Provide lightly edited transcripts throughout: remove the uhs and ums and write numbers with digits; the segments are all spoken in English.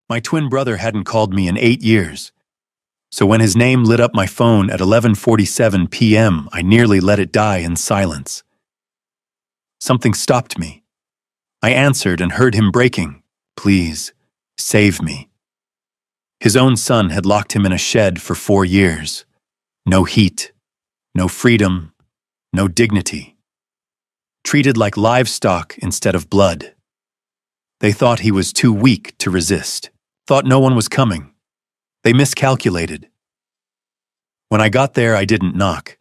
My twin brother hadn't called me in 8 years. So when his name lit up my phone at 11:47 p.m., I nearly let it die in silence. Something stopped me. I answered and heard him breaking, "Please, save me." His own son had locked him in a shed for 4 years. No heat, no freedom, no dignity. Treated like livestock instead of blood. They thought he was too weak to resist, thought no one was coming. They miscalculated. When I got there, I didn't knock.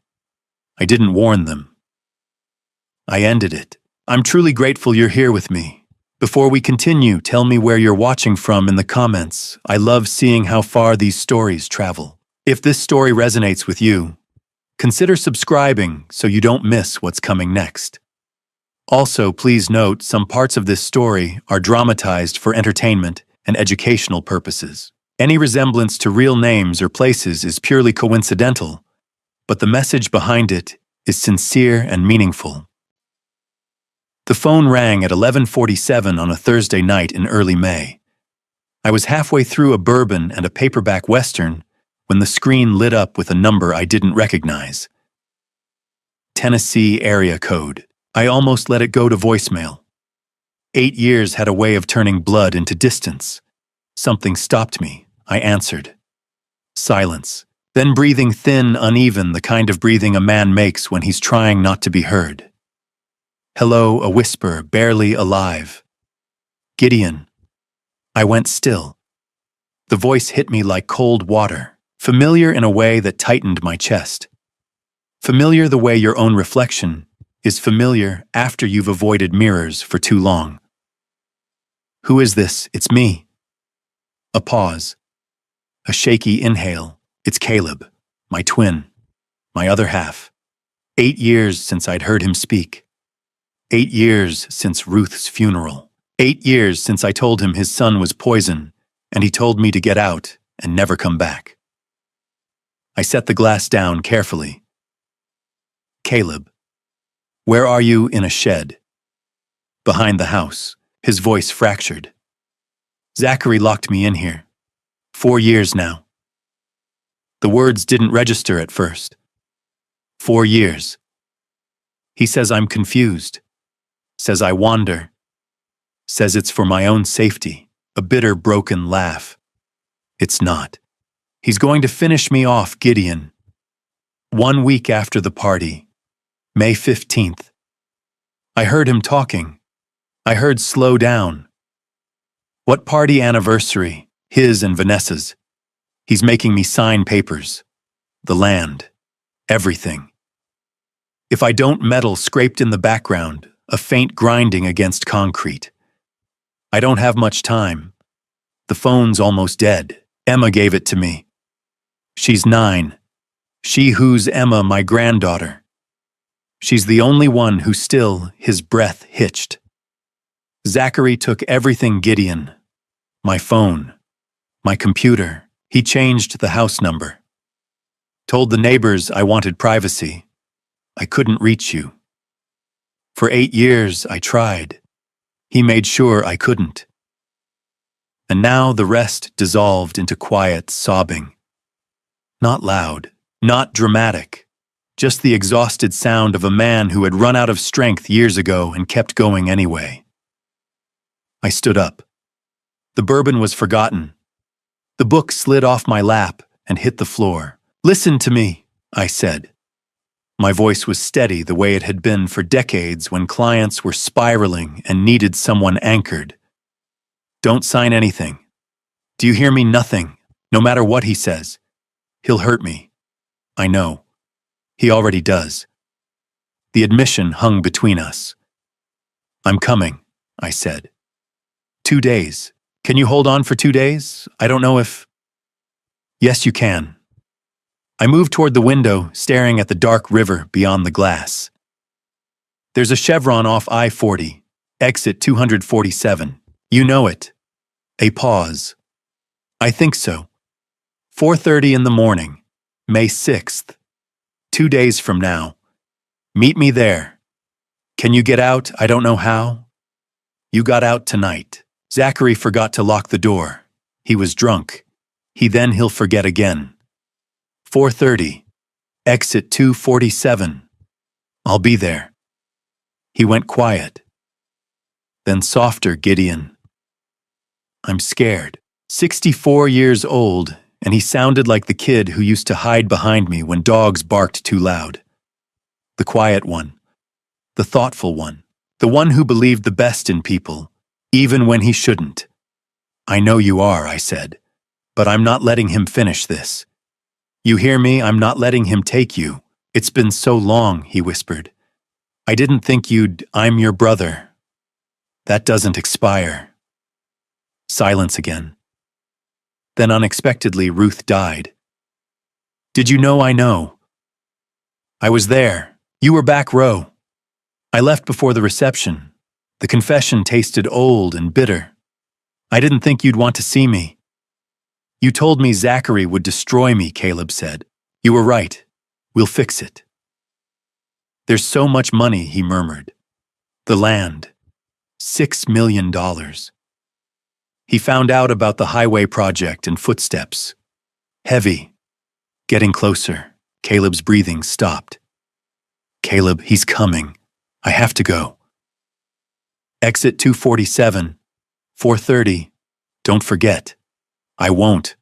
I didn't warn them. I ended it. I'm truly grateful you're here with me. Before we continue, tell me where you're watching from in the comments. I love seeing how far these stories travel. If this story resonates with you, consider subscribing so you don't miss what's coming next. Also, please note some parts of this story are dramatized for entertainment and educational purposes. Any resemblance to real names or places is purely coincidental, but the message behind it is sincere and meaningful. The phone rang at 11:47 on a Thursday night in early May. I was halfway through a bourbon and a paperback western when the screen lit up with a number I didn't recognize. Tennessee area code. I almost let it go to voicemail. 8 years had a way of turning blood into distance. Something stopped me. I answered. Silence. Then breathing thin, uneven, the kind of breathing a man makes when he's trying not to be heard. Hello, a whisper, barely alive. Gideon. I went still. The voice hit me like cold water, familiar in a way that tightened my chest. Familiar the way your own reflection is familiar after you've avoided mirrors for too long. Who is this? It's me. A pause. A shaky inhale. It's Caleb, my twin, my other half. 8 years since I'd heard him speak. 8 years since Ruth's funeral. 8 years since I told him his son was poison, and he told me to get out and never come back. I set the glass down carefully. Caleb. Where are you? In a shed. Behind the house, his voice fractured. Zachary locked me in here. 4 years now. The words didn't register at first. 4 years. He says I'm confused. Says I wander. Says it's for my own safety. A bitter, broken laugh. It's not. He's going to finish me off, Gideon. 1 week after the party. May 15th. I heard him talking. I heard slow down. What party anniversary? His and Vanessa's. He's making me sign papers. The land. Everything. If I don't meddle, scraped in the background, a faint grinding against concrete. I don't have much time. The phone's almost dead. Emma gave it to me. She's 9. She who's Emma, my granddaughter. She's the only one who still, his breath hitched. Zachary took everything, Gideon. My phone. My computer. He changed the house number. Told the neighbors I wanted privacy. I couldn't reach you. For 8 years I tried. He made sure I couldn't. And now the rest dissolved into quiet sobbing. Not loud, not dramatic. Just the exhausted sound of a man who had run out of strength years ago and kept going anyway. I stood up. The bourbon was forgotten. The book slid off my lap and hit the floor. Listen to me, I said. My voice was steady the way it had been for decades when clients were spiraling and needed someone anchored. Don't sign anything. Do you hear me? Nothing. No matter what he says. He'll hurt me. I know. He already does. The admission hung between us. I'm coming, I said. 2 days. Can you hold on for 2 days? I don't know if... Yes, you can. I moved toward the window, staring at the dark river beyond the glass. There's a chevron off I-40, exit 247. You know it. A pause. I think so. 4:30 in the morning, May 6th. 2 days from now. Meet me there. Can you get out? I don't know how. You got out tonight. Zachary forgot to lock the door. He was drunk. He'll forget again. 4:30. Exit 247. I'll be there. He went quiet. Then softer, Gideon. I'm scared. 64 years old, and he sounded like the kid who used to hide behind me when dogs barked too loud. The quiet one. The thoughtful one. The one who believed the best in people, even when he shouldn't. I know you are, I said, but I'm not letting him finish this. You hear me? I'm not letting him take you. It's been so long, he whispered. I didn't think I'm your brother. That doesn't expire. Silence again. Then unexpectedly, Ruth died. Did you know I know? I was there. You were back row. I left before the reception. The confession tasted old and bitter. I didn't think you'd want to see me. You told me Zachary would destroy me, Caleb said. You were right. We'll fix it. There's so much money, he murmured. The land. $6 million. He found out about the highway project and footsteps. Heavy. Getting closer. Caleb's breathing stopped. Caleb, he's coming. I have to go. Exit 247. 4:30. Don't forget. I won't.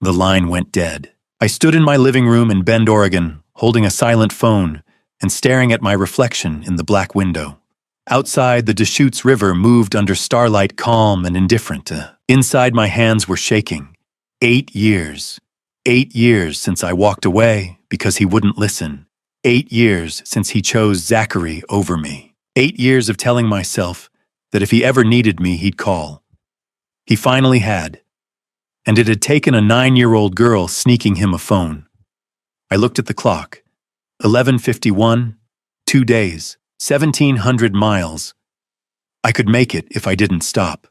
The line went dead. I stood in my living room in Bend, Oregon, holding a silent phone and staring at my reflection in the black window. Outside, the Deschutes River moved under starlight, calm and indifferent. Inside, my hands were shaking. 8 years. 8 years since I walked away because he wouldn't listen. 8 years since he chose Zachary over me. 8 years of telling myself that if he ever needed me, he'd call. He finally had. And it had taken a 9-year-old girl sneaking him a phone. I looked at the clock. 11:51, 2 days, 1,700 miles. I could make it if I didn't stop.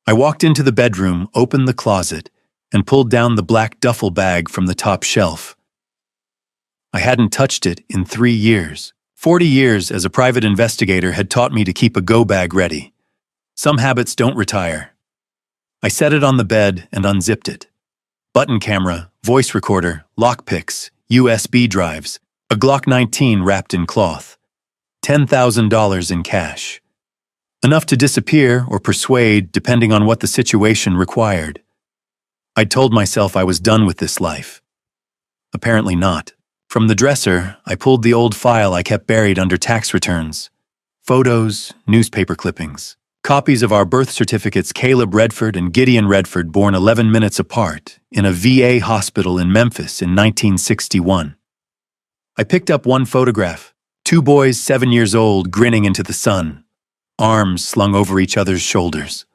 I walked into the bedroom, opened the closet, and pulled down the black duffel bag from the top shelf. I hadn't touched it in 3 years. 40 years as a private investigator had taught me to keep a go bag ready. Some habits don't retire. I set it on the bed and unzipped it. Button camera, voice recorder, lockpicks, USB drives, a Glock 19 wrapped in cloth, $10,000 in cash. Enough to disappear or persuade depending on what the situation required. I told myself I was done with this life. Apparently not. From the dresser, I pulled the old file I kept buried under tax returns. Photos, newspaper clippings. Copies of our birth certificates, Caleb Redford and Gideon Redford, born 11 minutes apart, in a VA hospital in Memphis in 1961. I picked up one photograph. 2 boys 7 years old grinning into the sun, arms slung over each other's shoulders.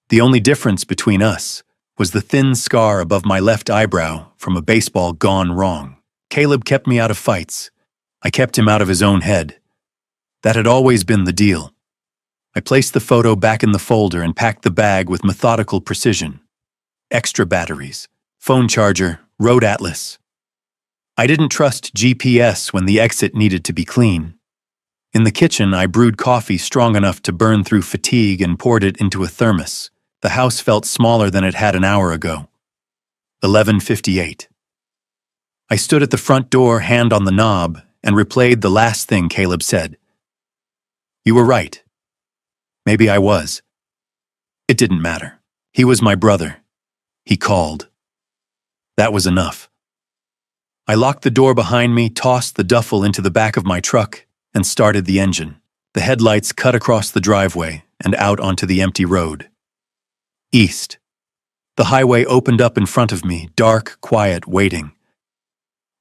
The only difference between us was the thin scar above my left eyebrow from a baseball gone wrong. Caleb kept me out of fights. I kept him out of his own head. That had always been the deal. I placed the photo back in the folder and packed the bag with methodical precision. Extra batteries, phone charger, road atlas. I didn't trust GPS when the exit needed to be clean. In the kitchen, I brewed coffee strong enough to burn through fatigue and poured it into a thermos. The house felt smaller than it had an hour ago. 11:58. I stood at the front door, hand on the knob, and replayed the last thing Caleb said. You were right. Maybe I was. It didn't matter. He was my brother. He called. That was enough. I locked the door behind me, tossed the duffel into the back of my truck, and started the engine. The headlights cut across the driveway and out onto the empty road. East. The highway opened up in front of me, dark, quiet, waiting.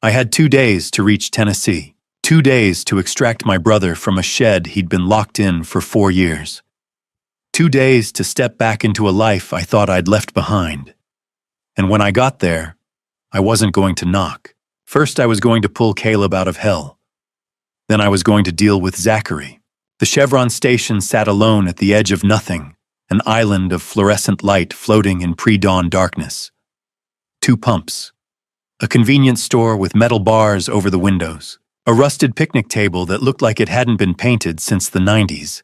I had 2 days to reach Tennessee. 2 days to extract my brother from a shed he'd been locked in for 4 years. 2 days to step back into a life I thought I'd left behind. And when I got there, I wasn't going to knock. First, I was going to pull Caleb out of hell. Then I was going to deal with Zachary. The Chevron station sat alone at the edge of nothing, an island of fluorescent light floating in pre-dawn darkness. 2 pumps. A convenience store with metal bars over the windows. A rusted picnic table that looked like it hadn't been painted since the 90s.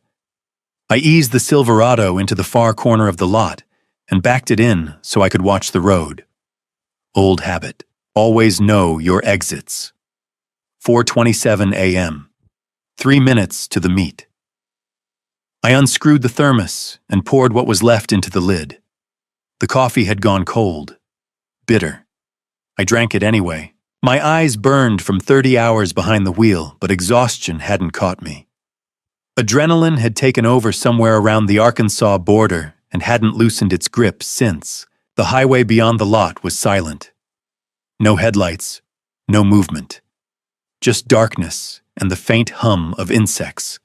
I eased the Silverado into the far corner of the lot and backed it in so I could watch the road. Old habit. Always know your exits. 4:27 a.m. 3 minutes to the meet. I unscrewed the thermos and poured what was left into the lid. The coffee had gone cold. Bitter. I drank it anyway. My eyes burned from 30 hours behind the wheel, but exhaustion hadn't caught me. Adrenaline had taken over somewhere around the Arkansas border and hadn't loosened its grip since. The highway beyond the lot was silent. No headlights, no movement. Just darkness and the faint hum of insects.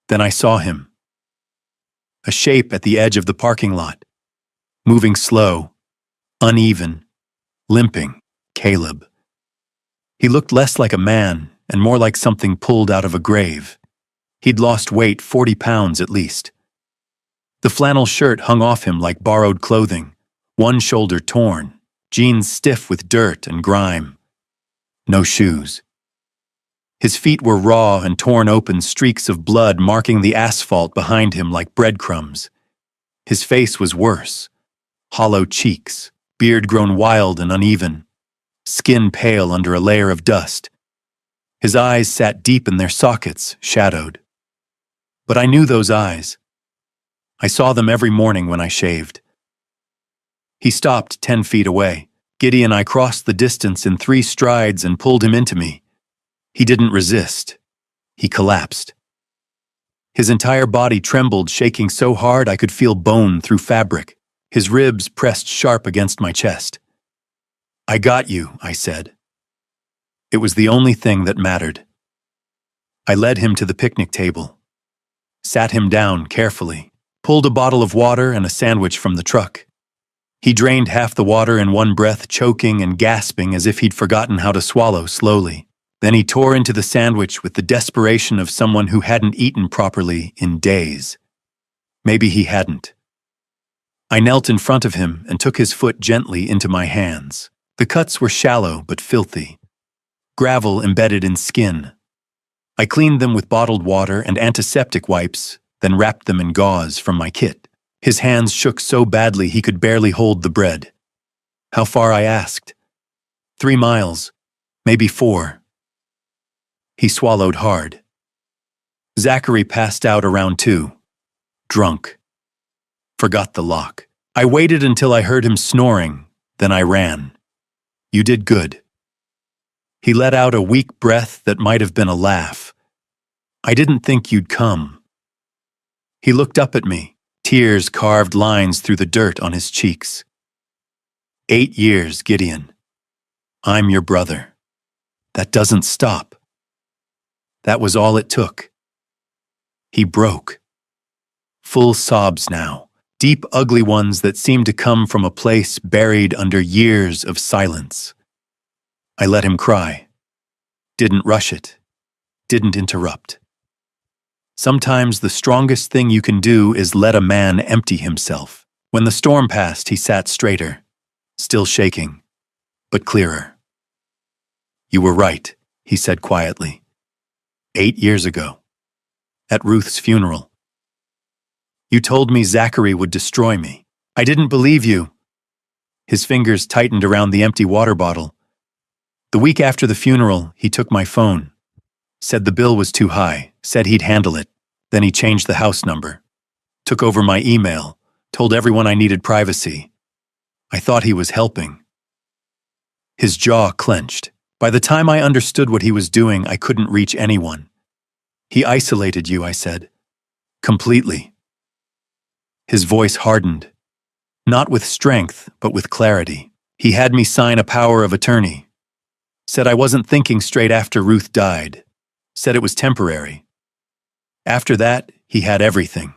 Then I saw him. A shape at the edge of the parking lot. Moving slow, uneven, limping. Caleb. He looked less like a man and more like something pulled out of a grave. He'd lost weight, 40 pounds at least. The flannel shirt hung off him like borrowed clothing, one shoulder torn, jeans stiff with dirt and grime. No shoes. His feet were raw and torn open, streaks of blood marking the asphalt behind him like breadcrumbs. His face was worse. Hollow cheeks, beard grown wild and uneven, skin pale under a layer of dust. His eyes sat deep in their sockets, shadowed. But I knew those eyes. I saw them every morning when I shaved. He stopped 10 feet away. Giddy and I crossed the distance in 3 strides and pulled him into me. He didn't resist. He collapsed. His entire body trembled, shaking so hard I could feel bone through fabric. His ribs pressed sharp against my chest. "I got you," I said. It was the only thing that mattered. I led him to the picnic table, sat him down carefully, pulled a bottle of water and a sandwich from the truck. He drained half the water in one breath, choking and gasping as if he'd forgotten how to swallow slowly. Then he tore into the sandwich with the desperation of someone who hadn't eaten properly in days. Maybe he hadn't. I knelt in front of him and took his foot gently into my hands. The cuts were shallow but filthy. Gravel embedded in skin. I cleaned them with bottled water and antiseptic wipes, then wrapped them in gauze from my kit. His hands shook so badly he could barely hold the bread. How far, I asked. 3 miles, maybe 4. He swallowed hard. Zachary passed out around 2. Drunk. Forgot the lock. I waited until I heard him snoring, then I ran. You did good. He let out a weak breath that might have been a laugh. I didn't think you'd come. He looked up at me, tears carved lines through the dirt on his cheeks. 8 years, Gideon. I'm your brother. That doesn't stop. That was all it took. He broke. Full sobs now. Deep, ugly ones that seemed to come from a place buried under years of silence. I let him cry. Didn't rush it. Didn't interrupt. Sometimes the strongest thing you can do is let a man empty himself. When the storm passed, he sat straighter, still shaking, but clearer. You were right, he said quietly. 8 years ago. At Ruth's funeral. You told me Zachary would destroy me. I didn't believe you. His fingers tightened around the empty water bottle. The week after the funeral, he took my phone. Said the bill was too high, said he'd handle it. Then he changed the house number. Took over my email, told everyone I needed privacy. I thought he was helping. His jaw clenched. By the time I understood what he was doing, I couldn't reach anyone. He isolated you, I said. Completely. His voice hardened. Not with strength, but with clarity. He had me sign a power of attorney. Said I wasn't thinking straight after Ruth died. Said it was temporary. After that, he had everything.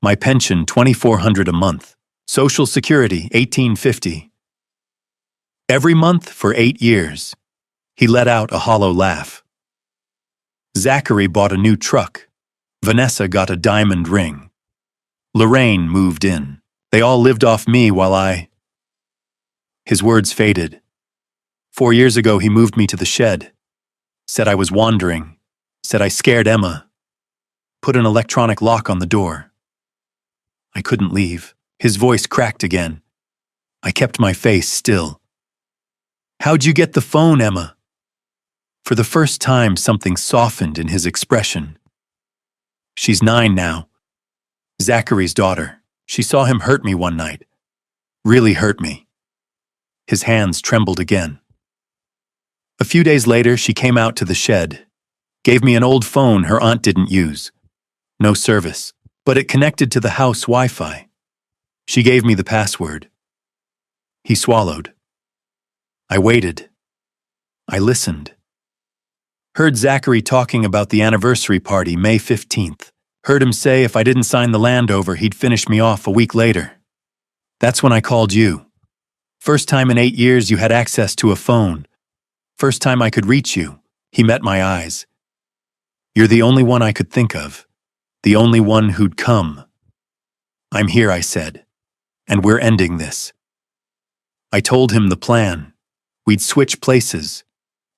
My pension, $2,400 a month. Social Security, $1,850. Every month for 8 years. He let out a hollow laugh. Zachary bought a new truck. Vanessa got a diamond ring. Lorraine moved in. They all lived off me while I... His words faded. 4 years ago, he moved me to the shed. Said I was wandering. Said I scared Emma. put an electronic lock on the door. I couldn't leave. His voice cracked again. I kept my face still. "How'd you get the phone, Emma?" For the first time, something softened in his expression. "She's 9 now. Zachary's daughter. She saw him hurt me one night. Really hurt me." His hands trembled again. A few days later, she came out to the shed, gave me an old phone her aunt didn't use. No service, but it connected to the house Wi-Fi. She gave me the password. He swallowed. I waited. I listened. Heard Zachary talking about the anniversary party May 15th. Heard him say if I didn't sign the land over, he'd finish me off a week later. That's when I called you. First time in 8 years you had access to a phone. First time I could reach you. He met my eyes. You're the only one I could think of. The only one who'd come. "I'm here," I said. "And we're ending this." I told him the plan. We'd switch places.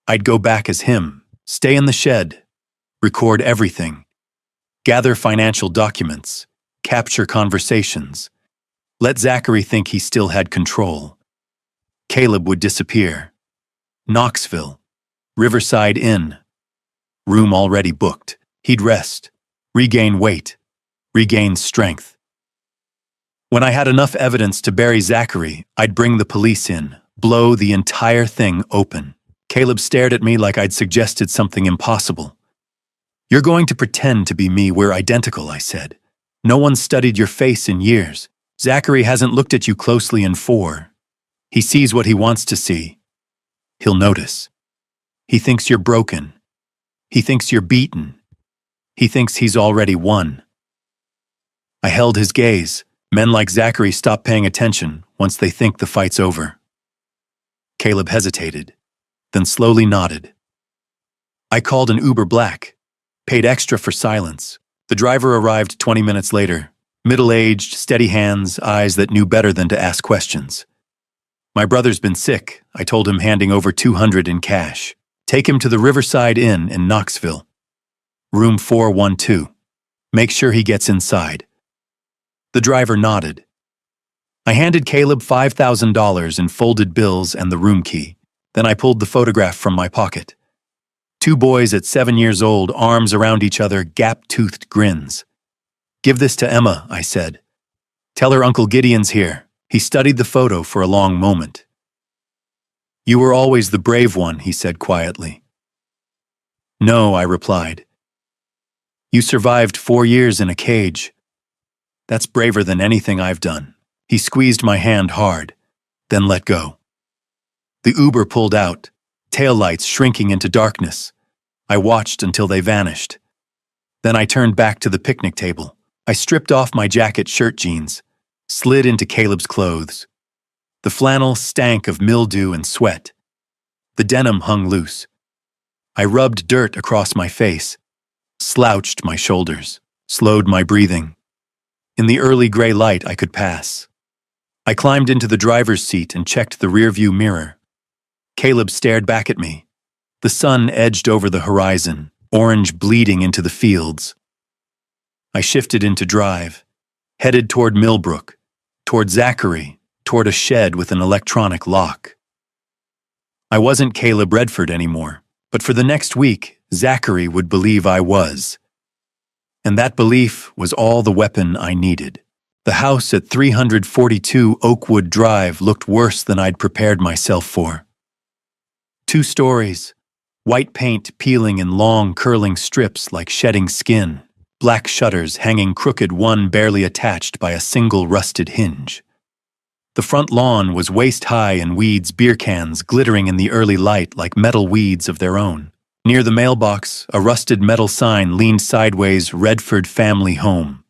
I'd go back as him, stay in the shed, record everything, gather financial documents, capture conversations, let Zachary think he still had control. Caleb would disappear. Knoxville, Riverside Inn. Room already booked. He'd rest, regain weight, regain strength. When I had enough evidence to bury Zachary, I'd bring the police in, blow the entire thing open. Caleb stared at me like I'd suggested something impossible. "You're going to pretend to be me, we're identical," I said. "No one's studied your face in years. Zachary hasn't looked at you closely in 4. He sees what he wants to see. He'll notice. He thinks you're broken. He thinks you're beaten. He thinks he's already won." I held his gaze. Men like Zachary stop paying attention once they think the fight's over. Caleb hesitated, then slowly nodded. I called an Uber Black, paid extra for silence. The driver arrived 20 minutes later, middle-aged, steady hands, eyes that knew better than to ask questions. "My brother's been sick," I told him, handing over $200 in cash. "Take him to the Riverside Inn in Knoxville. Room 412. Make sure he gets inside." The driver nodded. I handed Caleb $5,000 in folded bills and the room key. Then I pulled the photograph from my pocket. 2 boys at 7 years old, arms around each other, gap-toothed grins. "Give this to Emma," I said. "Tell her Uncle Gideon's here." He studied the photo for a long moment. "You were always the brave one," he said quietly. "No," I replied. "You survived 4 years in a cage. That's braver than anything I've done." He squeezed my hand hard, then let go. The Uber pulled out, taillights shrinking into darkness. I watched until they vanished. Then I turned back to the picnic table. I stripped off my jacket, shirt, jeans, slid into Caleb's clothes. The flannel stank of mildew and sweat. The denim hung loose. I rubbed dirt across my face, slouched my shoulders, slowed my breathing. In the early gray light, I could pass. I climbed into the driver's seat and checked the rearview mirror. Caleb stared back at me. The sun edged over the horizon, orange bleeding into the fields. I shifted into drive, headed toward Millbrook, toward Zachary, toward a shed with an electronic lock. I wasn't Caleb Redford anymore, but for the next week, Zachary would believe I was. And that belief was all the weapon I needed. The house at 342 Oakwood Drive looked worse than I'd prepared myself for. 2 stories, white paint peeling in long, curling strips like shedding skin, black shutters hanging crooked, one barely attached by a single rusted hinge. The front lawn was waist-high in weeds, beer cans glittering in the early light like metal weeds of their own. Near the mailbox, a rusted metal sign leaned sideways, Redford Family Home.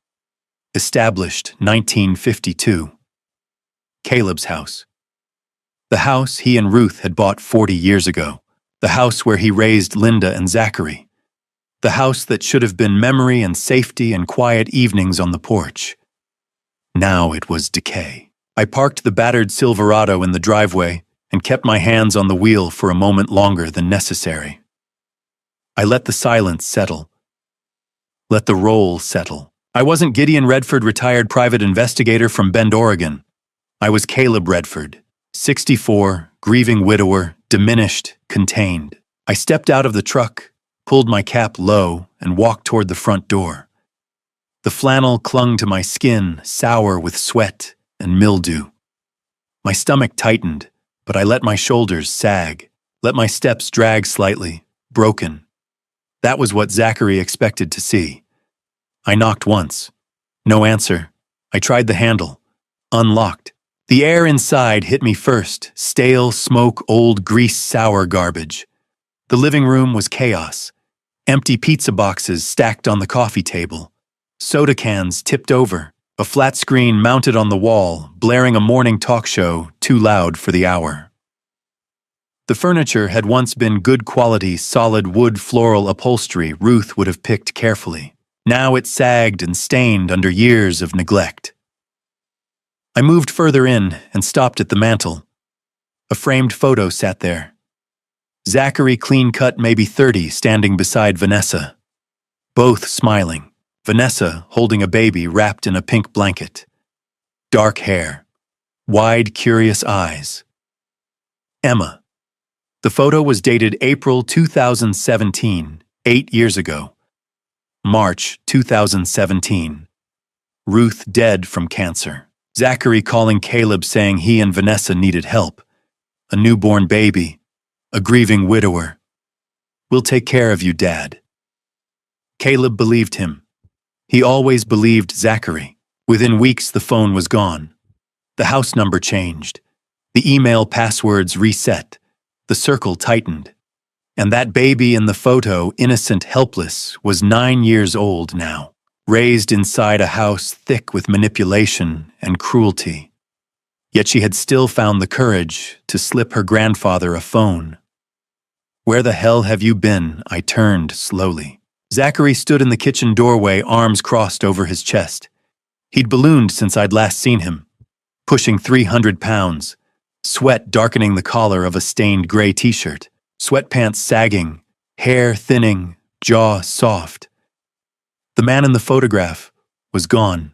Established 1952. Caleb's house. The house he and Ruth had bought 40 years ago. The house where he raised Linda and Zachary. The house that should have been memory and safety and quiet evenings on the porch. Now it was decay. I parked the battered Silverado in the driveway and kept my hands on the wheel for a moment longer than necessary. I let the silence settle. Let the roll settle. I wasn't Gideon Redford, retired private investigator from Bend, Oregon. I was Caleb Redford, 64, grieving widower, diminished, contained. I stepped out of the truck, pulled my cap low, and walked toward the front door. The flannel clung to my skin, sour with sweat and mildew. My stomach tightened, but I let my shoulders sag, let my steps drag slightly, broken. That was what Zachary expected to see. I knocked once. No answer. I tried the handle. Unlocked. The air inside hit me first, stale, smoke, old, grease-sour garbage. The living room was chaos. Empty pizza boxes stacked on the coffee table. Soda cans tipped over. A flat screen mounted on the wall, blaring a morning talk show too loud for the hour. The furniture had once been good quality, solid wood floral upholstery Ruth would have picked carefully. Now it sagged and stained under years of neglect. I moved further in and stopped at the mantel. A framed photo sat there. Zachary, clean-cut, maybe 30, standing beside Vanessa. Both smiling. Vanessa holding a baby wrapped in a pink blanket. Dark hair. Wide, curious eyes. Emma. The photo was dated April 2017, 8 years ago. March 2017. Ruth dead from cancer. Zachary calling Caleb saying he and Vanessa needed help. A newborn baby. A grieving widower. "We'll take care of you, Dad." Caleb believed him. He always believed Zachary. Within weeks, the phone was gone. The house number changed. The email passwords reset. The circle tightened. And that baby in the photo, innocent, helpless, was 9 years old now, raised inside a house thick with manipulation and cruelty. Yet she had still found the courage to slip her grandfather a phone. "Where the hell have you been?" I turned slowly. Zachary stood in the kitchen doorway, arms crossed over his chest. He'd ballooned since I'd last seen him, pushing 300 pounds, sweat darkening the collar of a stained gray t-shirt, sweatpants sagging, hair thinning, jaw soft. The man in the photograph was gone.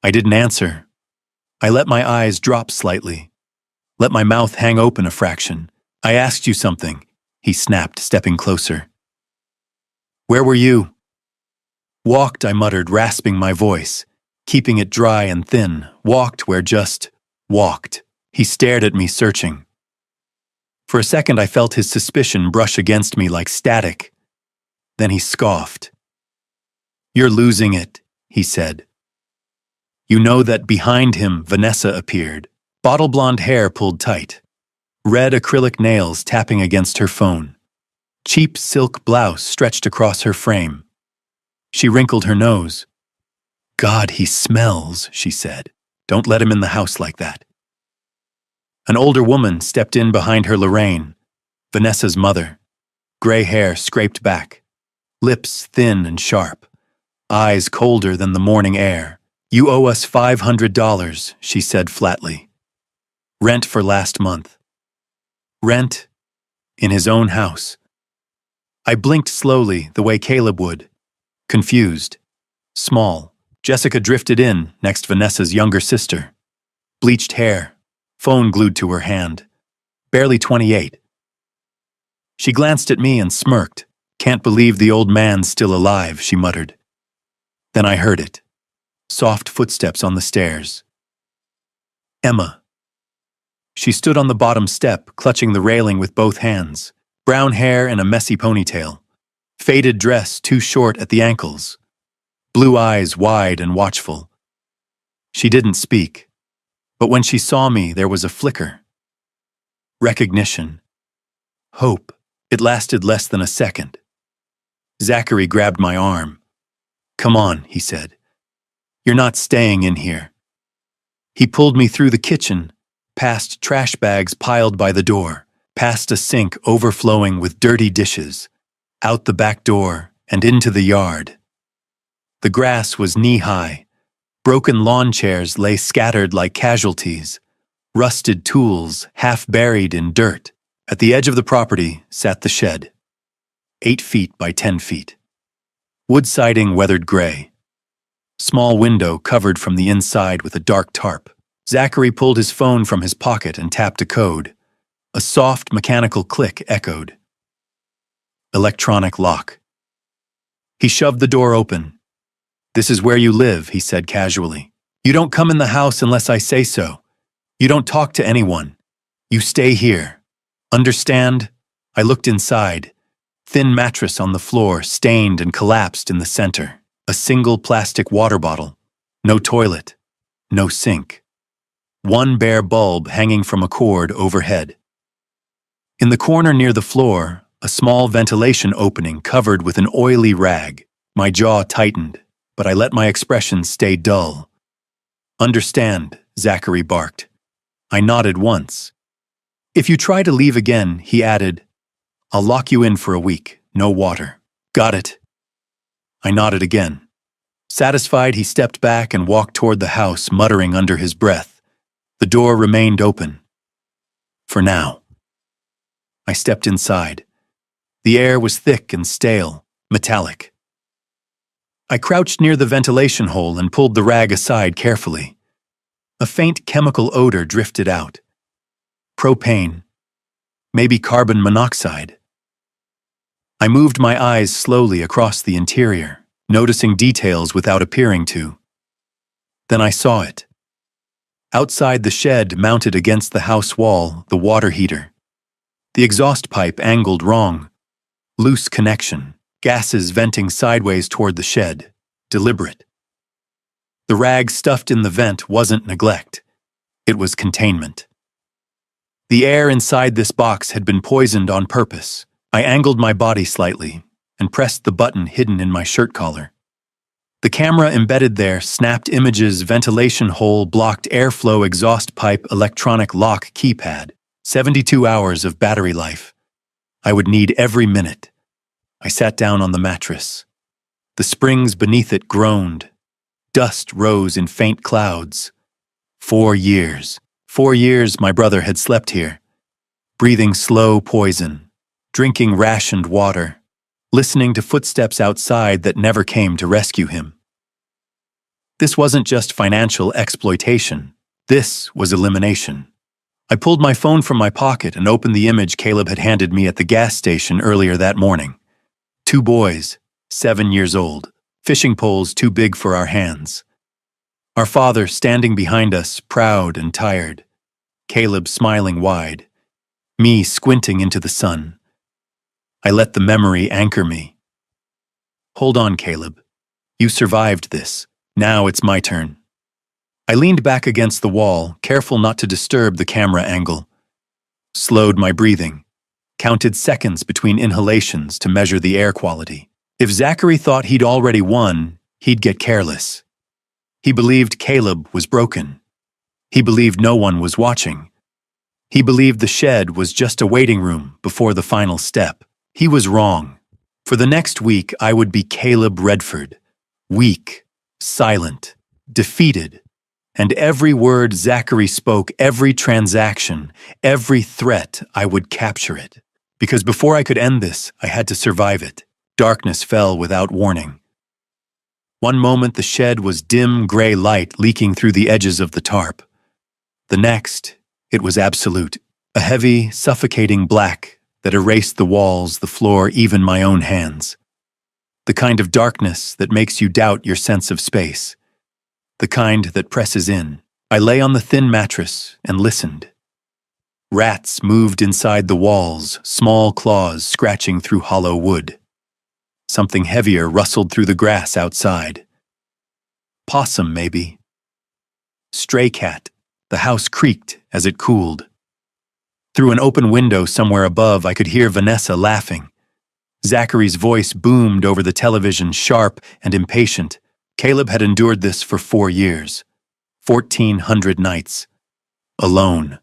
I didn't answer. I let my eyes drop slightly, let my mouth hang open a fraction. "I asked you something," he snapped, stepping closer. "Where were you?" "Walked," I muttered, rasping my voice, keeping it dry and thin. "Walked where?" "Just walked." He stared at me, searching. For a second I felt his suspicion brush against me like static. Then he scoffed. "You're losing it," he said. You know that behind him Vanessa appeared, bottle blonde hair pulled tight, red acrylic nails tapping against her phone, cheap silk blouse stretched across her frame. She wrinkled her nose. "God, he smells," she said. "Don't let him in the house like that." An older woman stepped in behind her, Lorraine, Vanessa's mother. Gray hair scraped back, lips thin and sharp, eyes colder than the morning air. "You owe us $500, she said flatly. "Rent for last month." Rent? In his own house. I blinked slowly, the way Caleb would. Confused. Small. Jessica drifted in, next Vanessa's younger sister. Bleached hair, phone glued to her hand. Barely 28. She glanced at me and smirked. "Can't believe the old man's still alive," she muttered. Then I heard it. Soft footsteps on the stairs. Emma. She stood on the bottom step, clutching the railing with both hands. Brown hair and a messy ponytail. Faded dress too short at the ankles. Blue eyes wide and watchful. She didn't speak, but when she saw me, there was a flicker. Recognition. Hope. It lasted less than a second. Zachary grabbed my arm. "Come on," he said. "You're not staying in here." He pulled me through the kitchen, past trash bags piled by the door, past a sink overflowing with dirty dishes, out the back door and into the yard. The grass was knee-high. Broken lawn chairs lay scattered like casualties. Rusted tools half buried in dirt. At the edge of the property sat the shed. 8 feet by 10 feet. Wood siding weathered gray. Small window covered from the inside with a dark tarp. Zachary pulled his phone from his pocket and tapped a code. A soft mechanical click echoed. Electronic lock. He shoved the door open. "This is where you live," he said casually. "You don't come in the house unless I say so. You don't talk to anyone. You stay here. Understand?" I looked inside. Thin mattress on the floor, stained and collapsed in the center. A single plastic water bottle. No toilet. No sink. One bare bulb hanging from a cord overhead. In the corner near the floor, a small ventilation opening covered with an oily rag. My jaw tightened, but I let my expression stay dull. "Understand," Zachary barked. I nodded once. "If you try to leave again," he added, "I'll lock you in for a week. No water." "Got it." I nodded again. Satisfied, he stepped back and walked toward the house, muttering under his breath. The door remained open. For now. I stepped inside. The air was thick and stale, metallic. I crouched near the ventilation hole and pulled the rag aside carefully. A faint chemical odor drifted out. Propane. Maybe carbon monoxide. I moved my eyes slowly across the interior, noticing details without appearing to. Then I saw it. Outside the shed, mounted against the house wall, the water heater. The exhaust pipe angled wrong. Loose connection. Gases venting sideways toward the shed. Deliberate. The rag stuffed in the vent wasn't neglect. It was containment. The air inside this box had been poisoned on purpose. I angled my body slightly and pressed the button hidden in my shirt collar. The camera embedded there snapped images, ventilation hole, blocked airflow, exhaust pipe, electronic lock, keypad. 72 hours of battery life. I would need every minute. I sat down on the mattress. The springs beneath it groaned. Dust rose in faint clouds. 4 years. 4 years my brother had slept here. Breathing slow poison. Drinking rationed water. Listening to footsteps outside that never came to rescue him. This wasn't just financial exploitation. This was elimination. I pulled my phone from my pocket and opened the image Caleb had handed me at the gas station earlier that morning. 2 boys, 7 years old, fishing poles too big for our hands. Our father standing behind us, proud and tired. Caleb smiling wide. Me squinting into the sun. I let the memory anchor me. Hold on, Caleb. You survived this. Now it's my turn. I leaned back against the wall, careful not to disturb the camera angle. Slowed my breathing. Counted seconds between inhalations to measure the air quality. If Zachary thought he'd already won, he'd get careless. He believed Caleb was broken. He believed no one was watching. He believed the shed was just a waiting room before the final step. He was wrong. For the next week, I would be Caleb Redford. Weak, silent, defeated. And every word Zachary spoke, every transaction, every threat, I would capture it. Because before I could end this, I had to survive it. Darkness fell without warning. One moment the shed was dim gray light leaking through the edges of the tarp. The next, it was absolute. A heavy, suffocating black that erased the walls, the floor, even my own hands. The kind of darkness that makes you doubt your sense of space. The kind that presses in. I lay on the thin mattress and listened. Rats moved inside the walls, small claws scratching through hollow wood. Something heavier rustled through the grass outside. Possum, maybe. Stray cat. The house creaked as it cooled. Through an open window somewhere above, I could hear Vanessa laughing. Zachary's voice boomed over the television, sharp and impatient. Caleb had endured this for 4 years. 1,400 nights. Alone.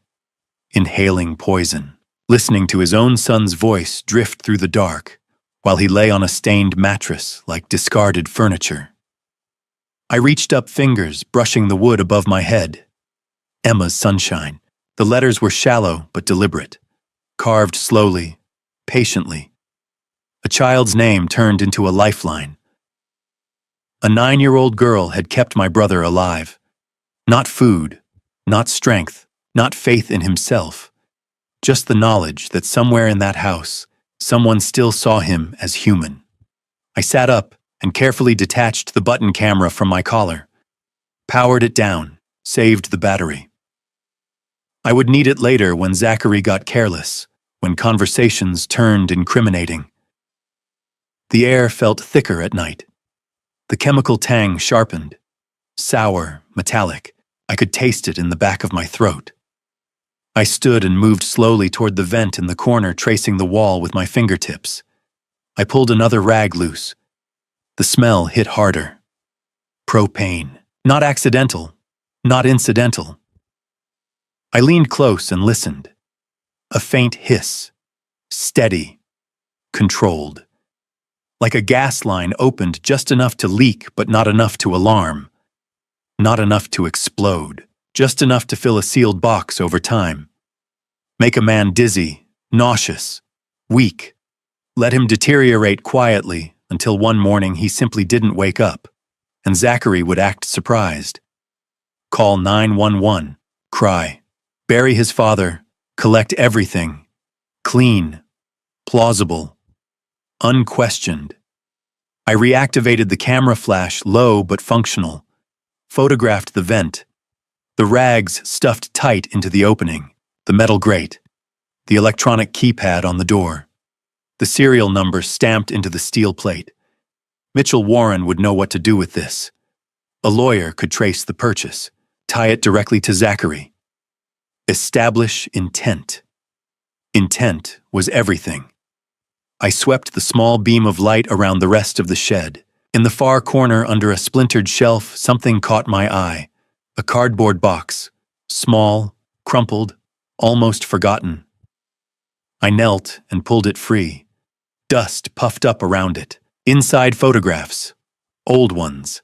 Inhaling poison. Listening to his own son's voice drift through the dark, while he lay on a stained mattress like discarded furniture. I reached up, fingers brushing the wood above my head. Emma's sunshine. The letters were shallow but deliberate. Carved slowly, patiently. A child's name turned into a lifeline. A 9-year-old girl had kept my brother alive. Not food, not strength, not faith in himself. Just the knowledge that somewhere in that house, someone still saw him as human. I sat up and carefully detached the button camera from my collar, powered it down, saved the battery. I would need it later when Zachary got careless, when conversations turned incriminating. The air felt thicker at night. The chemical tang sharpened, sour, metallic. I could taste it in the back of my throat. I stood and moved slowly toward the vent in the corner, tracing the wall with my fingertips. I pulled another rag loose. The smell hit harder. Propane. Not accidental, not incidental. I leaned close and listened. A faint hiss. Steady. Controlled. Like a gas line opened just enough to leak but not enough to alarm. Not enough to explode. Just enough to fill a sealed box over time. Make a man dizzy, nauseous, weak. Let him deteriorate quietly until one morning he simply didn't wake up, and Zachary would act surprised. Call 911, cry, bury his father, collect everything. Clean, plausible, unquestioned. I reactivated the camera flash, low but functional, photographed the vent, the rags stuffed tight into the opening, the metal grate, the electronic keypad on the door, the serial number stamped into the steel plate. Mitchell Warren would know what to do with this. A lawyer could trace the purchase, tie it directly to Zachary. Establish intent. Intent was everything. I swept the small beam of light around the rest of the shed. In the far corner under a splintered shelf, something caught my eye. A cardboard box, small, crumpled, almost forgotten. I knelt and pulled it free. Dust puffed up around it. Inside photographs, old ones.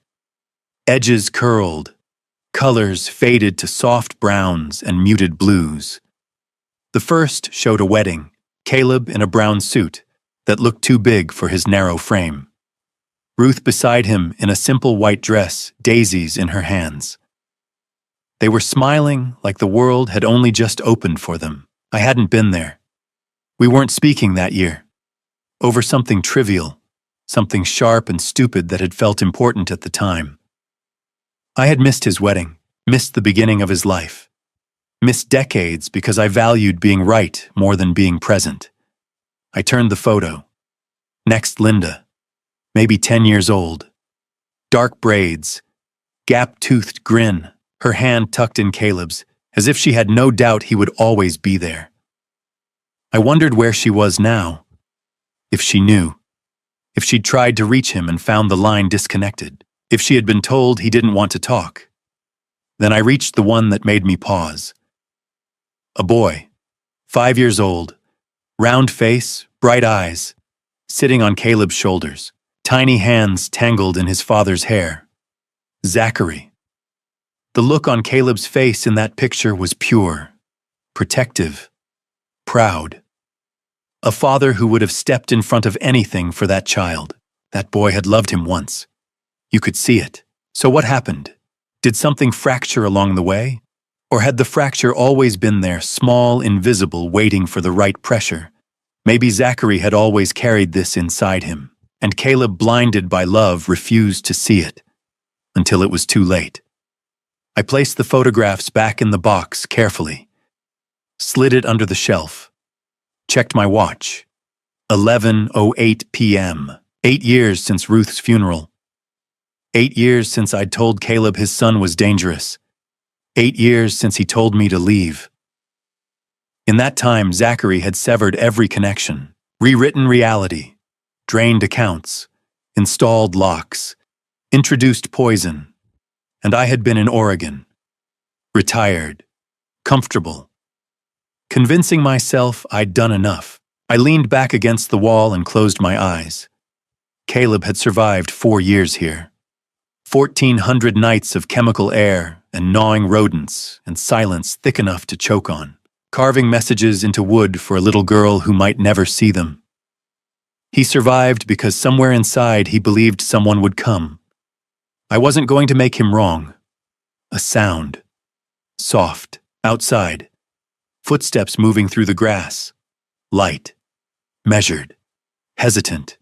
Edges curled, colors faded to soft browns and muted blues. The first showed a wedding, Caleb in a brown suit that looked too big for his narrow frame. Ruth beside him in a simple white dress, daisies in her hands. They were smiling like the world had only just opened for them. I hadn't been there. We weren't speaking that year. Over something trivial, something sharp and stupid that had felt important at the time. I had missed his wedding, missed the beginning of his life. Missed decades because I valued being right more than being present. I turned the photo. Next, Linda, maybe 10 years old. Dark braids, gap-toothed grin, her hand tucked in Caleb's, as if she had no doubt he would always be there. I wondered where she was now. If she knew. If she'd tried to reach him and found the line disconnected. If she had been told he didn't want to talk. Then I reached the one that made me pause. A boy, 5 years old, round face, bright eyes, sitting on Caleb's shoulders, tiny hands tangled in his father's hair. Zachary. The look on Caleb's face in that picture was pure, protective, proud. A father who would have stepped in front of anything for that child. That boy had loved him once. You could see it. So what happened? Did something fracture along the way? Or had the fracture always been there, small, invisible, waiting for the right pressure? Maybe Zachary had always carried this inside him, and Caleb, blinded by love, refused to see it, until it was too late. I placed the photographs back in the box carefully, slid it under the shelf, checked my watch. 11:08 p.m. 8 years since Ruth's funeral. 8 years since I'd told Caleb his son was dangerous. 8 years since he told me to leave. In that time, Zachary had severed every connection, rewritten reality, drained accounts, installed locks, introduced poison, and I had been in Oregon, retired, comfortable, convincing myself I'd done enough. I leaned back against the wall and closed my eyes. Caleb had survived 4 years here. 1,400 nights of chemical air and gnawing rodents and silence thick enough to choke on, carving messages into wood for a little girl who might never see them. He survived because somewhere inside he believed someone would come, I wasn't going to make him wrong. A sound. Soft. Outside. Footsteps moving through the grass. Light. Measured. Hesitant.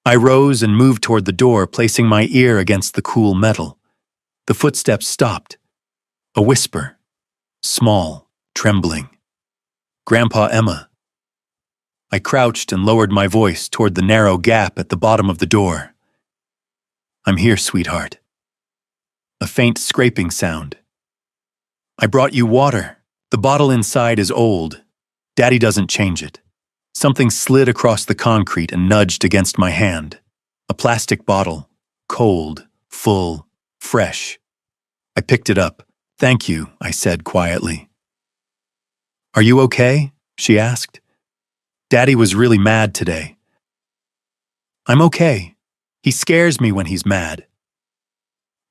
I rose and moved toward the door, placing my ear against the cool metal. The footsteps stopped. A whisper. Small. Trembling. Grandpa Emma. I crouched and lowered my voice toward the narrow gap at the bottom of the door. I'm here, sweetheart. A faint scraping sound. I brought you water. The bottle inside is old. Daddy doesn't change it. Something slid across the concrete and nudged against my hand. A plastic bottle. Cold, full, fresh. I picked it up. Thank you, I said quietly. Are you okay? She asked. Daddy was really mad today. I'm okay. He scares me when he's mad.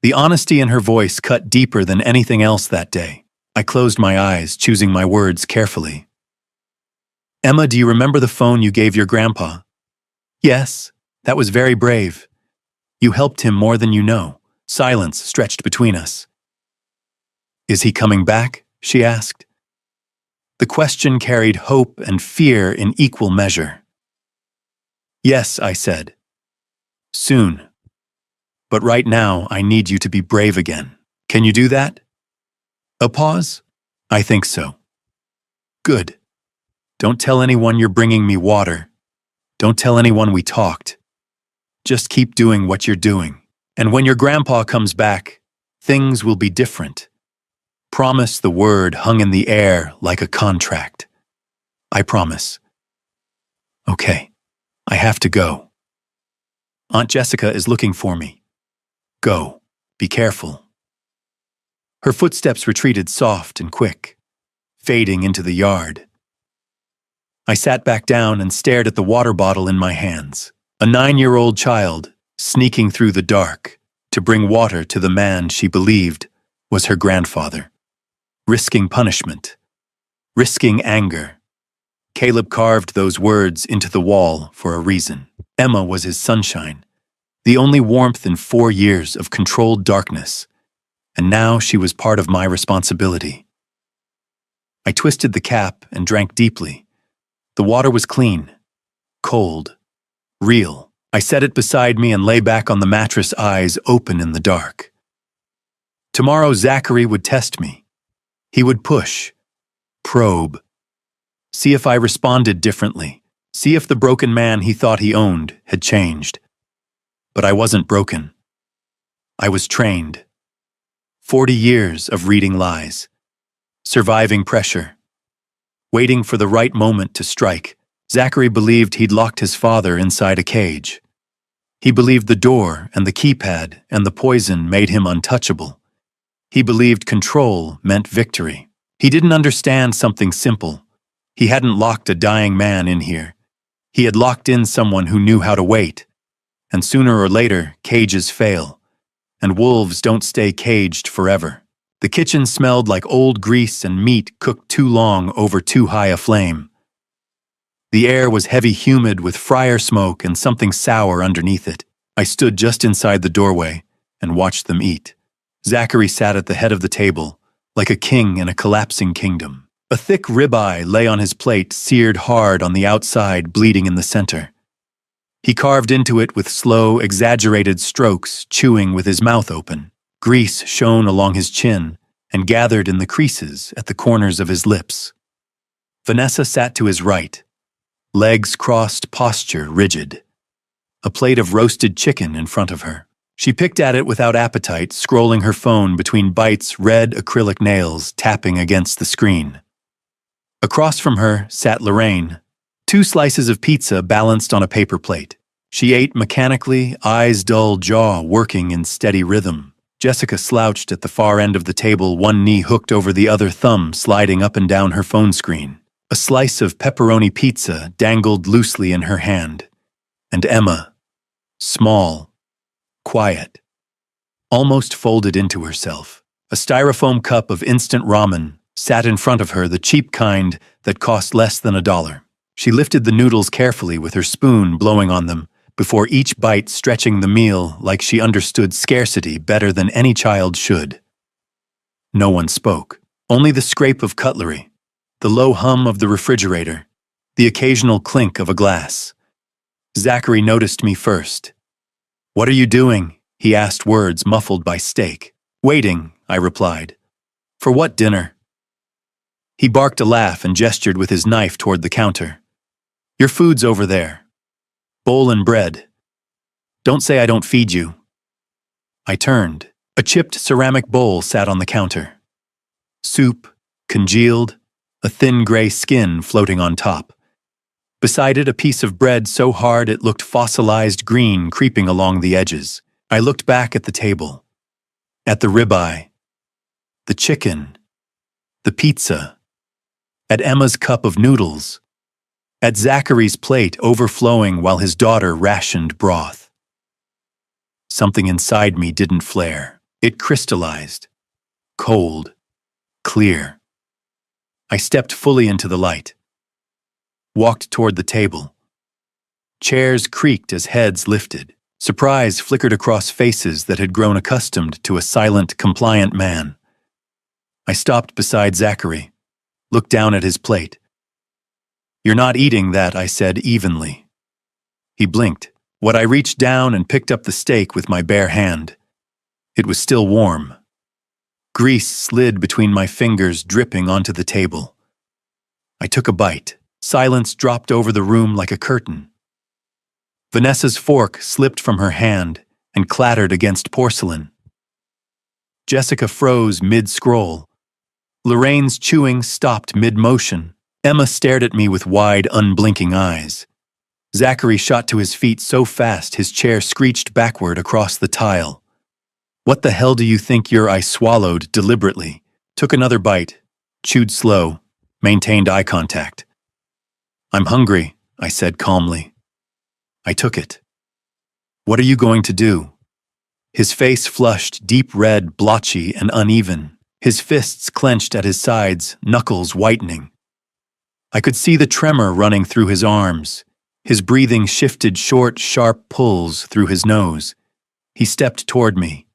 The honesty in her voice cut deeper than anything else that day. I closed my eyes, choosing my words carefully. Emma, do you remember the phone you gave your grandpa? Yes, that was very brave. You helped him more than you know. Silence stretched between us. Is he coming back? She asked. The question carried hope and fear in equal measure. Yes, I said. Soon. But right now, I need you to be brave again. Can you do that? A pause? I think so. Good. Don't tell anyone you're bringing me water. Don't tell anyone we talked. Just keep doing what you're doing. And when your grandpa comes back, things will be different. Promise. The word hung in the air like a contract. I promise. Okay. I have to go. Aunt Jessica is looking for me. Go. Be careful. Her footsteps retreated soft and quick, fading into the yard. I sat back down and stared at the water bottle in my hands. A 9-year-old child sneaking through the dark to bring water to the man she believed was her grandfather. Risking punishment. Risking anger. Caleb carved those words into the wall for a reason. Emma was his sunshine, the only warmth in 4 years of controlled darkness, and now she was part of my responsibility. I twisted the cap and drank deeply. The water was clean, cold, real. I set it beside me and lay back on the mattress, eyes open in the dark. Tomorrow Zachary would test me. He would push, probe, see if I responded differently, see if the broken man he thought he owned had changed. But I wasn't broken. I was trained. 40 years of reading lies, surviving pressure, waiting for the right moment to strike. Zachary believed he'd locked his father inside a cage. He believed the door and the keypad and the poison made him untouchable. He believed control meant victory. He didn't understand something simple. He hadn't locked a dying man in here. He had locked in someone who knew how to wait. And sooner or later, cages fail. And wolves don't stay caged forever. The kitchen smelled like old grease and meat cooked too long over too high a flame. The air was heavy, humid with fryer smoke and something sour underneath it. I stood just inside the doorway and watched them eat. Zachary sat at the head of the table, like a king in a collapsing kingdom. A thick ribeye lay on his plate, seared hard on the outside, bleeding in the center. He carved into it with slow, exaggerated strokes, chewing with his mouth open. Grease shone along his chin and gathered in the creases at the corners of his lips. Vanessa sat to his right, legs crossed, posture rigid. A plate of roasted chicken in front of her. She picked at it without appetite, scrolling her phone between bites, red acrylic nails tapping against the screen. Across from her sat Lorraine, 2 slices of pizza balanced on a paper plate. She ate mechanically, eyes dull, jaw working in steady rhythm. Jessica slouched at the far end of the table, one knee hooked over the other, thumb sliding up and down her phone screen. A slice of pepperoni pizza dangled loosely in her hand. And Emma, small, quiet, almost folded into herself. A styrofoam cup of instant ramen sat in front of her, the cheap kind that cost less than $1. She lifted the noodles carefully with her spoon, blowing on them, before each bite stretching the meal like she understood scarcity better than any child should. No one spoke, only the scrape of cutlery, the low hum of the refrigerator, the occasional clink of a glass. Zachary noticed me first. "What are you doing?" he asked, words muffled by steak. "Waiting," I replied. "For what dinner?" He barked a laugh and gestured with his knife toward the counter. "Your food's over there. Bowl and bread. Don't say I don't feed you." I turned. A chipped ceramic bowl sat on the counter. Soup, congealed, a thin gray skin floating on top. Beside it, a piece of bread so hard it looked fossilized green creeping along the edges. I looked back at the table. At the ribeye. The chicken. The pizza. At Emma's cup of noodles. At Zachary's plate overflowing while his daughter rationed broth. Something inside me didn't flare. It crystallized. Cold. Clear. I stepped fully into the light. Walked toward the table. Chairs creaked as heads lifted. Surprise flickered across faces that had grown accustomed to a silent, compliant man. I stopped beside Zachary, looked down at his plate. "You're not eating that," I said evenly. He blinked. I reached down and picked up the steak with my bare hand. It was still warm. Grease slid between my fingers, dripping onto the table. I took a bite. Silence dropped over the room like a curtain. Vanessa's fork slipped from her hand and clattered against porcelain. Jessica froze mid-scroll. Lorraine's chewing stopped mid-motion. Emma stared at me with wide, unblinking eyes. Zachary shot to his feet so fast his chair screeched backward across the tile. "What the hell do you think you're?" I swallowed deliberately, took another bite, chewed slow, maintained eye contact. "I'm hungry," I said calmly. I took it. "What are you going to do?" His face flushed, deep red, blotchy, and uneven. His fists clenched at his sides, knuckles whitening. I could see the tremor running through his arms. His breathing shifted short, sharp pulls through his nose. He stepped toward me.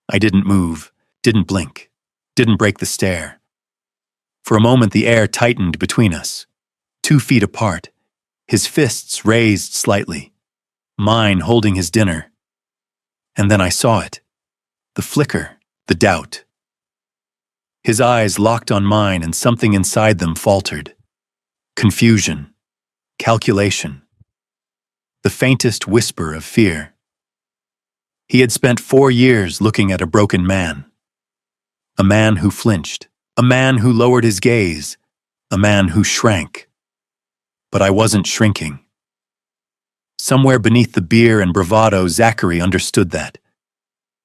I didn't move, didn't blink, didn't break the stare. For a moment the air tightened between us, 2 feet apart, his fists raised slightly, mine holding his dinner. And then I saw it, the flicker, the doubt. His eyes locked on mine and something inside them faltered. Confusion, calculation, the faintest whisper of fear. He had spent 4 years looking at a broken man. A man who flinched, a man who lowered his gaze, a man who shrank. But I wasn't shrinking. Somewhere beneath the beer and bravado, Zachary understood that.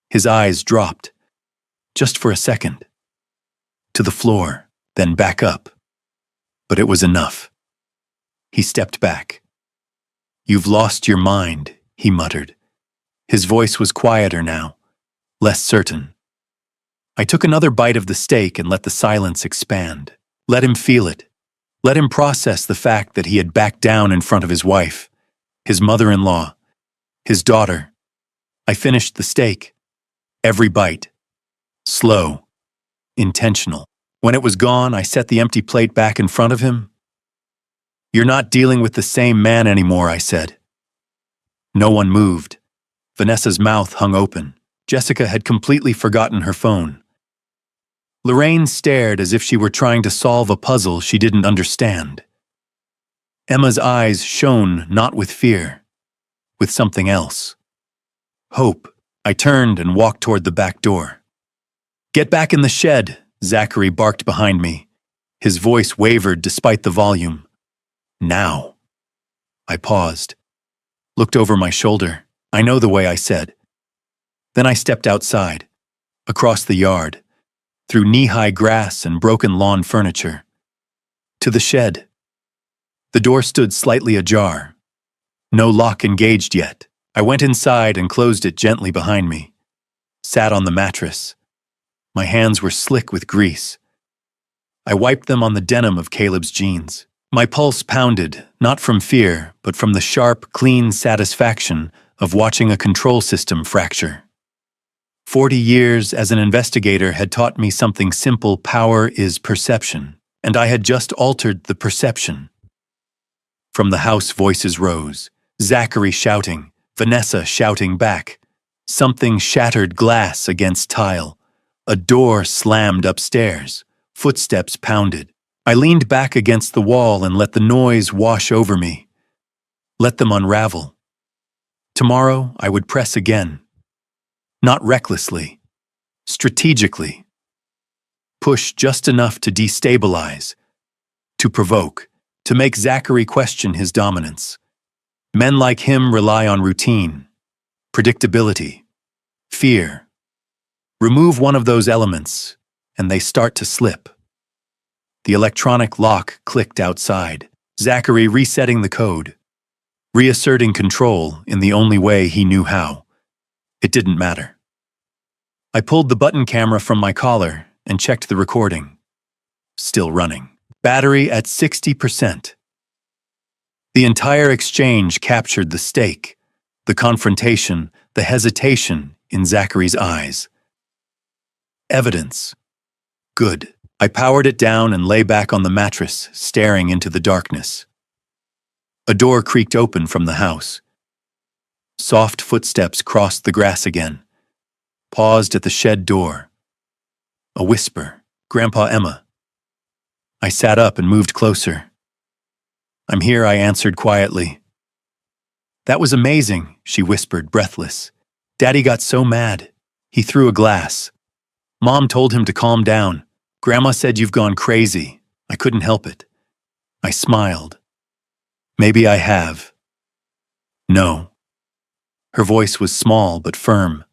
His eyes dropped, just for a second, to the floor, then back up. But it was enough. He stepped back. "You've lost your mind," he muttered. His voice was quieter now, less certain. I took another bite of the steak and let the silence expand. Let him feel it. Let him process the fact that he had backed down in front of his wife, his mother-in-law, his daughter. I finished the steak. Every bite. Slow. Intentional. When it was gone, I set the empty plate back in front of him. "You're not dealing with the same man anymore," I said. No one moved. Vanessa's mouth hung open. Jessica had completely forgotten her phone. Lorraine stared as if she were trying to solve a puzzle she didn't understand. Emma's eyes shone not with fear, with something else. Hope. I turned and walked toward the back door. "Get back in the shed," Zachary barked behind me. His voice wavered despite the volume. "Now." I paused, looked over my shoulder. I know the way, I said. Then I stepped outside, across the yard, through knee-high grass and broken lawn furniture, to the shed. The door stood slightly ajar. No lock engaged yet. I went inside and closed it gently behind me. Sat on the mattress. My hands were slick with grease. I wiped them on the denim of Caleb's jeans. My pulse pounded, not from fear, but from the sharp, clean satisfaction of watching a control system fracture. 40 years as an investigator had taught me something simple: power is perception, and I had just altered the perception. From the house, voices rose, Zachary shouting, Vanessa shouting back. Something shattered glass against tile. A door slammed upstairs. Footsteps pounded. I leaned back against the wall and let the noise wash over me. Let them unravel. Tomorrow I would press again. Not recklessly. Strategically. Push just enough to destabilize. To provoke. To make Zachary question his dominance. Men like him rely on routine. Predictability. Fear. Remove one of those elements, and they start to slip. The electronic lock clicked outside. Zachary resetting the code. Reasserting control in the only way he knew how. It didn't matter. I pulled the button camera from my collar and checked the recording. Still running. Battery at 60%. The entire exchange captured the stake, the confrontation, the hesitation in Zachary's eyes. Evidence. Good. I powered it down and lay back on the mattress, staring into the darkness. A door creaked open from the house. Soft footsteps crossed the grass again. Paused at the shed door. A whisper. Grandpa Emma. I sat up and moved closer. I'm here, I answered quietly. That was amazing, she whispered, breathless. Daddy got so mad. He threw a glass. Mom told him to calm down. Grandma said you've gone crazy. I couldn't help it. I smiled. Maybe I have. No. Her voice was small but firm.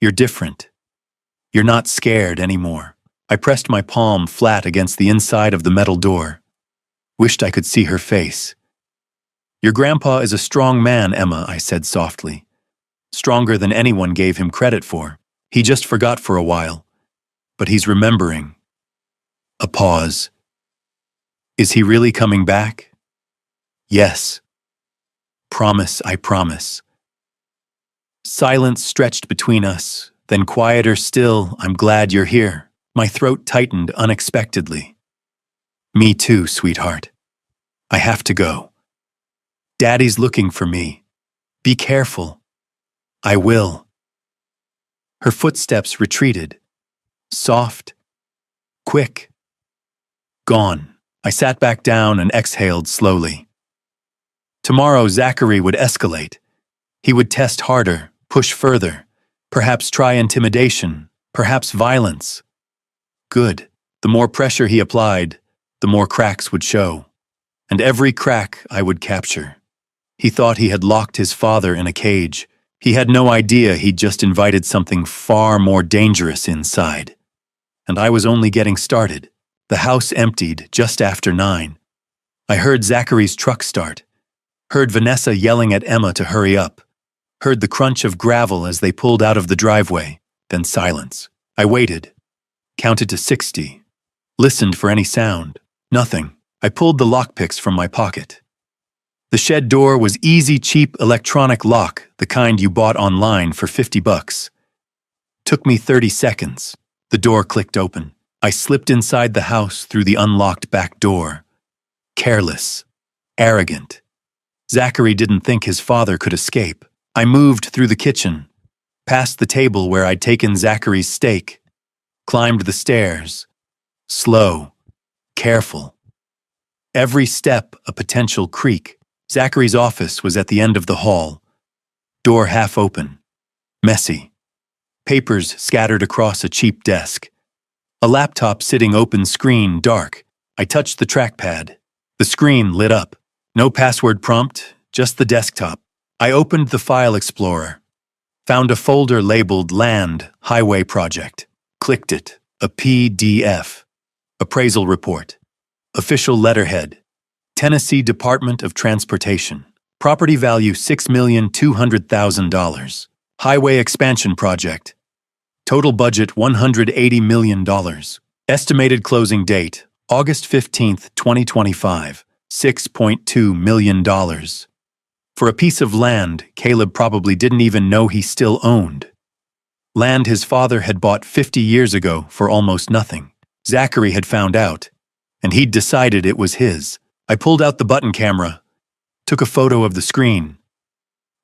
You're different. You're not scared anymore. I pressed my palm flat against the inside of the metal door. Wished I could see her face. Your grandpa is a strong man, Emma, I said softly. Stronger than anyone gave him credit for. He just forgot for a while. But he's remembering. A pause. Is he really coming back? Yes. Promise, I promise. Silence stretched between us, then quieter still, I'm glad you're here. My throat tightened unexpectedly. Me too, sweetheart. I have to go. Daddy's looking for me. Be careful. I will. Her footsteps retreated. Soft. Quick. Gone. I sat back down and exhaled slowly. Tomorrow Zachary would escalate. He would test harder, push further, perhaps try intimidation, perhaps violence. Good. The more pressure he applied, the more cracks would show. And every crack I would capture. He thought he had locked his father in a cage. He had no idea he'd just invited something far more dangerous inside. And I was only getting started. The house emptied just after 9. I heard Zachary's truck start. Heard Vanessa yelling at Emma to hurry up. Heard the crunch of gravel as they pulled out of the driveway. Then silence. I waited. Counted to 60. Listened for any sound. Nothing. I pulled the lockpicks from my pocket. The shed door was easy, cheap electronic lock, the kind you bought online for $50. Took me 30 seconds. The door clicked open. I slipped inside the house through the unlocked back door. Careless. Arrogant. Zachary didn't think his father could escape. I moved through the kitchen, past the table where I'd taken Zachary's steak, climbed the stairs. Slow. Careful. Every step a potential creak. Zachary's office was at the end of the hall. Door half open. Messy. Papers scattered across a cheap desk. A laptop sitting open screen, dark. I touched the trackpad. The screen lit up. No password prompt, just the desktop. I opened the file explorer. Found a folder labeled Land Highway Project. Clicked it. A PDF. Appraisal report. Official letterhead. Tennessee Department of Transportation. Property value $6,200,000. Highway expansion project. Total budget $180 million. Estimated closing date August 15th, 2025, $6.2 million. For a piece of land Caleb probably didn't even know he still owned. Land his father had bought 50 years ago for almost nothing. Zachary had found out, and he'd decided it was his. I pulled out the button camera, took a photo of the screen.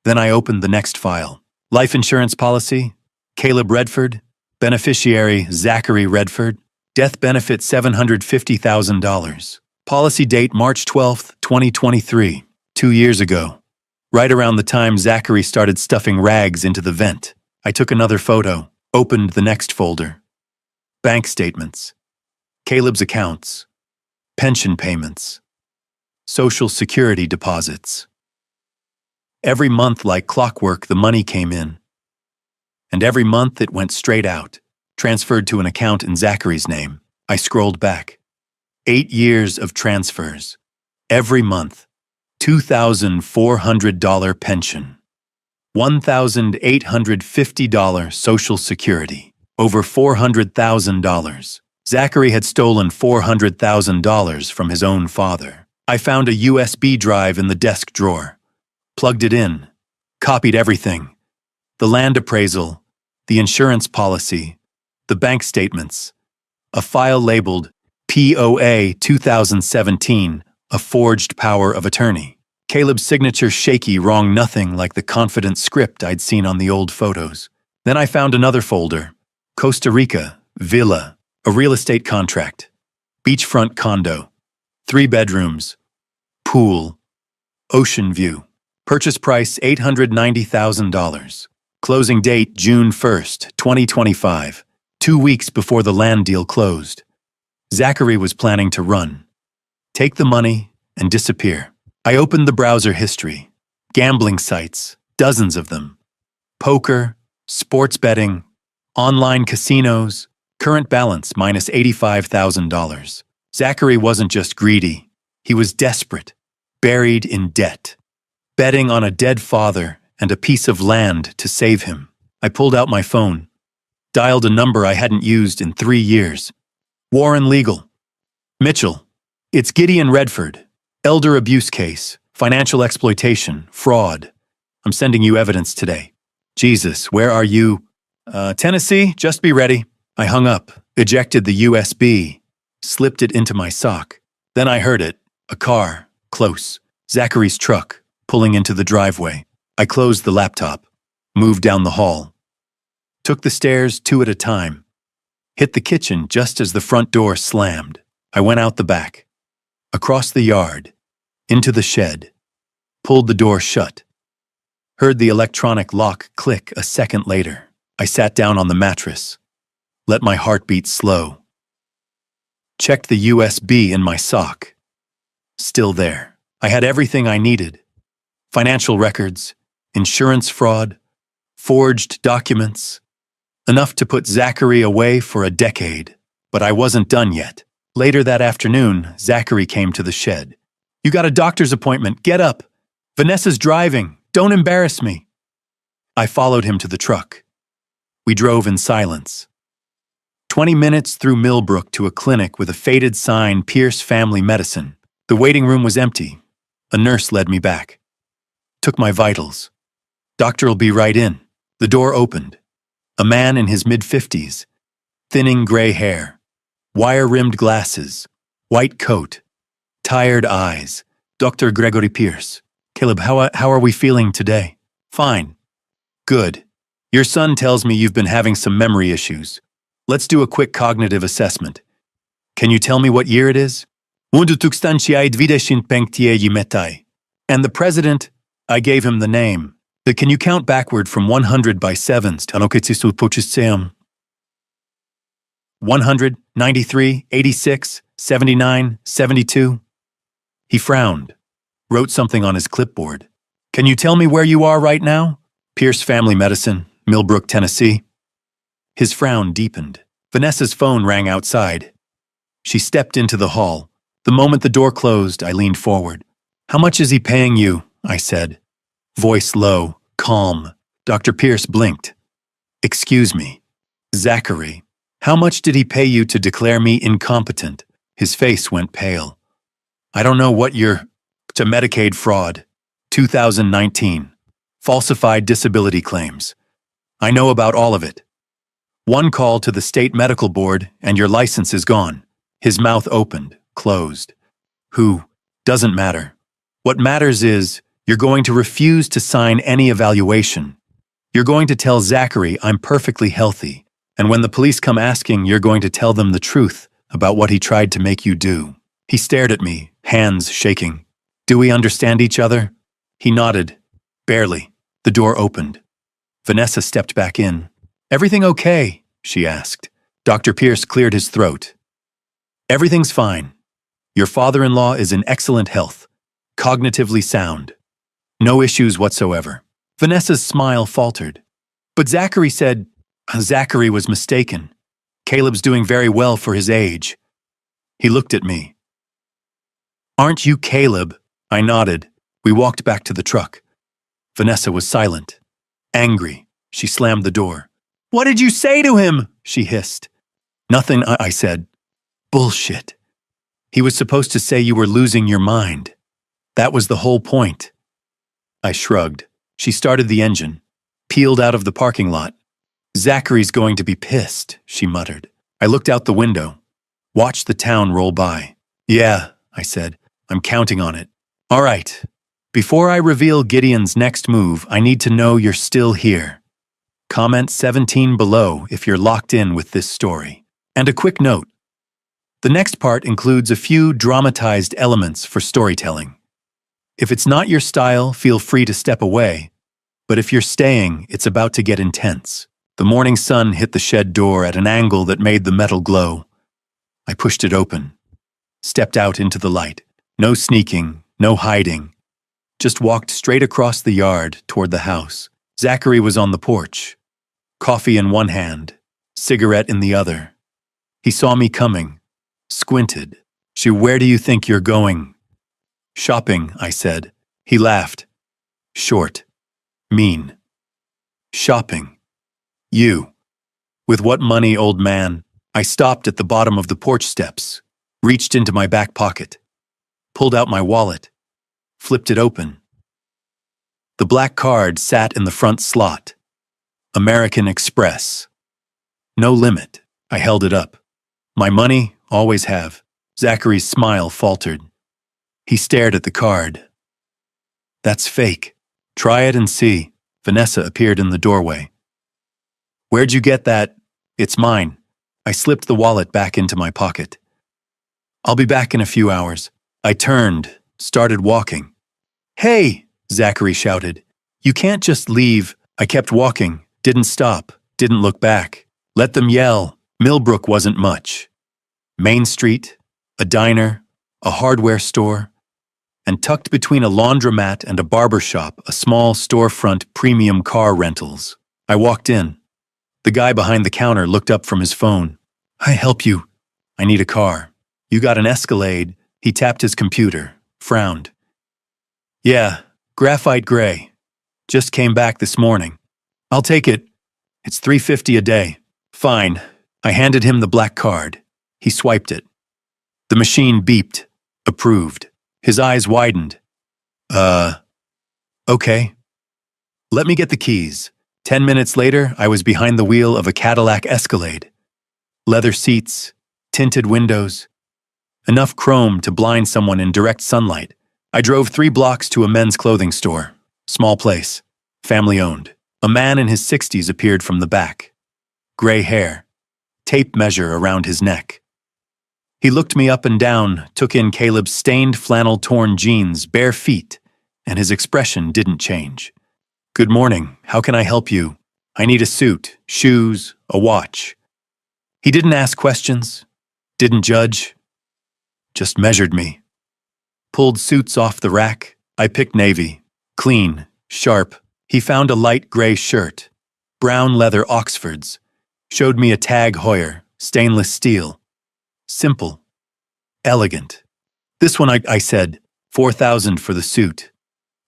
Then I opened the next file. Life insurance policy, Caleb Redford, beneficiary Zachary Redford, death benefit $750,000. Policy date March 12th, 2023, 2 years ago. Right around the time Zachary started stuffing rags into the vent. I took another photo, opened the next folder. Bank statements, Caleb's accounts, pension payments, Social Security deposits. Every month, like clockwork, the money came in. And every month it went straight out, transferred to an account in Zachary's name. I scrolled back. 8 years of transfers. Every month. $2,400 pension. $1,850 Social Security. Over $400,000. Zachary had stolen $400,000 from his own father. I found a USB drive in the desk drawer. Plugged it in. Copied everything. The land appraisal, the insurance policy, the bank statements, a file labeled POA 2017, a forged power of attorney. Caleb's signature shaky, wrong nothing like the confident script I'd seen on the old photos. Then I found another folder. Costa Rica, villa, a real estate contract, beachfront condo, 3 bedrooms, pool, ocean view. Purchase price $890,000. Closing date June 1st, 2025, 2 weeks before the land deal closed. Zachary was planning to run, take the money, and disappear. I opened the browser history. Gambling sites, dozens of them. Poker, sports betting, online casinos, current balance minus $85,000. Zachary wasn't just greedy, he was desperate, buried in debt. Betting on a dead father and a piece of land to save him. I pulled out my phone, dialed a number I hadn't used in 3 years. Warren Legal. Mitchell. It's Gideon Redford. Elder abuse case, financial exploitation, fraud. I'm sending you evidence today. Jesus, where are you? Tennessee, just be ready. I hung up, ejected the USB, slipped it into my sock. Then I heard it. A car, close. Zachary's truck, pulling into the driveway. I closed the laptop, moved down the hall, took the stairs 2 at a time, hit the kitchen just as the front door slammed. I went out the back, across the yard, into the shed, pulled the door shut, heard the electronic lock click a second later. I sat down on the mattress, let my heartbeat slow, checked the USB in my sock. Still there. I had everything I needed. Financial records, insurance fraud, forged documents, enough to put Zachary away for a decade. But I wasn't done yet. Later that afternoon, Zachary came to the shed. You got a doctor's appointment, get up. Vanessa's driving, don't embarrass me. I followed him to the truck. We drove in silence. 20 minutes through Millbrook to a clinic with a faded sign, Pierce Family Medicine. The waiting room was empty. A nurse led me back. Took my vitals. Doctor'll be right in. The door opened. A man in his mid-50s. Thinning gray hair. Wire-rimmed glasses. White coat. Tired eyes. Dr. Gregory Pierce. Caleb, how are we feeling today? Fine. Good. Your son tells me you've been having some memory issues. Let's do a quick cognitive assessment. Can you tell me what year it is? And the president, I gave him the name. Can you count backward from 100 by sevens? 100, 93, 86, 79, 72. He frowned, wrote something on his clipboard. Can you tell me where you are right now? Pierce Family Medicine, Millbrook, Tennessee. His frown deepened. Vanessa's phone rang outside. She stepped into the hall. The moment the door closed, I leaned forward. How much is he paying you? I said. Voice low, calm. Dr. Pierce blinked. Excuse me. Zachary, how much did he pay you to declare me incompetent? His face went pale. I don't know what you're... To Medicaid fraud. 2019. Falsified disability claims. I know about all of it. One call to the state medical board and your license is gone. His mouth opened, closed. Who? Doesn't matter. What matters is you're going to refuse to sign any evaluation. You're going to tell Zachary I'm perfectly healthy, and when the police come asking, you're going to tell them the truth about what he tried to make you do. He stared at me, hands shaking. Do we understand each other? He nodded. Barely. The door opened. Vanessa stepped back in. Everything okay? She asked. Dr. Pierce cleared his throat. Everything's fine. Your father-in-law is in excellent health, cognitively sound. No issues whatsoever. Vanessa's smile faltered. But Zachary said... Zachary was mistaken. Caleb's doing very well for his age. He looked at me. Aren't you Caleb? I nodded. We walked back to the truck. Vanessa was silent. Angry. She slammed the door. What did you say to him? She hissed. Nothing, I said. Bullshit. He was supposed to say you were losing your mind. That was the whole point. I shrugged. She started the engine, peeled out of the parking lot. Zachary's going to be pissed, she muttered. I looked out the window, watched the town roll by. Yeah, I said, I'm counting on it. All right. Before I reveal Gideon's next move, I need to know you're still here. Comment 17 below if you're locked in with this story. And a quick note. The next part includes a few dramatized elements for storytelling. If it's not your style, feel free to step away. But if you're staying, it's about to get intense. The morning sun hit the shed door at an angle that made the metal glow. I pushed it open, stepped out into the light. No sneaking, no hiding. Just walked straight across the yard toward the house. Zachary was on the porch, coffee in one hand, cigarette in the other. He saw me coming, squinted. Where do you think you're going? Shopping, I said. He laughed. Short. Mean. Shopping. You. With what money, old man? I stopped at the bottom of the porch steps, reached into my back pocket, pulled out my wallet, flipped it open. The black card sat in the front slot. American Express. No limit. I held it up. My money, always have. Zachary's smile faltered. He stared at the card. That's fake. Try it and see. Vanessa appeared in the doorway. Where'd you get that? It's mine. I slipped the wallet back into my pocket. I'll be back in a few hours. I turned, started walking. Hey, Zachary shouted. You can't just leave. I kept walking, didn't stop, didn't look back. Let them yell. Millbrook wasn't much. Main Street, a diner, a hardware store, and tucked between a laundromat and a barber shop, a small storefront premium car rentals. I walked in. The guy behind the counter looked up from his phone. I help you. I need a car. You got an Escalade. He tapped his computer, frowned. Yeah, graphite gray. Just came back this morning. I'll take it. It's $350 a day. Fine. I handed him the black card. He swiped it. The machine beeped. Approved. His eyes widened. Okay. Let me get the keys. 10 minutes later, I was behind the wheel of a Cadillac Escalade. Leather seats, tinted windows, enough chrome to blind someone in direct sunlight. I drove 3 blocks to a men's clothing store. Small place, family-owned. A man in his 60s appeared from the back. Gray hair, tape measure around his neck. He looked me up and down, took in Caleb's stained flannel-torn jeans, bare feet, and his expression didn't change. Good morning, how can I help you? I need a suit, shoes, a watch. He didn't ask questions, didn't judge, just measured me. Pulled suits off the rack. I picked navy, clean, sharp. He found a light gray shirt, brown leather Oxfords, showed me a Tag Heuer, stainless steel. Simple, elegant. This one, I said, $4,000 for the suit.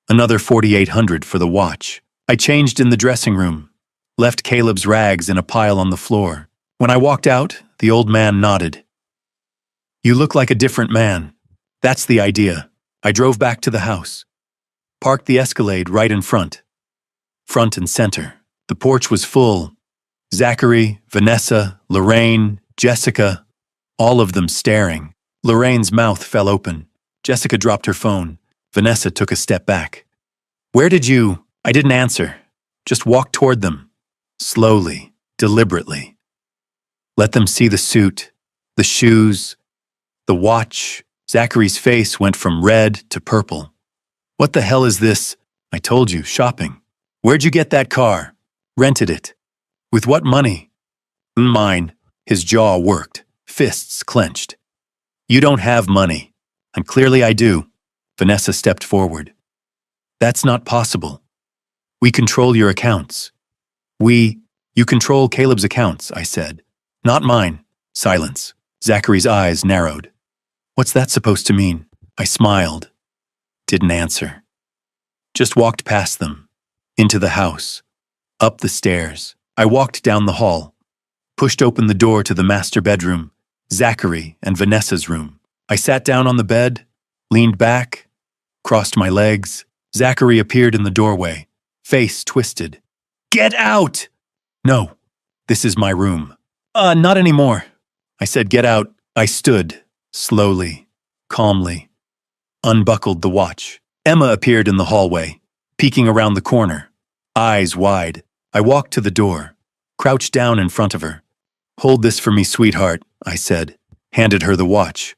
Another $4,800 for the watch. I changed in the dressing room, left Caleb's rags in a pile on the floor. When I walked out, the old man nodded. You look like a different man. That's the idea. I drove back to the house. Parked the Escalade right in front. Front and center. The porch was full. Zachary, Vanessa, Lorraine, Jessica, all of them staring. Lorraine's mouth fell open. Jessica dropped her phone. Vanessa took a step back. Where did you? I didn't answer. Just walked toward them. Slowly, deliberately. Let them see the suit, the shoes, the watch. Zachary's face went from red to purple. What the hell is this? I told you, shopping. Where'd you get that car? Rented it. With what money? Mine. His jaw worked, fists clenched. You don't have money. And clearly I do. Vanessa stepped forward. That's not possible. We control your accounts. You control Caleb's accounts, I said. Not mine. Silence. Zachary's eyes narrowed. What's that supposed to mean? I smiled. Didn't answer. Just walked past them. Into the house. Up the stairs. I walked down the hall. Pushed open the door to the master bedroom, Zachary and Vanessa's room. I sat down on the bed, leaned back, crossed my legs. Zachary appeared in the doorway, face twisted. Get out! No, this is my room. Not anymore. I said get out. I stood, slowly, calmly, unbuckled the watch. Emma appeared in the hallway, peeking around the corner, eyes wide. I walked to the door, crouched down in front of her. Hold this for me, sweetheart, I said, handed her the watch.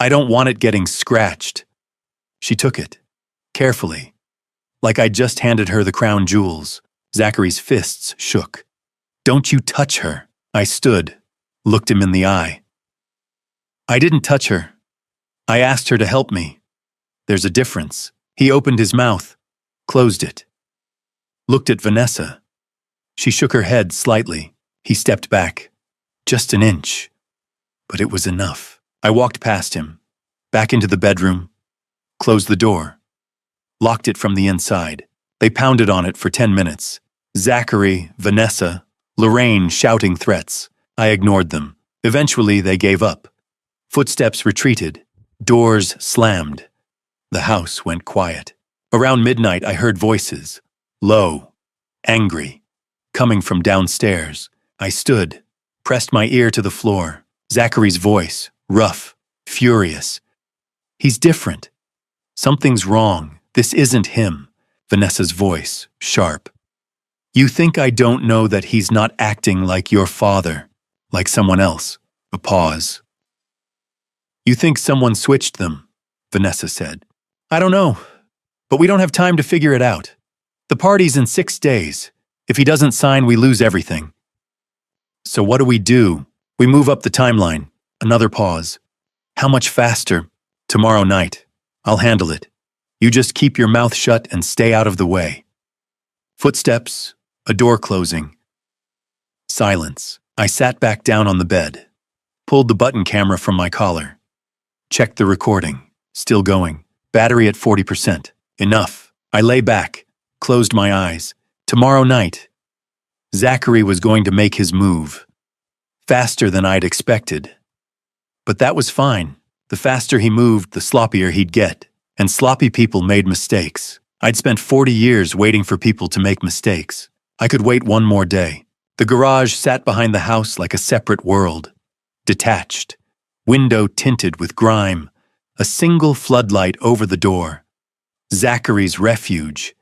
I don't want it getting scratched. She took it, carefully, like I'd just handed her the crown jewels. Zachary's fists shook. Don't you touch her. I stood, looked him in the eye. I didn't touch her. I asked her to help me. There's a difference. He opened his mouth, closed it. Looked at Vanessa. She shook her head slightly. He stepped back. Just an inch. But it was enough. I walked past him, back into the bedroom, closed the door, locked it from the inside. They pounded on it for 10 minutes. Zachary, Vanessa, Lorraine shouting threats. I ignored them. Eventually, they gave up. Footsteps retreated. Doors slammed. The house went quiet. Around midnight, I heard voices. Low, angry, coming from downstairs. I stood, pressed my ear to the floor. Zachary's voice, rough, furious. He's different. Something's wrong. This isn't him. Vanessa's voice, sharp. You think I don't know that he's not acting like your father, like someone else? A pause. You think someone switched them? Vanessa said. I don't know, but we don't have time to figure it out. The party's in 6 days. If he doesn't sign, we lose everything. So what do? We move up the timeline. Another pause. How much faster? Tomorrow night. I'll handle it. You just keep your mouth shut and stay out of the way. Footsteps, a door closing. Silence. I sat back down on the bed, pulled the button camera from my collar, checked the recording. Still going. Battery at 40%. Enough. I lay back, closed my eyes. Tomorrow night. Zachary was going to make his move. Faster than I'd expected. But that was fine. The faster he moved, the sloppier he'd get. And sloppy people made mistakes. I'd spent 40 years waiting for people to make mistakes. I could wait one more day. The garage sat behind the house like a separate world. Detached. Window tinted with grime. A single floodlight over the door. Zachary's refuge.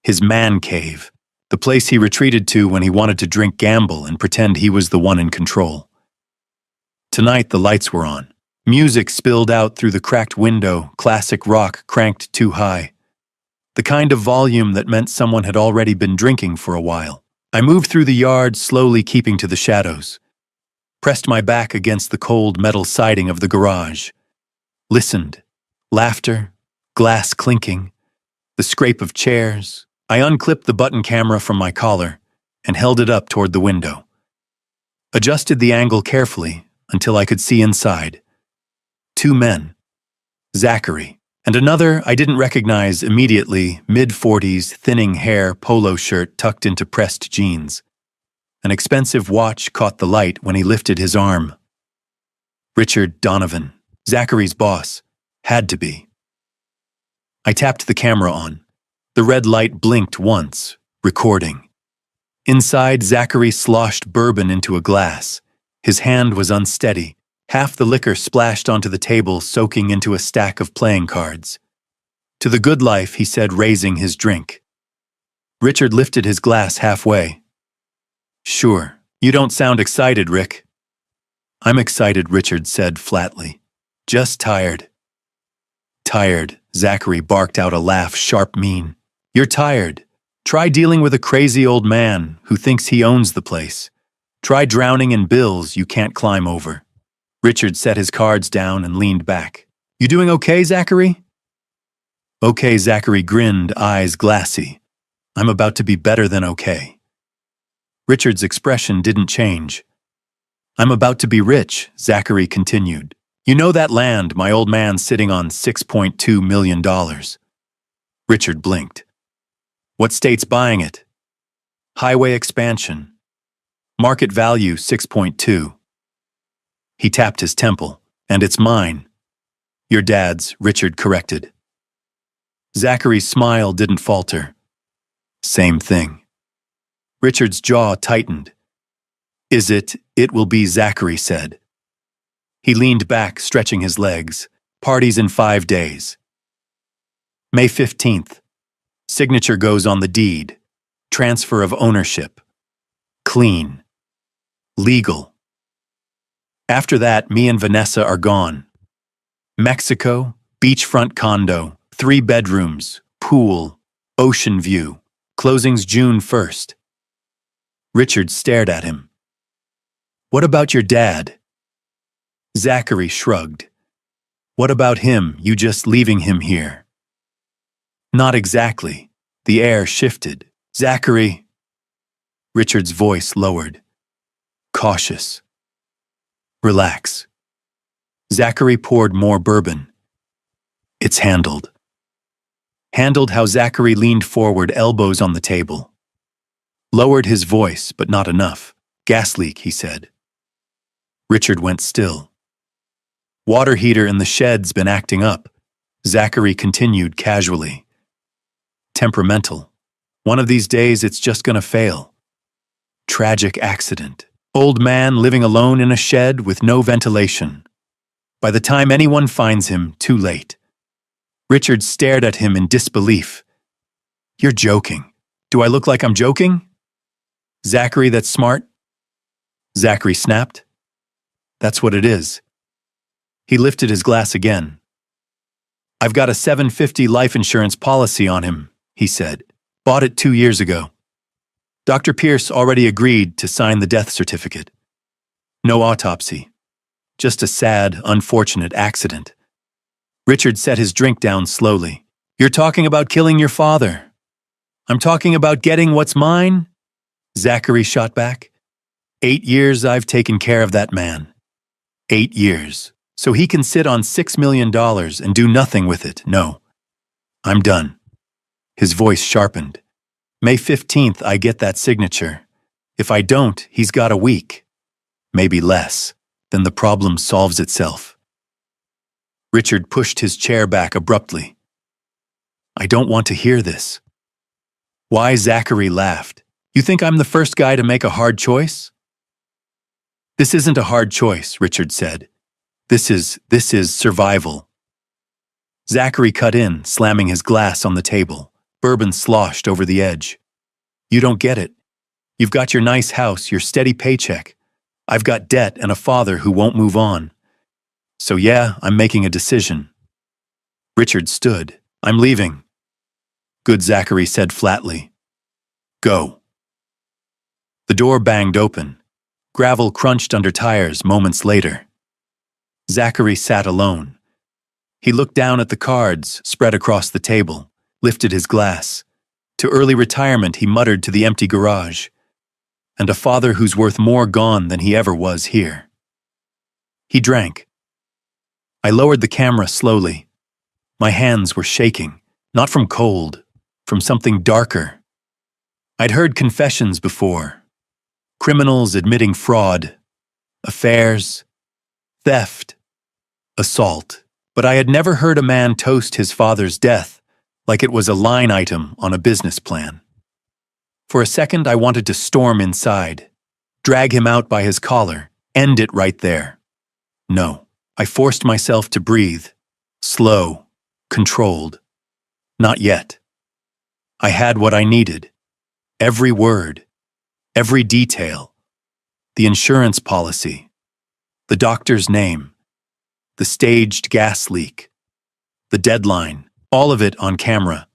His man cave. The place he retreated to when he wanted to drink gamble and pretend he was the one in control. Tonight the lights were on. Music spilled out through the cracked window, classic rock cranked too high. The kind of volume that meant someone had already been drinking for a while. I moved through the yard, slowly keeping to the shadows. Pressed my back against the cold metal siding of the garage. Listened. Laughter, glass clinking, the scrape of chairs. I unclipped the button camera from my collar and held it up toward the window. Adjusted the angle carefully until I could see inside. 2 men. Zachary, and another I didn't recognize immediately, mid-40s, thinning hair, polo shirt tucked into pressed jeans. An expensive watch caught the light when he lifted his arm. Richard Donovan, Zachary's boss, had to be. I tapped the camera on. The red light blinked once, recording. Inside, Zachary sloshed bourbon into a glass. His hand was unsteady. Half the liquor splashed onto the table, soaking into a stack of playing cards. To the good life, he said, raising his drink. Richard lifted his glass halfway. Sure, you don't sound excited, Rick. I'm excited, Richard said flatly. Just tired. Tired, Zachary barked out a laugh, sharp, mean. You're tired. Try dealing with a crazy old man who thinks he owns the place. Try drowning in bills you can't climb over. Richard set his cards down and leaned back. You doing okay, Zachary? Okay, Zachary grinned, eyes glassy. I'm about to be better than okay. Richard's expression didn't change. I'm about to be rich, Zachary continued. You know that land my old man's sitting on $6.2 million. Richard blinked. What state's buying it? Highway expansion. Market value 6.2. He tapped his temple. And it's mine. Your dad's, Richard corrected. Zachary's smile didn't falter. Same thing. Richard's jaw tightened. Is it? It will be, Zachary said. He leaned back, stretching his legs. Party's in 5 days. May 15th. Signature goes on the deed. Transfer of ownership. Clean. Legal. After that, me and Vanessa are gone. Mexico, beachfront condo, 3 bedrooms, pool, ocean view. Closing's June 1st. Richard stared at him. What about your dad? Zachary shrugged. What about him, you just leaving him here? Not exactly. The air shifted. Zachary. Richard's voice lowered. Cautious. Relax. Zachary poured more bourbon. It's handled. Handled how Zachary leaned forward, elbows on the table. Lowered his voice, but not enough. Gas leak, he said. Richard went still. Water heater in the shed's been acting up. Zachary continued casually. Temperamental. One of these days it's just gonna fail. Tragic accident. Old man living alone in a shed with no ventilation. By the time anyone finds him, too late. Richard stared at him in disbelief. You're joking. Do I look like I'm joking? Zachary, that's smart? Zachary snapped. That's what it is. He lifted his glass again. I've got a $750 life insurance policy on him, he said. Bought it 2 years ago. Dr. Pierce already agreed to sign the death certificate. No autopsy. Just a sad, unfortunate accident. Richard set his drink down slowly. You're talking about killing your father. I'm talking about getting what's mine? Zachary shot back. 8 years I've taken care of that man. 8 years. So he can sit on $6 million and do nothing with it. No. I'm done. His voice sharpened. May 15th, I get that signature. If I don't, he's got a week. Maybe less. Then the problem solves itself. Richard pushed his chair back abruptly. I don't want to hear this. Why? Zachary laughed. You think I'm the first guy to make a hard choice? This isn't a hard choice, Richard said. This is survival. Zachary cut in, slamming his glass on the table. Bourbon sloshed over the edge. You don't get it. You've got your nice house, your steady paycheck. I've got debt and a father who won't move on. So yeah, I'm making a decision. Richard stood. I'm leaving. Good, Zachary said flatly. Go. The door banged open. Gravel crunched under tires moments later. Zachary sat alone. He looked down at the cards spread across the table, lifted his glass. To early retirement, he muttered to the empty garage. And a father who's worth more gone than he ever was here. He drank. I lowered the camera slowly. My hands were shaking, not from cold, from something darker. I'd heard confessions before. Criminals admitting fraud, affairs, theft, assault. But I had never heard a man toast his father's death like it was a line item on a business plan. For a second, I wanted to storm inside, drag him out by his collar, end it right there. No, I forced myself to breathe, slow, controlled. Not yet. I had what I needed. Every word, every detail, the insurance policy, the doctor's name, the staged gas leak, the deadline, all of it on camera.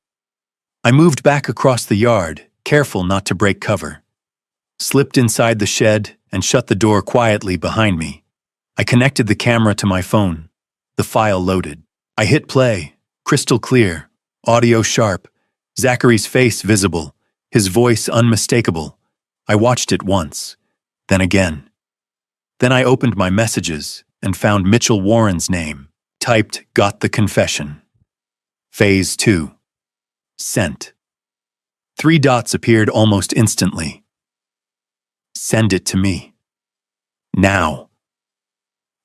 I moved back across the yard, careful not to break cover, slipped inside the shed and shut the door quietly behind me. I connected the camera to my phone. The file loaded. I hit play, crystal clear, audio sharp, Zachary's face visible, his voice unmistakable. I watched it once, then again. Then I opened my messages and found Mitchell Warren's name, typed "Got the confession." Phase 2. Sent. 3 dots appeared almost instantly. Send it to me. Now.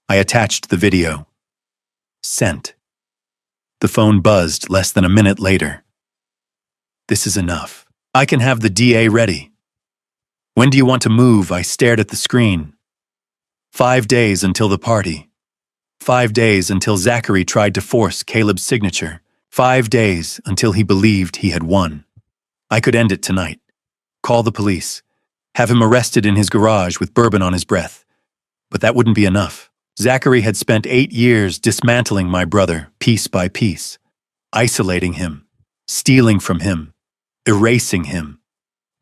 I attached the video. Sent. The phone buzzed less than a minute later. This is enough. I can have the DA ready. When do you want to move? I stared at the screen. 5 days until the party. 5 days until Zachary tried to force Caleb's signature. 5 days until he believed he had won. I could end it tonight. Call the police. Have him arrested in his garage with bourbon on his breath. But that wouldn't be enough. Zachary had spent 8 years dismantling my brother, piece by piece, isolating him, stealing from him, erasing him,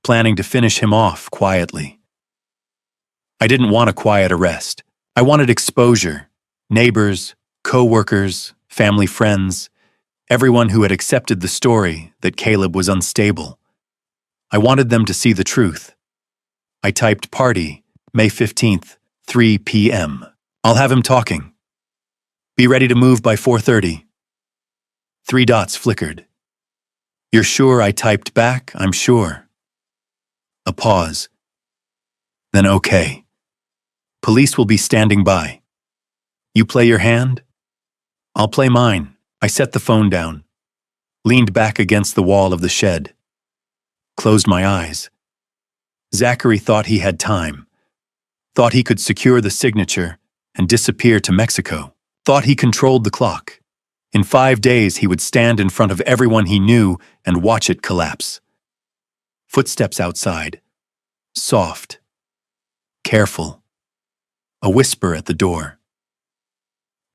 planning to finish him off quietly. I didn't want a quiet arrest. I wanted exposure. Neighbors, co-workers, family friends, everyone who had accepted the story that Caleb was unstable. I wanted them to see the truth. I typed party, May 15th, 3 p.m. I'll have him talking. Be ready to move by 4:30. 3 dots flickered. You're sure? I typed back, I'm sure. A pause. Then okay. Police will be standing by. You play your hand? I'll play mine. I set the phone down, leaned back against the wall of the shed, closed my eyes. Zachary thought he had time, thought he could secure the signature and disappear to Mexico, thought he controlled the clock. In 5 days, he would stand in front of everyone he knew and watch it collapse. Footsteps outside, soft, careful, a whisper at the door.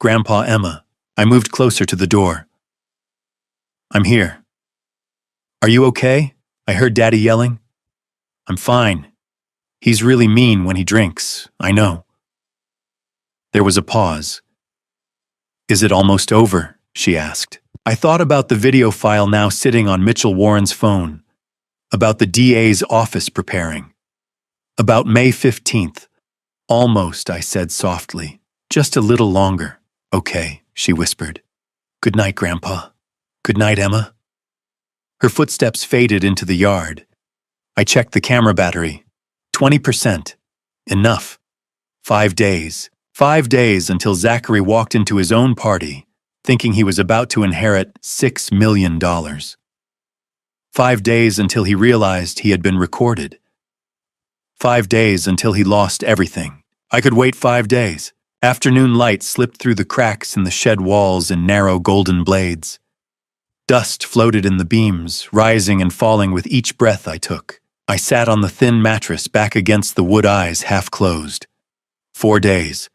Grandpa, Emma. I moved closer to the door. I'm here. Are you okay? I heard Daddy yelling. I'm fine. He's really mean when he drinks, I know. There was a pause. Is it almost over? She asked. I thought about the video file now sitting on Mitchell Warren's phone, about the DA's office preparing, about May 15th. Almost, I said softly. Just a little longer. Okay, she whispered. Good night, Grandpa. Good night, Emma. Her footsteps faded into the yard. I checked the camera battery. 20%. Enough. 5 days. 5 days until Zachary walked into his own party, thinking he was about to inherit $6 million. 5 days until he realized he had been recorded. 5 days until he lost everything. I could wait 5 days. Afternoon light slipped through the cracks in the shed walls in narrow golden blades. Dust floated in the beams, rising and falling with each breath I took. I sat on the thin mattress back against the wood eyes half closed. 4 days.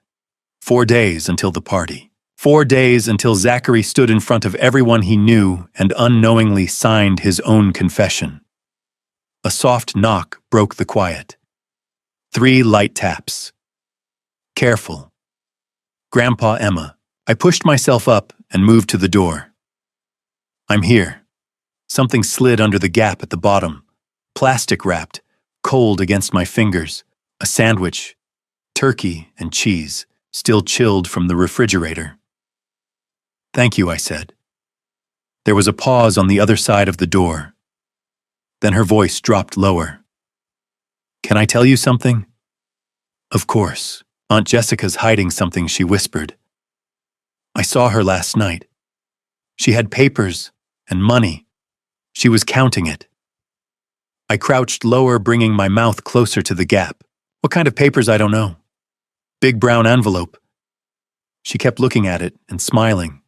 4 days until the party. 4 days until Zachary stood in front of everyone he knew and unknowingly signed his own confession. A soft knock broke the quiet. 3 light taps. Careful. Grandpa, Emma. I pushed myself up and moved to the door. I'm here. Something slid under the gap at the bottom, plastic wrapped, cold against my fingers. A sandwich, turkey and cheese, still chilled from the refrigerator. Thank you, I said. There was a pause on the other side of the door. Then her voice dropped lower. Can I tell you something? Of course. Aunt Jessica's hiding something, she whispered. I saw her last night. She had papers and money. She was counting it. I crouched lower, bringing my mouth closer to the gap. What kind of papers, I don't know. Big brown envelope. She kept looking at it and smiling.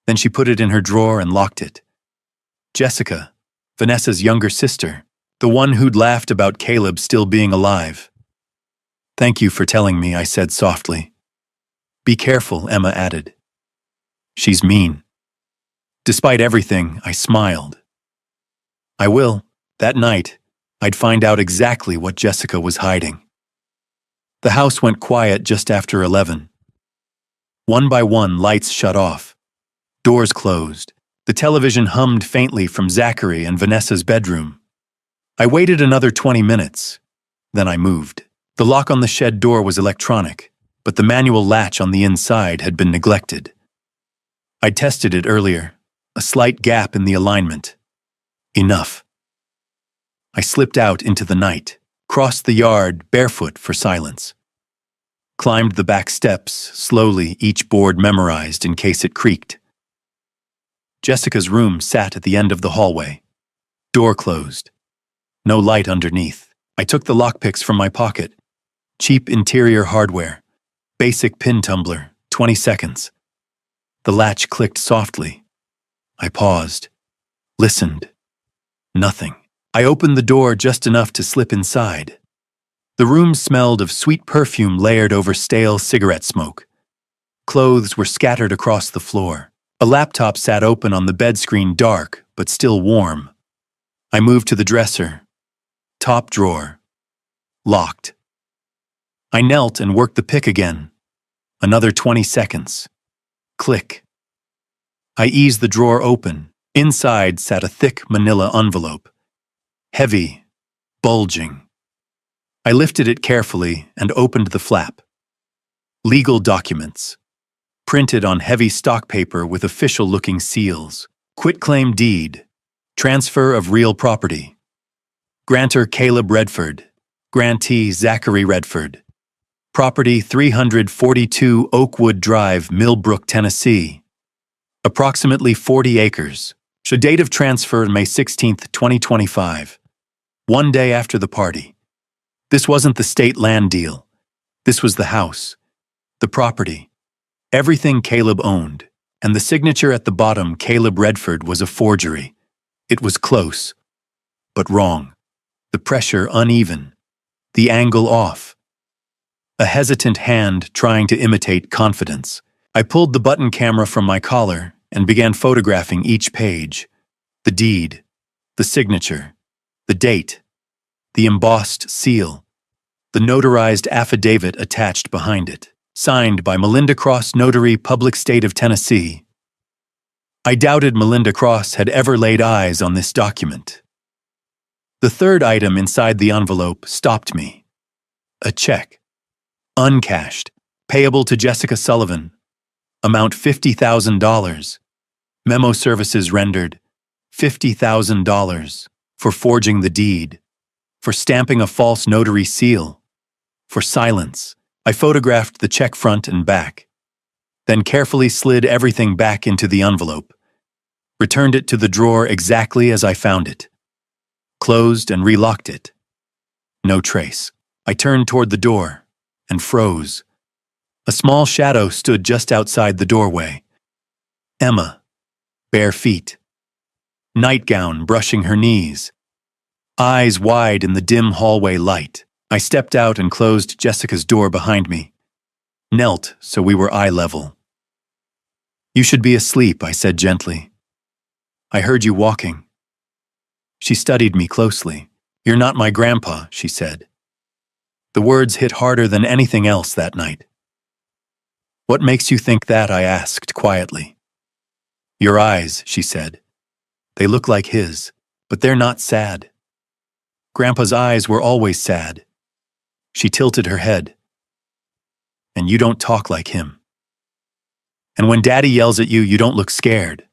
Then she put it in her drawer and locked it. Jessica, Vanessa's younger sister, the one who'd laughed about Caleb still being alive. Thank you for telling me, I said softly. Be careful, Emma added. She's mean. Despite everything, I smiled. I will. That night, I'd find out exactly what Jessica was hiding. The house went quiet just after 11. One by one, lights shut off. Doors closed. The television hummed faintly from Zachary and Vanessa's bedroom. I waited another 20 minutes. Then I moved. The lock on the shed door was electronic, but the manual latch on the inside had been neglected. I'd tested it earlier. A slight gap in the alignment. Enough. I slipped out into the night, crossed the yard barefoot for silence. Climbed the back steps, slowly, each board memorized in case it creaked. Jessica's room sat at the end of the hallway. Door closed. No light underneath. I took the lockpicks from my pocket. Cheap interior hardware. Basic pin tumbler, 20 seconds. The latch clicked softly. I paused. Listened. Nothing. I opened the door just enough to slip inside. The room smelled of sweet perfume layered over stale cigarette smoke. Clothes were scattered across the floor. A laptop sat open on the bed screen, dark but still warm. I moved to the dresser. Top drawer. Locked. I knelt and worked the pick again. Another 20 seconds. Click. I eased the drawer open. Inside sat a thick manila envelope. Heavy, bulging. I lifted it carefully and opened the flap. Legal documents. Printed on heavy stock paper with official-looking seals. Quitclaim deed. Transfer of real property. Grantor Caleb Redford. Grantee Zachary Redford. Property 342 Oakwood Drive, Millbrook, Tennessee. Approximately 40 acres. Date of transfer May 16, 2025. One day after the party. This wasn't the state land deal. This was the house. The property. Everything Caleb owned. And the signature at the bottom, Caleb Redford, was a forgery. It was close, but wrong. The pressure uneven. The angle off. A hesitant hand trying to imitate confidence. I pulled the button camera from my collar and began photographing each page. The deed, the signature, the date, the embossed seal, the notarized affidavit attached behind it, signed by Melinda Cross, Notary, Public State of Tennessee. I doubted Melinda Cross had ever laid eyes on this document. The third item inside the envelope stopped me. A check. Uncashed. Payable to Jessica Sullivan. Amount $50,000. Memo services rendered. $50,000. For forging the deed. For stamping a false notary seal. For silence. I photographed the check front and back. Then carefully slid everything back into the envelope. Returned it to the drawer exactly as I found it. Closed and relocked it. No trace. I turned toward the door and froze. A small shadow stood just outside the doorway. Emma. Bare feet. Nightgown brushing her knees. Eyes wide in the dim hallway light. I stepped out and closed Jessica's door behind me. Knelt so we were eye level. You should be asleep, I said gently. I heard you walking. She studied me closely. You're not my grandpa, she said. The words hit harder than anything else that night. What makes you think that? I asked quietly. Your eyes, she said. They look like his, but they're not sad. Grandpa's eyes were always sad. She tilted her head. And you don't talk like him. And when Daddy yells at you, you don't look scared.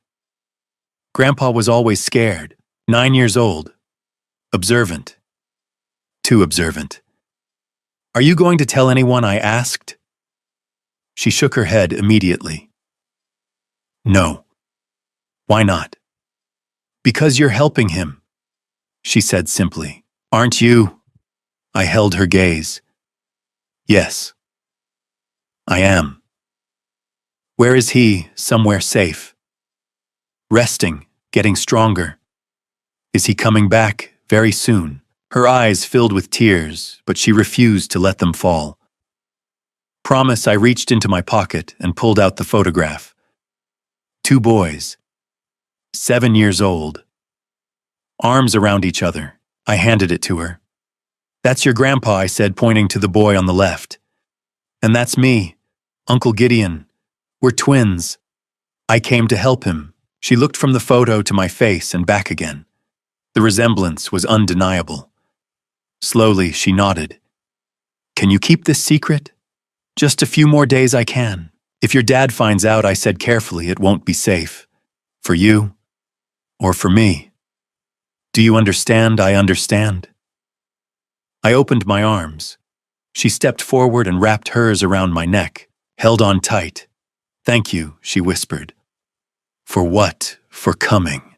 Grandpa was always scared. 9 years old. Observant. Too observant. Are you going to tell anyone? I asked. She shook her head immediately. No. Why not? Because you're helping him, she said simply. Aren't you? I held her gaze. Yes. I am. Where is he? Somewhere safe. Resting, getting stronger. Is he coming back very soon? Her eyes filled with tears, but she refused to let them fall. Promise. I reached into my pocket and pulled out the photograph. 2 boys, 7 years old, arms around each other. I handed it to her. That's your grandpa, I said, pointing to the boy on the left. And that's me, Uncle Gideon. We're twins. I came to help him. She looked from the photo to my face and back again. The resemblance was undeniable. Slowly, she nodded. Can you keep this secret? Just a few more days I can. If your dad finds out, I said carefully, it won't be safe. For you, or for me. Do you understand? I understand. I opened my arms. She stepped forward and wrapped hers around my neck, held on tight. Thank you, she whispered. For what? For coming.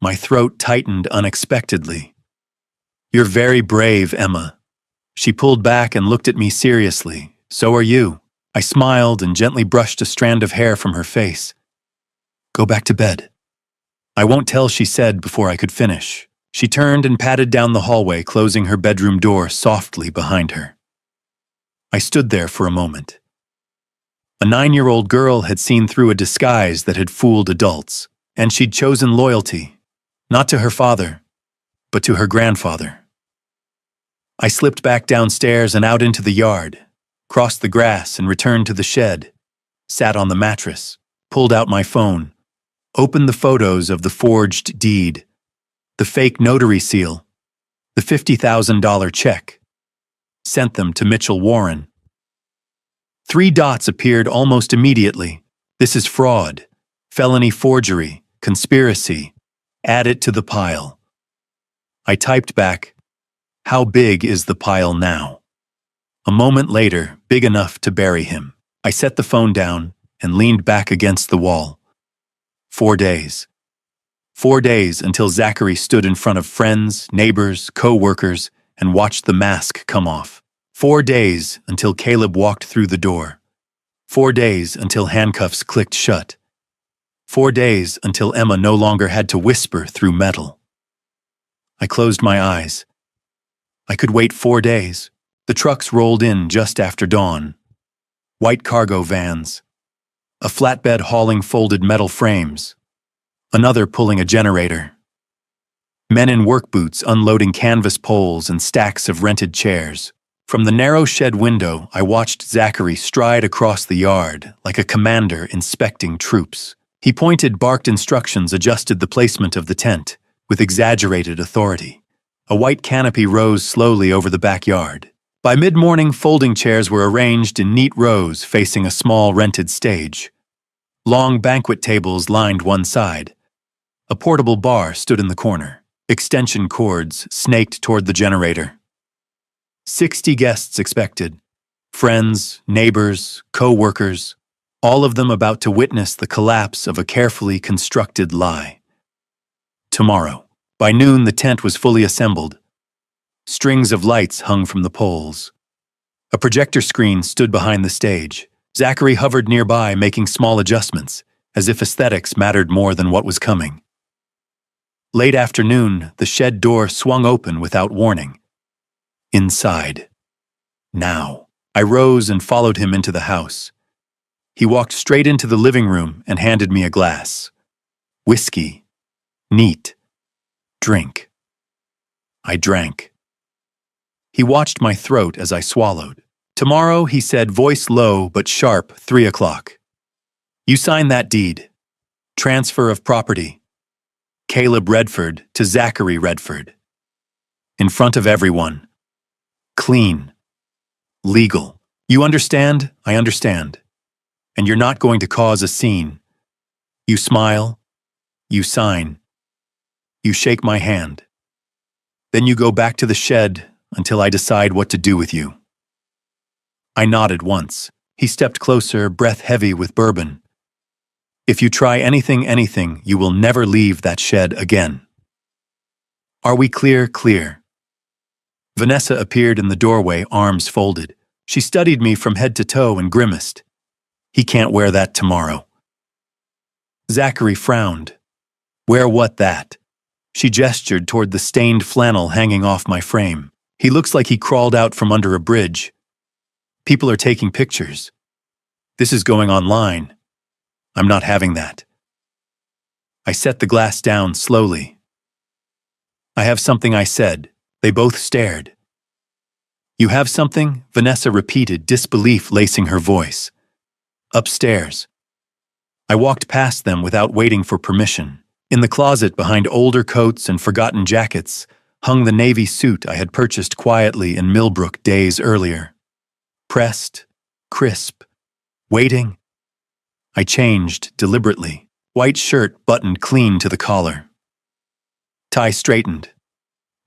My throat tightened unexpectedly. You're very brave, Emma. She pulled back and looked at me seriously. So are you. I smiled and gently brushed a strand of hair from her face. Go back to bed. I won't tell, she said before I could finish. She turned and padded down the hallway, closing her bedroom door softly behind her. I stood there for a moment. A 9-year-old girl had seen through a disguise that had fooled adults, and she'd chosen loyalty, not to her father, but to her grandfather. I slipped back downstairs and out into the yard, crossed the grass and returned to the shed, sat on the mattress, pulled out my phone, opened the photos of the forged deed, the fake notary seal, the $50,000 check, sent them to Mitchell Warren. 3 dots appeared almost immediately. This is fraud, felony forgery, conspiracy. Add it to the pile. I typed back, how big is the pile now? A moment later, big enough to bury him. I set the phone down and leaned back against the wall. 4 days. 4 days until Zachary stood in front of friends, neighbors, co-workers, and watched the mask come off. 4 days until Caleb walked through the door. 4 days until handcuffs clicked shut. 4 days until Emma no longer had to whisper through metal. I closed my eyes. I could wait 4 days. The trucks rolled in just after dawn. White cargo vans. A flatbed hauling folded metal frames. Another pulling a generator. Men in work boots unloading canvas poles and stacks of rented chairs. From the narrow shed window, I watched Zachary stride across the yard like a commander inspecting troops. He pointed, barked instructions, adjusted the placement of the tent with exaggerated authority. A white canopy rose slowly over the backyard. By mid-morning, folding chairs were arranged in neat rows facing a small rented stage. Long banquet tables lined one side. A portable bar stood in the corner. Extension cords snaked toward the generator. 60 guests expected. Friends, neighbors, co-workers, all of them about to witness the collapse of a carefully constructed lie. Tomorrow. By noon, the tent was fully assembled. Strings of lights hung from the poles. A projector screen stood behind the stage. Zachary hovered nearby, making small adjustments, as if aesthetics mattered more than what was coming. Late afternoon, the shed door swung open without warning. Inside. Now. I rose and followed him into the house. He walked straight into the living room and handed me a glass. Whiskey. Neat. Drink. I drank. He watched my throat as I swallowed. Tomorrow, he said, voice low but sharp, 3 o'clock. You sign that deed. Transfer of property. Caleb Redford to Zachary Redford. In front of everyone. Clean. Legal. You understand? I understand. And you're not going to cause a scene. You smile. You sign. You shake my hand. Then you go back to the shed, until I decide what to do with you." I nodded once. He stepped closer, breath heavy with bourbon. "If you try anything, you will never leave that shed again." "Are we clear?" "Clear." Vanessa appeared in the doorway, arms folded. She studied me from head to toe and grimaced. "He can't wear that tomorrow." Zachary frowned. "Wear what, that?" She gestured toward the stained flannel hanging off my frame. "He looks like he crawled out from under a bridge. People are taking pictures. This is going online. I'm not having that." I set the glass down slowly. "I have something," I said. They both stared. "You have something?" Vanessa repeated, disbelief lacing her voice. "Upstairs." I walked past them without waiting for permission. In the closet behind older coats and forgotten jackets hung the navy suit I had purchased quietly in Millbrook days earlier. Pressed, crisp, waiting. I changed deliberately. White shirt buttoned clean to the collar. Tie straightened.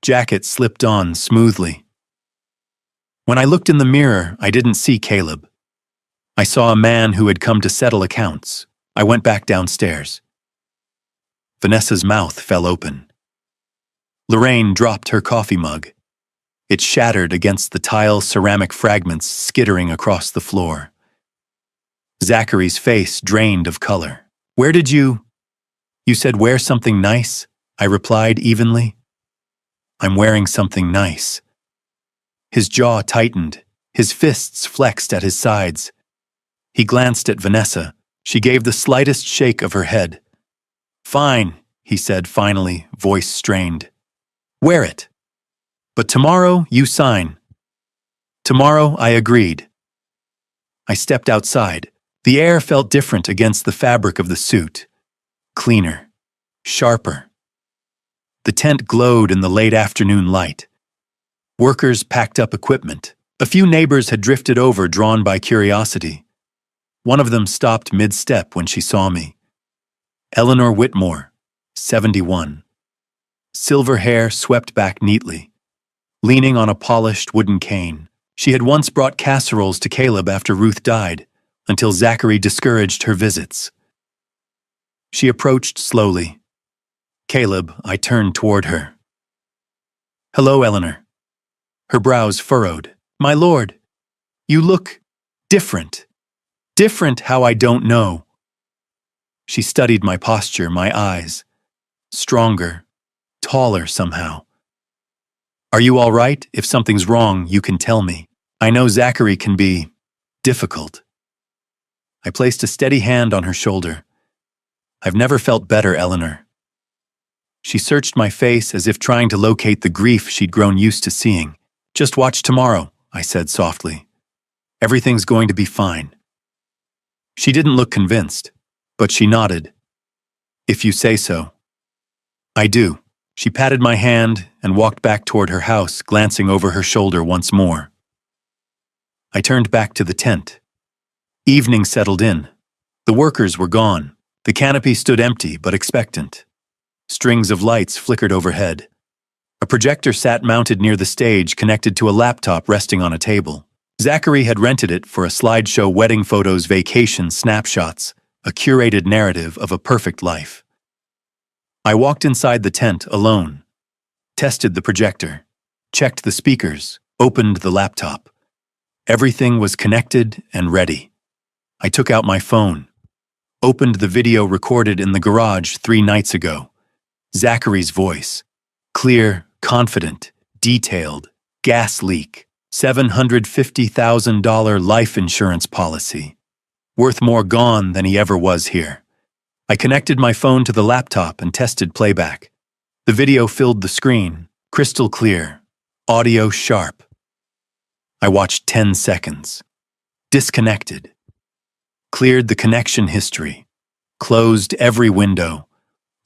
Jacket slipped on smoothly. When I looked in the mirror, I didn't see Caleb. I saw a man who had come to settle accounts. I went back downstairs. Vanessa's mouth fell open. Lorraine dropped her coffee mug. It shattered against the tile ceramic fragments skittering across the floor. Zachary's face drained of color. "Where did you?" "You said wear something nice," I replied evenly. "I'm wearing something nice." His jaw tightened. His fists flexed at his sides. He glanced at Vanessa. She gave the slightest shake of her head. "Fine," he said finally, voice strained. "Wear it. But tomorrow you sign." "Tomorrow," I agreed. I stepped outside. The air felt different against the fabric of the suit. Cleaner. Sharper. The tent glowed in the late afternoon light. Workers packed up equipment. A few neighbors had drifted over, drawn by curiosity. One of them stopped mid-step when she saw me. Eleanor Whitmore, 71. Silver hair swept back neatly. Leaning on a polished wooden cane, she had once brought casseroles to Caleb after Ruth died, until Zachary discouraged her visits. She approached slowly. "Caleb," I turned toward her. "Hello, Eleanor." Her brows furrowed. "My lord, you look different. Different how I don't know." She studied my posture, my eyes. Stronger, taller somehow. "Are you all right? If something's wrong, you can tell me. I know Zachary can be difficult." I placed a steady hand on her shoulder. "I've never felt better, Eleanor." She searched my face as if trying to locate the grief she'd grown used to seeing. "Just watch tomorrow," I said softly. "Everything's going to be fine." She didn't look convinced, but she nodded. "If you say so." "I do." She patted my hand and walked back toward her house, glancing over her shoulder once more. I turned back to the tent. Evening settled in. The workers were gone. The canopy stood empty but expectant. Strings of lights flickered overhead. A projector sat mounted near the stage, connected to a laptop resting on a table. Zachary had rented it for a slideshow wedding photos, vacation snapshots, a curated narrative of a perfect life. I walked inside the tent alone, tested the projector, checked the speakers, opened the laptop. Everything was connected and ready. I took out my phone, opened the video recorded in the garage 3 nights ago. Zachary's voice, clear, confident, detailed, gas leak, $750,000 life insurance policy, worth more gone than he ever was here. I connected my phone to the laptop and tested playback. The video filled the screen, crystal clear, audio sharp. I watched 10 seconds. Disconnected. Cleared the connection history. Closed every window.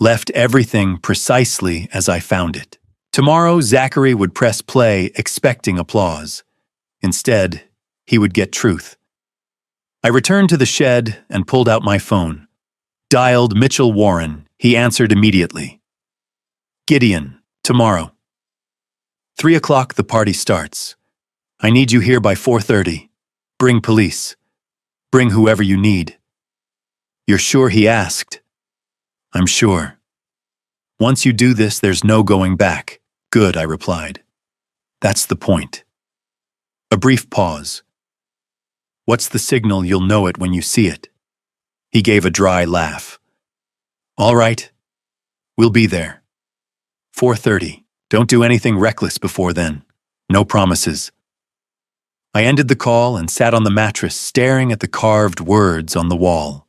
Left everything precisely as I found it. Tomorrow, Zachary would press play, expecting applause. Instead, he would get truth. I returned to the shed and pulled out my phone. Dialed Mitchell Warren. He answered immediately. "Gideon, tomorrow." 3 o'clock, the party starts. I need you here by 4:30. Bring police. Bring whoever you need. You're sure, he asked. I'm sure. Once you do this, there's no going back. Good, I replied. That's the point. A brief pause. What's the signal? You'll know it when you see it. He gave a dry laugh. All right. We'll be there. 4:30. Don't do anything reckless before then. No promises. I ended the call and sat on the mattress staring at the carved words on the wall.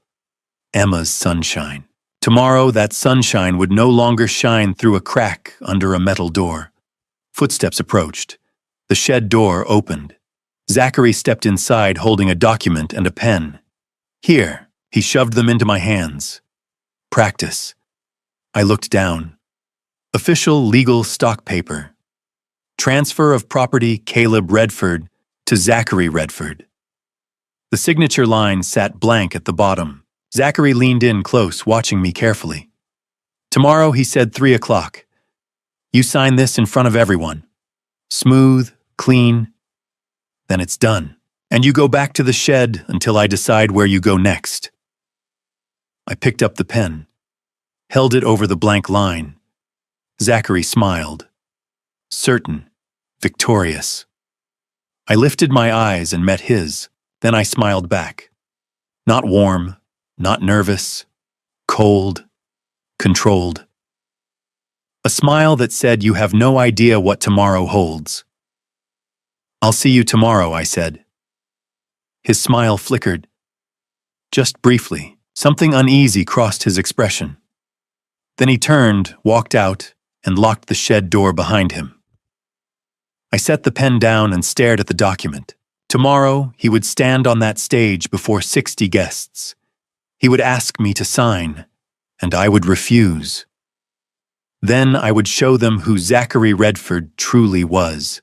Emma's sunshine. Tomorrow, that sunshine would no longer shine through a crack under a metal door. Footsteps approached. The shed door opened. Zachary stepped inside holding a document and a pen. Here, he shoved them into my hands. Practice. I looked down. Official legal stock paper. Transfer of property Caleb Redford to Zachary Redford. The signature line sat blank at the bottom. Zachary leaned in close, watching me carefully. Tomorrow, he said, 3 o'clock. You sign this in front of everyone. Smooth, clean. Then it's done. And you go back to the shed until I decide where you go next. I picked up the pen, held it over the blank line. Zachary smiled. Certain, victorious. I lifted my eyes and met his. Then I smiled back. Not warm, not nervous, cold, controlled. A smile that said, you have no idea what tomorrow holds. I'll see you tomorrow, I said. His smile flickered. Just briefly, something uneasy crossed his expression. Then he turned, walked out, and locked the shed door behind him. I set the pen down and stared at the document. Tomorrow, he would stand on that stage before 60 guests. He would ask me to sign, and I would refuse. Then I would show them who Zachary Redford truly was.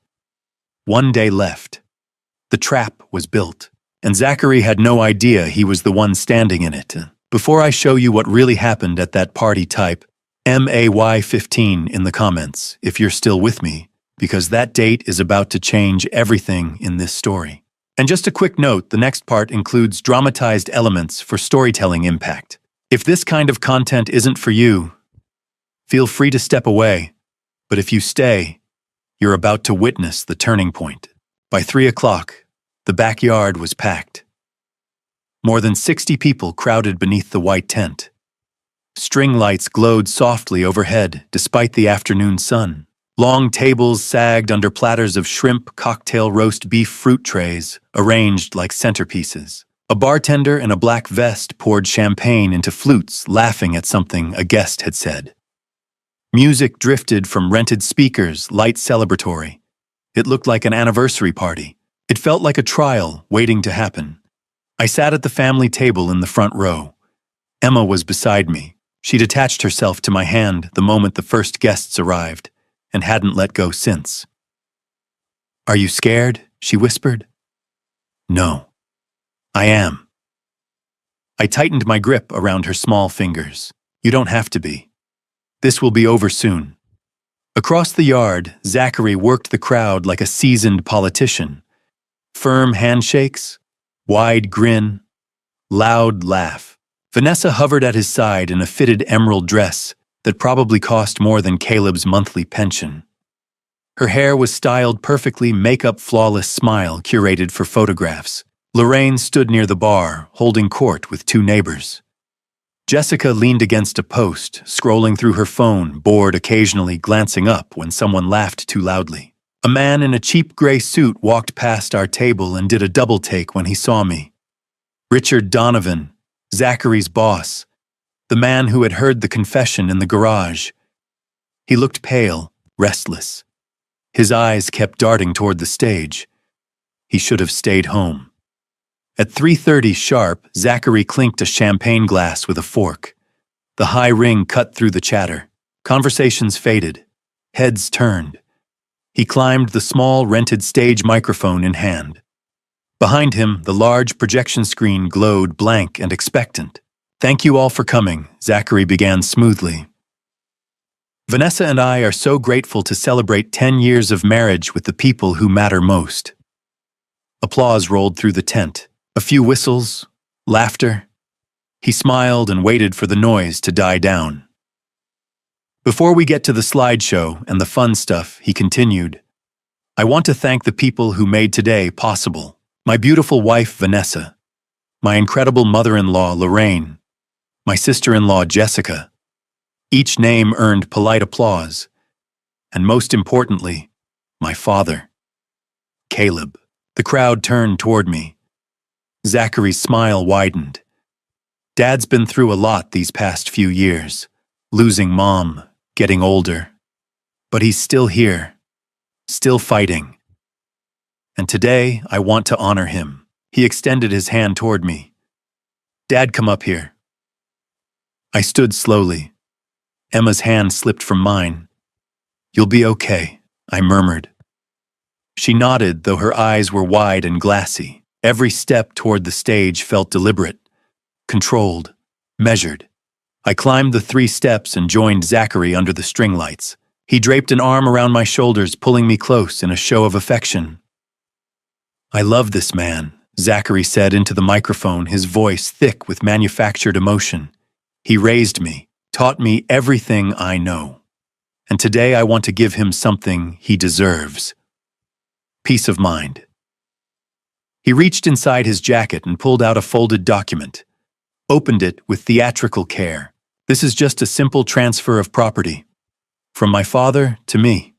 One day left. The trap was built, and Zachary had no idea he was the one standing in it. Before I show you what really happened at that party, type MAY15 in the comments if you're still with me, because that date is about to change everything in this story. And just a quick note, the next part includes dramatized elements for storytelling impact. If this kind of content isn't for you, feel free to step away, but if you stay, you're about to witness the turning point. By 3 o'clock, the backyard was packed. More than 60 people crowded beneath the white tent. String lights glowed softly overhead despite the afternoon sun. Long tables sagged under platters of shrimp, cocktail, roast beef, fruit trays, arranged like centerpieces. A bartender in a black vest poured champagne into flutes, laughing at something a guest had said. Music drifted from rented speakers, light celebratory. It looked like an anniversary party. It felt like a trial waiting to happen. I sat at the family table in the front row. Emma was beside me. She'd attached herself to my hand the moment the first guests arrived, and hadn't let go since. Are you scared? She whispered. No. I am. I tightened my grip around her small fingers. You don't have to be. This will be over soon. Across the yard, Zachary worked the crowd like a seasoned politician. Firm handshakes, wide grin, loud laugh. Vanessa hovered at his side in a fitted emerald dress that probably cost more than Caleb's monthly pension. Her hair was styled perfectly, makeup flawless smile curated for photographs. Lorraine stood near the bar, holding court with two neighbors. Jessica leaned against a post, scrolling through her phone, bored, occasionally glancing up when someone laughed too loudly. A man in a cheap gray suit walked past our table and did a double take when he saw me. Richard Donovan, Zachary's boss, the man who had heard the confession in the garage. He looked pale, restless. His eyes kept darting toward the stage. He should have stayed home. At 3:30 sharp, Zachary clinked a champagne glass with a fork. The high ring cut through the chatter. Conversations faded. Heads turned. He climbed the small rented stage microphone in hand. Behind him, the large projection screen glowed blank and expectant. Thank you all for coming, Zachary began smoothly. Vanessa and I are so grateful to celebrate 10 years of marriage with the people who matter most. Applause rolled through the tent. A few whistles, laughter. He smiled and waited for the noise to die down. Before we get to the slideshow and the fun stuff, he continued, I want to thank the people who made today possible. My beautiful wife, Vanessa. My incredible mother-in-law, Lorraine. My sister-in-law, Jessica. Each name earned polite applause. And most importantly, my father, Caleb. The crowd turned toward me. Zachary's smile widened. Dad's been through a lot these past few years. Losing Mom, getting older. But he's still here. Still fighting. And today, I want to honor him. He extended his hand toward me. Dad, come up here. I stood slowly. Emma's hand slipped from mine. You'll be okay, I murmured. She nodded, though her eyes were wide and glassy. Every step toward the stage felt deliberate, controlled, measured. I climbed the 3 steps and joined Zachary under the string lights. He draped an arm around my shoulders, pulling me close in a show of affection. I love this man, Zachary said into the microphone, his voice thick with manufactured emotion. He raised me, taught me everything I know. And today I want to give him something he deserves. Peace of mind. He reached inside his jacket and pulled out a folded document. Opened it with theatrical care. This is just a simple transfer of property. From my father to me.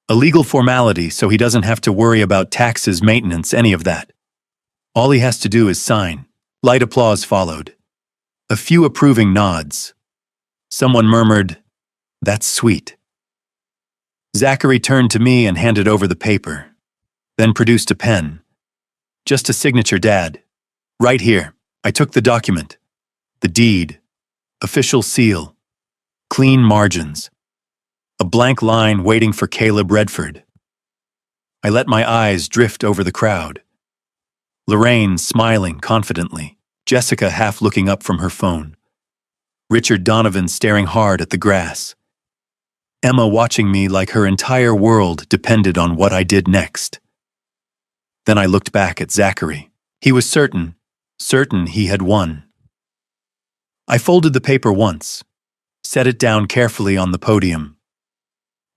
A legal formality so he doesn't have to worry about taxes, maintenance, any of that. All he has to do is sign. Light applause followed. A few approving nods. Someone murmured, "That's sweet." Zachary turned to me and handed over the paper, then produced a pen. Just a signature, Dad. Right here. I took the document. The deed. Official seal. Clean margins. A blank line waiting for Caleb Redford. I let my eyes drift over the crowd. Lorraine smiling confidently. Jessica half looking up from her phone. Richard Donovan staring hard at the grass. Emma watching me like her entire world depended on what I did next. Then I looked back at Zachary. He was certain he had won. I folded the paper once, set it down carefully on the podium.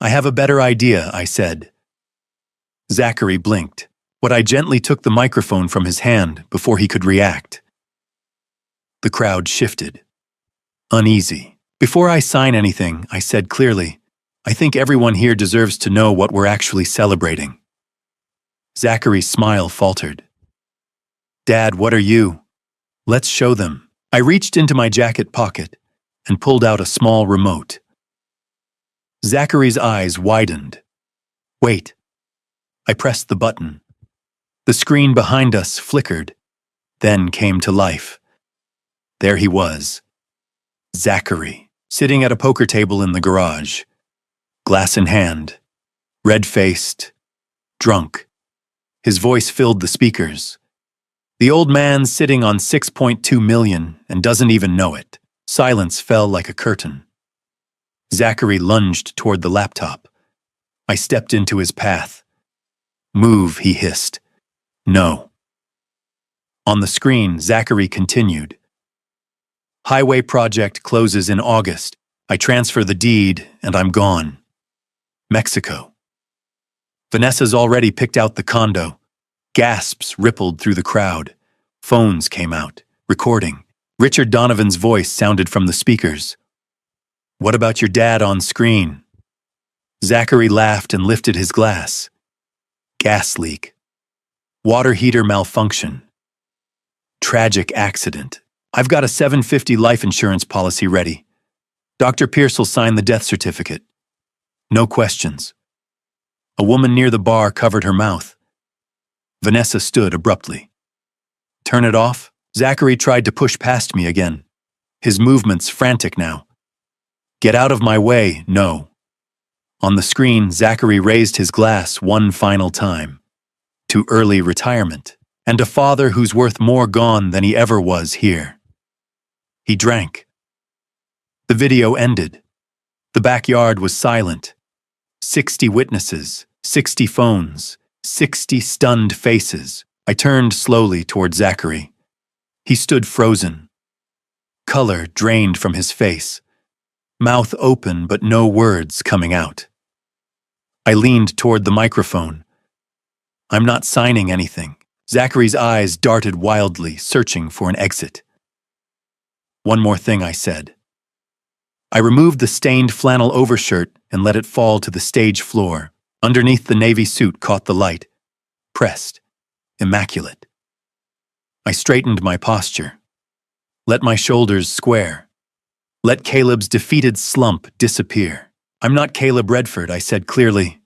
I have a better idea, I said. Zachary blinked, but I gently took the microphone from his hand before he could react. The crowd shifted. Uneasy. Before I sign anything, I said clearly, I think everyone here deserves to know what we're actually celebrating. Zachary's smile faltered. Dad, what are you? Let's show them. I reached into my jacket pocket and pulled out a small remote. Zachary's eyes widened. Wait. I pressed the button. The screen behind us flickered, then came to life. There he was. Zachary, sitting at a poker table in the garage. Glass in hand. Red-faced. Drunk. His voice filled the speakers. The old man sitting on 6.2 million and doesn't even know it. Silence fell like a curtain. Zachary lunged toward the laptop. I stepped into his path. Move, he hissed. No. On the screen, Zachary continued. Highway project closes in August. I transfer the deed and I'm gone. Mexico. Vanessa's already picked out the condo. Gasps rippled through the crowd. Phones came out, recording. Richard Donovan's voice sounded from the speakers. What about your dad on screen? Zachary laughed and lifted his glass. Gas leak. Water heater malfunction. Tragic accident. I've got a $750 life insurance policy ready. Dr. Pierce will sign the death certificate. No questions. A woman near the bar covered her mouth. Vanessa stood abruptly. Turn it off? Zachary tried to push past me again. His movements frantic now. Get out of my way, no. On the screen, Zachary raised his glass one final time. To early retirement, and a father who's worth more gone than he ever was here. He drank. The video ended. The backyard was silent. 60 witnesses, 60 phones, 60 stunned faces. I turned slowly toward Zachary. He stood frozen. Color drained from his face. Mouth open but no words coming out. I leaned toward the microphone. "I'm not signing anything." Zachary's eyes darted wildly, searching for an exit. "One more thing," I said. I removed the stained flannel overshirt and let it fall to the stage floor. Underneath, the navy suit caught the light. Pressed. Immaculate. I straightened my posture. Let my shoulders square. Let Caleb's defeated slump disappear. "I'm not Caleb Redford," I said clearly.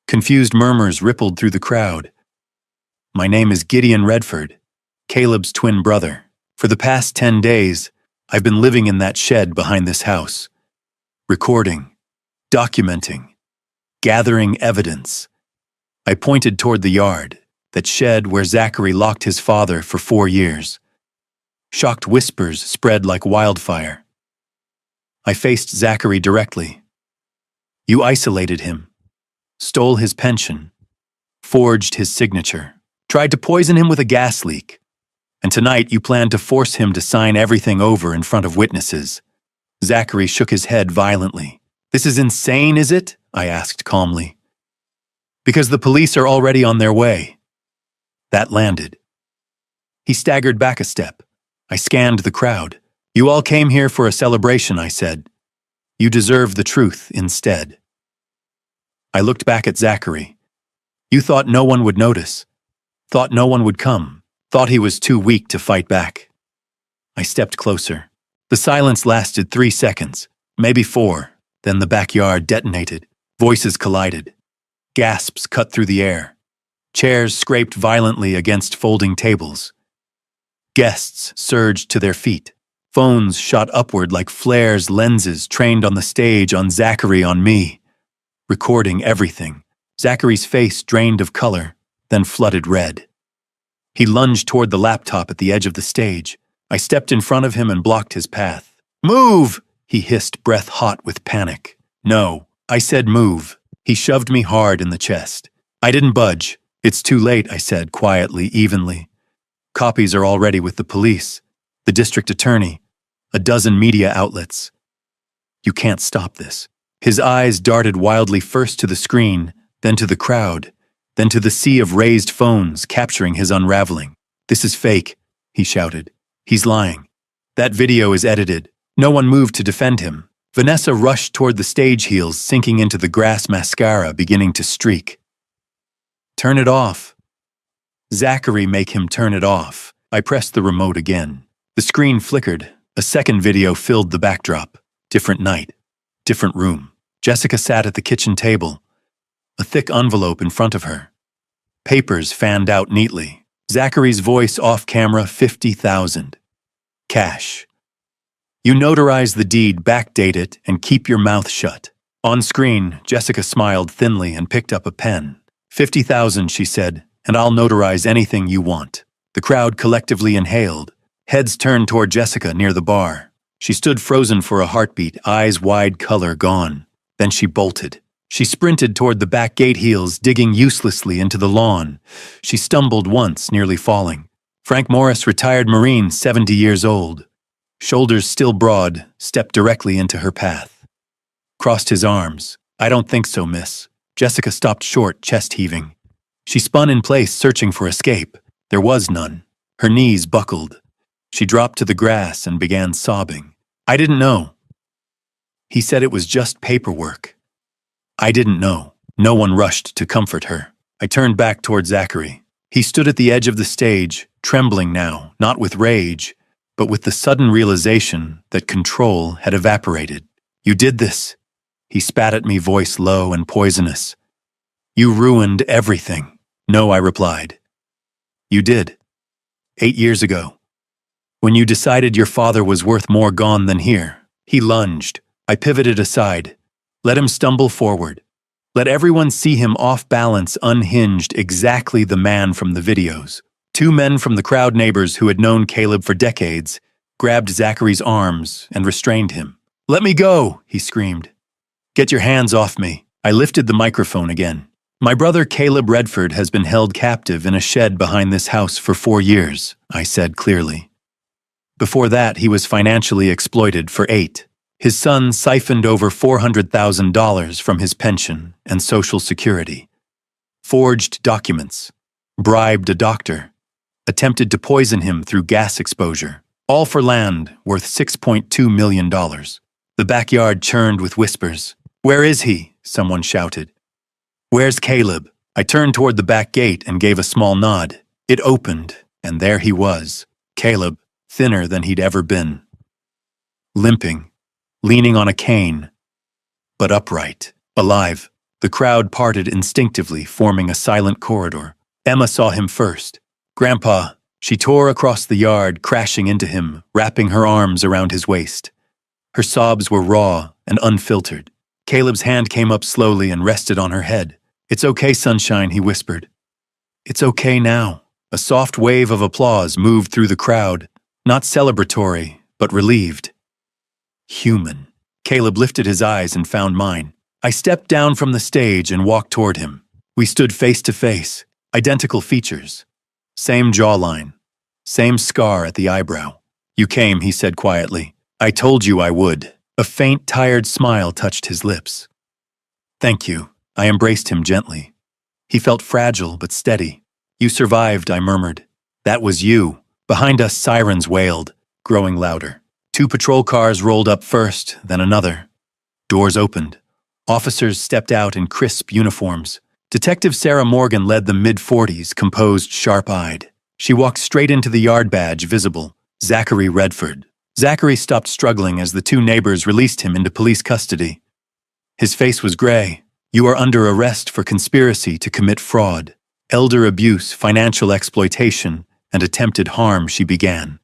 Confused murmurs rippled through the crowd. "My name is Gideon Redford, Caleb's twin brother. For the past 10 days, I've been living in that shed behind this house, recording, documenting, gathering evidence." I pointed toward the yard, that shed where Zachary locked his father for 4 years. Shocked whispers spread like wildfire. I faced Zachary directly. "You isolated him, stole his pension, forged his signature, tried to poison him with a gas leak. And tonight you plan to force him to sign everything over in front of witnesses." Zachary shook his head violently. "This is insane, is it?" I asked calmly. "Because the police are already on their way." That landed. He staggered back a step. I scanned the crowd. "You all came here for a celebration," I said. "You deserve the truth instead." I looked back at Zachary. "You thought no one would notice, thought no one would come. Thought he was too weak to fight back." I stepped closer. The silence lasted 3 seconds, maybe 4. Then the backyard detonated. Voices collided. Gasps cut through the air. Chairs scraped violently against folding tables. Guests surged to their feet. Phones shot upward like flares, lenses trained on the stage, on Zachary, on me. Recording everything. Zachary's face drained of color, then flooded red. He lunged toward the laptop at the edge of the stage. I stepped in front of him and blocked his path. "Move!" he hissed, breath hot with panic. "No," I said, "move." He shoved me hard in the chest. I didn't budge. "It's too late," I said quietly, evenly. "Copies are already with the police, the district attorney, a dozen media outlets. You can't stop this." His eyes darted wildly, first to the screen, then to the crowd, then to the sea of raised phones capturing his unraveling. "This is fake," he shouted. "He's lying. That video is edited." No one moved to defend him. Vanessa rushed toward the stage heels, sinking into the grass mascara beginning to streak. "Turn it off." "Zachary, make him turn it off." I pressed the remote again. The screen flickered. A second video filled the backdrop. Different night. Different room. Jessica sat at the kitchen table. A thick envelope in front of her. Papers fanned out neatly. Zachary's voice off camera, 50,000. Cash. "You notarize the deed, backdate it, and keep your mouth shut." On screen, Jessica smiled thinly and picked up a pen. 50,000, she said, "and I'll notarize anything you want." The crowd collectively inhaled. Heads turned toward Jessica near the bar. She stood frozen for a heartbeat, eyes wide, color gone. Then she bolted. She sprinted toward the back gate, heels digging uselessly into the lawn. She stumbled once, nearly falling. Frank Morris, retired Marine, 70 years old. Shoulders still broad, stepped directly into her path. Crossed his arms. "I don't think so, miss." Jessica stopped short, chest heaving. She spun in place, searching for escape. There was none. Her knees buckled. She dropped to the grass and began sobbing. "I didn't know." He said it was just paperwork. I didn't know. No one rushed to comfort her. I turned back toward Zachary. He stood at the edge of the stage, trembling now, not with rage, but with the sudden realization that control had evaporated. "You did this." He spat at me, voice low and poisonous. "You ruined everything." "No," I replied. "You did. 8 years ago. When you decided your father was worth more gone than here." He lunged. I pivoted aside. Let him stumble forward. Let everyone see him off balance, unhinged, exactly the man from the videos. 2 men from the crowd, neighbors who had known Caleb for decades, grabbed Zachary's arms and restrained him. Let me go, he screamed. Get your hands off me. I lifted the microphone again. My brother Caleb Redford has been held captive in a shed behind this house for 4 years, I said clearly. Before that, he was financially exploited for 8. His son siphoned over $400,000 from his pension and Social Security. Forged documents. Bribed a doctor. Attempted to poison him through gas exposure. All for land worth $6.2 million. The backyard churned with whispers. Where is he? Someone shouted. Where's Caleb? I turned toward the back gate and gave a small nod. It opened, and there he was. Caleb, thinner than he'd ever been. Limping, leaning on a cane, but upright, alive. The crowd parted instinctively, forming a silent corridor. Emma saw him first. Grandpa, she tore across the yard, crashing into him, wrapping her arms around his waist. Her sobs were raw and unfiltered. Caleb's hand came up slowly and rested on her head. It's okay, sunshine, he whispered. It's okay now. A soft wave of applause moved through the crowd, not celebratory, but relieved. Human. Caleb lifted his eyes and found mine. I stepped down from the stage and walked toward him. We stood face to face, identical features. Same jawline, same scar at the eyebrow. You came, he said quietly. I told you I would. A faint, tired smile touched his lips. Thank you. I embraced him gently. He felt fragile but steady. You survived, I murmured. That was you. Behind us, sirens wailed, growing louder. 2 patrol cars rolled up first, then another. Doors opened. Officers stepped out in crisp uniforms. Detective Sarah Morgan led the mid-40s, composed, sharp-eyed. She walked straight into the yard badge visible, Zachary Redford. Zachary stopped struggling as the 2 neighbors released him into police custody. His face was gray. You are under arrest for conspiracy to commit fraud, elder abuse, financial exploitation, and attempted harm, she began.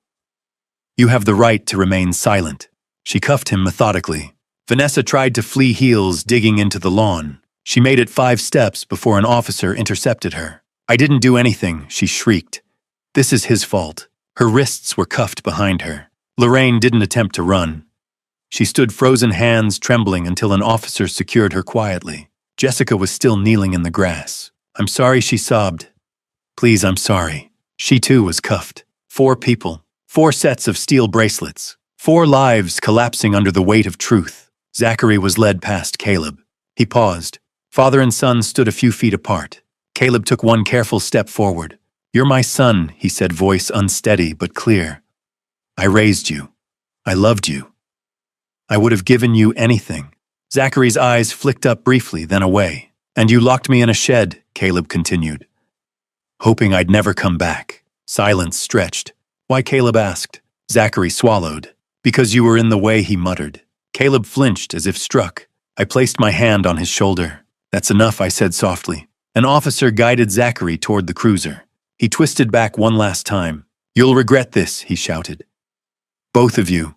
You have the right to remain silent. She cuffed him methodically. Vanessa tried to flee heels, digging into the lawn. She made it 5 steps before an officer intercepted her. I didn't do anything, she shrieked. This is his fault. Her wrists were cuffed behind her. Lorraine didn't attempt to run. She stood frozen hands trembling until an officer secured her quietly. Jessica was still kneeling in the grass. I'm sorry, she sobbed. Please, I'm sorry. She too was cuffed. 4 people. 4 sets of steel bracelets. 4 lives collapsing under the weight of truth. Zachary was led past Caleb. He paused. Father and son stood a few feet apart. Caleb took one careful step forward. You're my son, he said, voice unsteady but clear. I raised you. I loved you. I would have given you anything. Zachary's eyes flicked up briefly, then away. And you locked me in a shed, Caleb continued. Hoping I'd never come back. Silence stretched. Why, Caleb asked. Zachary swallowed. Because you were in the way, he muttered. Caleb flinched as if struck. I placed my hand on his shoulder. That's enough, I said softly. An officer guided Zachary toward the cruiser. He twisted back one last time. You'll regret this, he shouted. Both of you.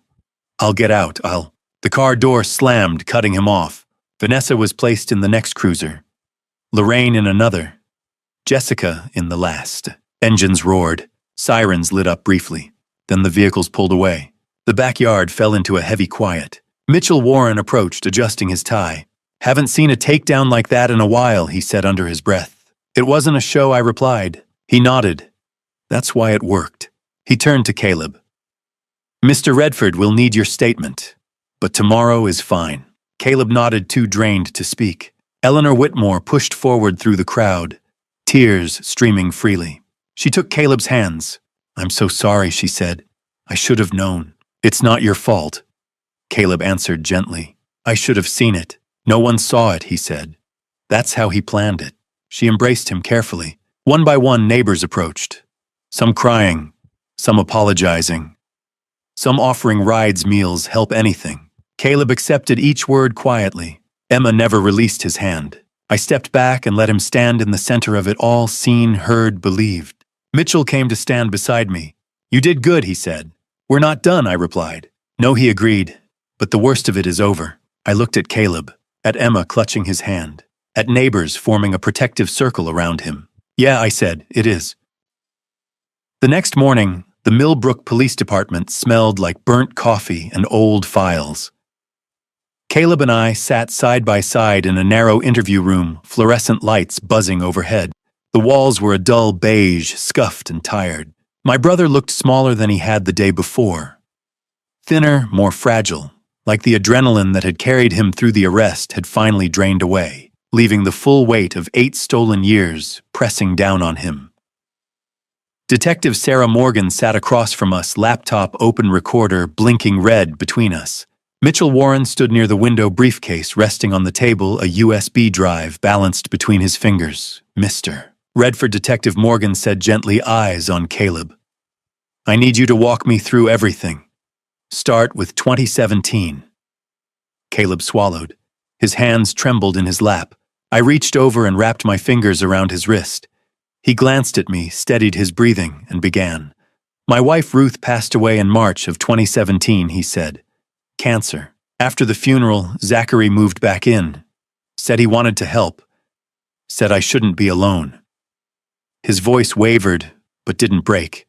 I'll get out, The car door slammed, cutting him off. Vanessa was placed in the next cruiser. Lorraine in another. Jessica in the last. Engines roared. Sirens lit up briefly. Then the vehicles pulled away. The backyard fell into a heavy quiet. Mitchell Warren approached, adjusting his tie. Haven't seen a takedown like that in a while, he said under his breath. It wasn't a show, I replied. He nodded. That's why it worked. He turned to Caleb. Mr. Redford will need your statement. But tomorrow is fine. Caleb nodded, too drained to speak. Eleanor Whitmore pushed forward through the crowd, tears streaming freely. She took Caleb's hands. I'm so sorry, she said. I should have known. It's not your fault. Caleb answered gently. I should have seen it. No one saw it, he said. That's how he planned it. She embraced him carefully. One by one, neighbors approached. Some crying, some apologizing, some offering rides, meals, help, anything. Caleb accepted each word quietly. Emma never released his hand. I stepped back and let him stand in the center of it all, seen, heard, believed. Mitchell came to stand beside me. You did good, he said. We're not done, I replied. No, he agreed. But the worst of it is over. I looked at Caleb, at Emma clutching his hand, at neighbors forming a protective circle around him. Yeah, I said, it is. The next morning, the Millbrook Police Department smelled like burnt coffee and old files. Caleb and I sat side by side in a narrow interview room, fluorescent lights buzzing overhead. The walls were a dull beige, scuffed and tired. My brother looked smaller than he had the day before. Thinner, more fragile, like the adrenaline that had carried him through the arrest had finally drained away, leaving the full weight of 8 stolen years pressing down on him. Detective Sarah Morgan sat across from us, laptop open, recorder blinking red between us. Mitchell Warren stood near the window, briefcase resting on the table, a USB drive balanced between his fingers. Mr. Redford, Detective Morgan said gently, eyes on Caleb. I need you to walk me through everything. Start with 2017. Caleb swallowed. His hands trembled in his lap. I reached over and wrapped my fingers around his wrist. He glanced at me, steadied his breathing, and began. My wife Ruth passed away in March of 2017, he said. Cancer. After the funeral, Zachary moved back in. Said he wanted to help. Said I shouldn't be alone. His voice wavered, but didn't break.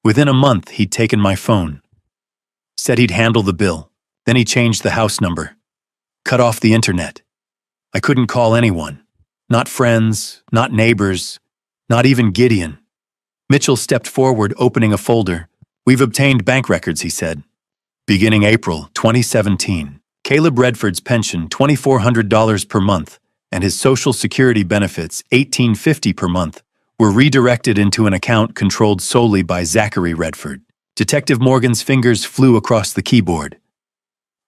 Within a month, he'd taken my phone. Said he'd handle the bill. Then he changed the house number. Cut off the internet. I couldn't call anyone. Not friends, not neighbors, not even Gideon. Mitchell stepped forward, opening a folder. We've obtained bank records, he said. Beginning April 2017, Caleb Redford's pension $2,400 per month and his Social Security benefits $1,850 per month were redirected into an account controlled solely by Zachary Redford. Detective Morgan's fingers flew across the keyboard.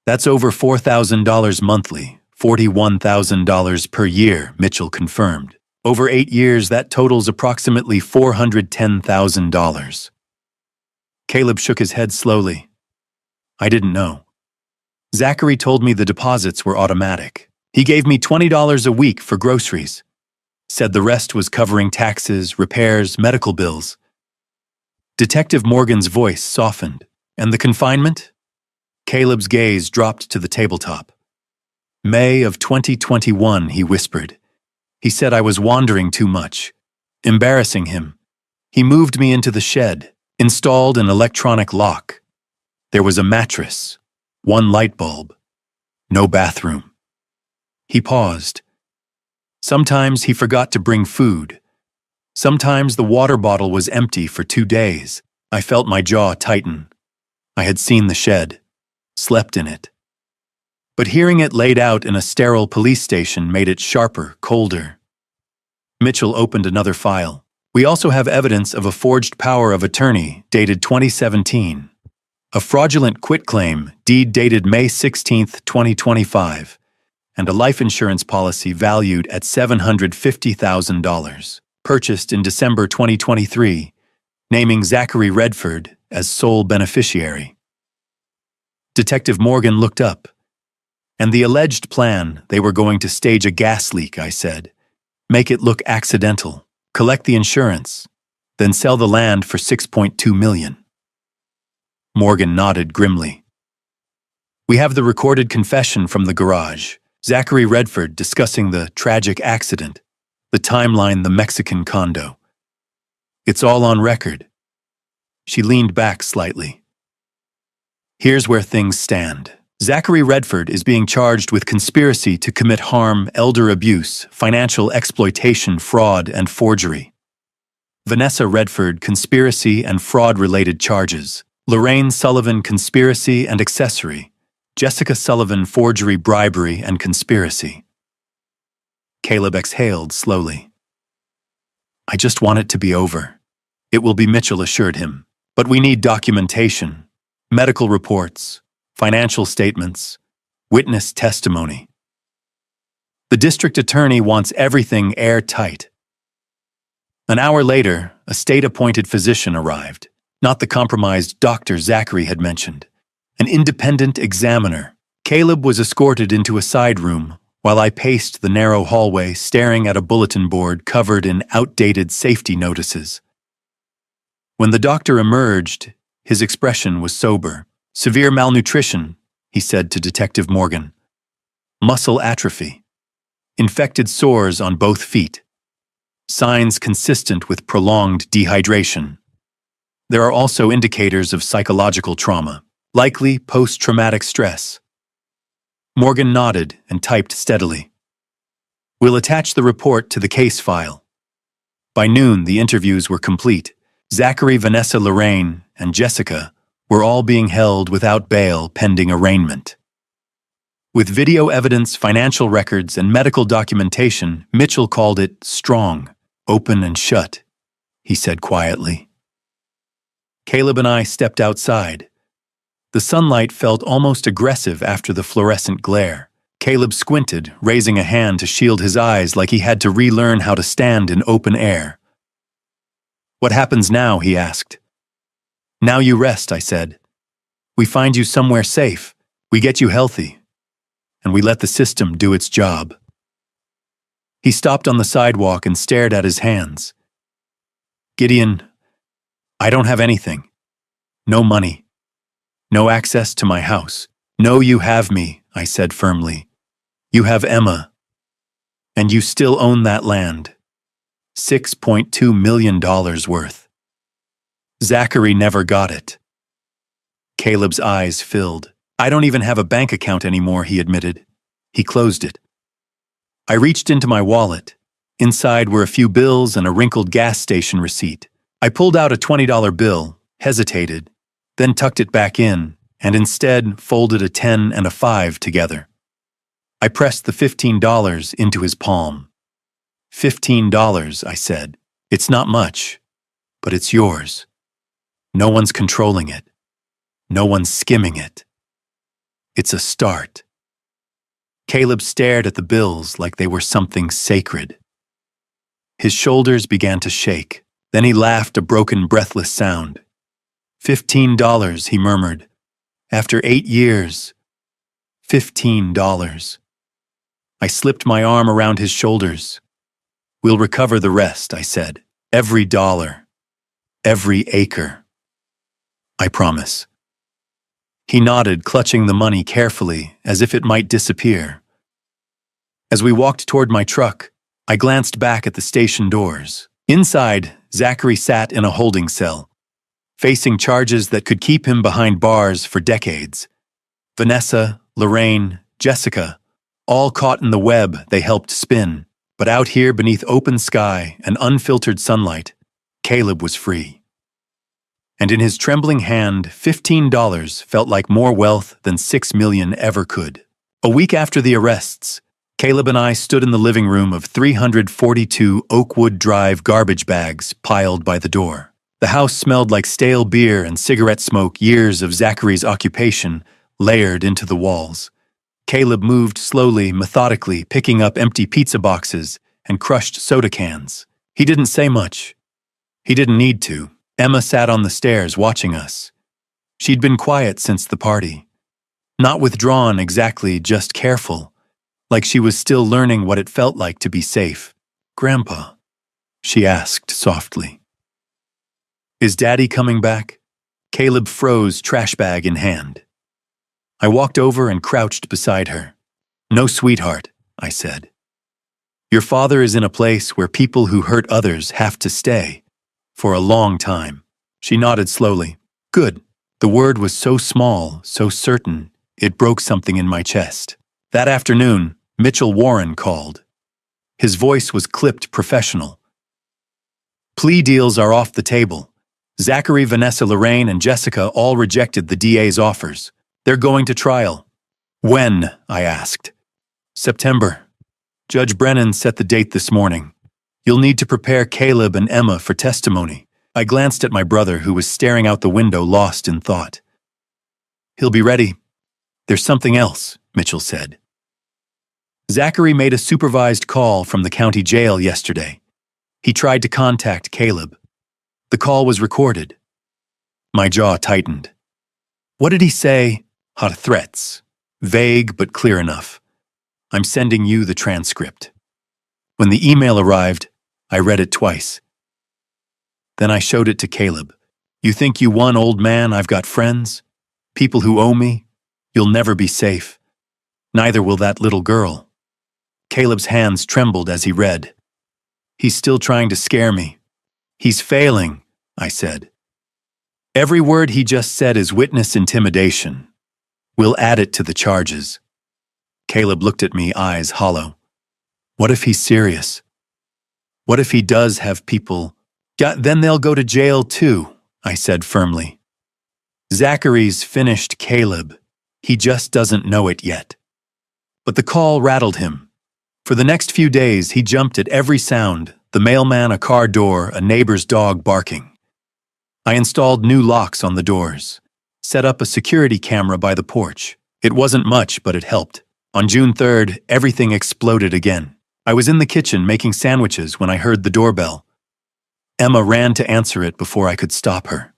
That's over $4,000 monthly, $41,000 per year, Mitchell confirmed. Over 8 years, that totals approximately $410,000. Caleb shook his head slowly. I didn't know. Zachary told me the deposits were automatic. He gave me $20 a week for groceries. Said the rest was covering taxes, repairs, medical bills. Detective Morgan's voice softened. And the confinement? Caleb's gaze dropped to the tabletop. May of 2021, he whispered. He said I was wandering too much, embarrassing him. He moved me into the shed, installed an electronic lock. There was a mattress, 1 light bulb, no bathroom. He paused. Sometimes he forgot to bring food. Sometimes the water bottle was empty for 2 days. I felt my jaw tighten. I had seen the shed, slept in it. But hearing it laid out in a sterile police station made it sharper, colder. Mitchell opened another file. We also have evidence of a forged power of attorney dated 2017. A fraudulent quitclaim deed dated May 16, 2025, and a life insurance policy valued at $750,000, purchased in December 2023, naming Zachary Redford as sole beneficiary. Detective Morgan looked up. And the alleged plan, they were going to stage a gas leak, I said. Make it look accidental, collect the insurance, then sell the land for $6.2 million. Morgan nodded grimly. We have the recorded confession from the garage. Zachary Redford discussing the tragic accident, the timeline, the Mexican condo. It's all on record. She leaned back slightly. Here's where things stand. Zachary Redford is being charged with conspiracy to commit harm, elder abuse, financial exploitation, fraud, and forgery. Vanessa Redford, conspiracy and fraud-related charges. Lorraine Sullivan, conspiracy and accessory. Jessica Sullivan, forgery, bribery, and conspiracy. Caleb exhaled slowly. I just want it to be over. It will be, Mitchell assured him. But we need documentation, medical reports, financial statements, witness testimony. The district attorney wants everything airtight. An hour later, a state-appointed physician arrived, not the compromised doctor Zachary had mentioned. An independent examiner. Caleb was escorted into a side room while I paced the narrow hallway, staring at a bulletin board covered in outdated safety notices. When the doctor emerged, his expression was sober. Severe malnutrition, he said to Detective Morgan. Muscle atrophy. Infected sores on both feet. Signs consistent with prolonged dehydration. There are also indicators of psychological trauma, likely post-traumatic stress. Morgan nodded and typed steadily. We'll attach the report to the case file. By noon, the interviews were complete. Zachary, Vanessa, Lorraine, and Jessica were all being held without bail pending arraignment. With video evidence, financial records, and medical documentation, Mitchell called it strong, open and shut, he said quietly. Caleb and I stepped outside. The sunlight felt almost aggressive after the fluorescent glare. Caleb squinted, raising a hand to shield his eyes like he had to relearn how to stand in open air. What happens now? He asked. Now you rest, I said. We find you somewhere safe. We get you healthy. And we let the system do its job. He stopped on the sidewalk and stared at his hands. Gideon, I don't have anything. No money. No access to my house. No, you have me, I said firmly. You have Emma. And you still own that land. $6.2 million worth. Zachary never got it. Caleb's eyes filled. I don't even have a bank account anymore, he admitted. He closed it. I reached into my wallet. Inside were a few bills and a wrinkled gas station receipt. I pulled out a $20 bill, hesitated, then tucked it back in, and instead folded a 10 and a 5 together. I pressed the $15 into his palm. $15, I said. It's not much, but it's yours. No one's controlling it. No one's skimming it. It's a start. Caleb stared at the bills like they were something sacred. His shoulders began to shake. Then he laughed a broken, breathless sound. $15, he murmured. After 8 years. $15. I slipped my arm around his shoulders. We'll recover the rest, I said. Every dollar. Every acre. I promise. He nodded, clutching the money carefully, as if it might disappear. As we walked toward my truck, I glanced back at the station doors. Inside, Zachary sat in a holding cell, facing charges that could keep him behind bars for decades. Vanessa, Lorraine, Jessica, all caught in the web they helped spin. But out here beneath open sky and unfiltered sunlight, Caleb was free. And in his trembling hand, $15 felt like more wealth than $6 million ever could. A week after the arrests, Caleb and I stood in the living room of 342 Oakwood Drive garbage bags piled by the door. The house smelled like stale beer and cigarette smoke, years of Zachary's occupation layered into the walls. Caleb moved slowly, methodically, picking up empty pizza boxes and crushed soda cans. He didn't say much. He didn't need to. Emma sat on the stairs watching us. She'd been quiet since the party. Not withdrawn exactly, just careful, like she was still learning what it felt like to be safe. Grandpa, she asked softly. Is Daddy coming back? Caleb froze, trash bag in hand. I walked over and crouched beside her. No, sweetheart, I said. Your father is in a place where people who hurt others have to stay. For a long time. She nodded slowly. Good. The word was so small, so certain, it broke something in my chest. That afternoon, Mitchell Warren called. His voice was clipped professional. Plea deals are off the table. Zachary, Vanessa, Lorraine, and Jessica all rejected the DA's offers. They're going to trial. When? I asked. September. Judge Brennan set the date this morning. You'll need to prepare Caleb and Emma for testimony. I glanced at my brother, who was staring out the window, lost in thought. He'll be ready. There's something else, Mitchell said. Zachary made a supervised call from the county jail yesterday. He tried to contact Caleb. The call was recorded. My jaw tightened. What did he say? Hot threats. Vague but clear enough. I'm sending you the transcript. When the email arrived, I read it twice. Then I showed it to Caleb. You think you won, old man? I've got friends. People who owe me. You'll never be safe. Neither will that little girl. Caleb's hands trembled as he read. He's still trying to scare me. He's failing, I said. Every word he just said is witness intimidation. We'll add it to the charges. Caleb looked at me, eyes hollow. What if he's serious? What if he does have people? Yeah, then they'll go to jail too, I said firmly. Zachary's finished Caleb. He just doesn't know it yet. But the call rattled him. For the next few days, he jumped at every sound, the mailman, a car door, a neighbor's dog barking. I installed new locks on the doors, set up a security camera by the porch. It wasn't much, but it helped. On June 3rd, everything exploded again. I was in the kitchen making sandwiches when I heard the doorbell. Emma ran to answer it before I could stop her.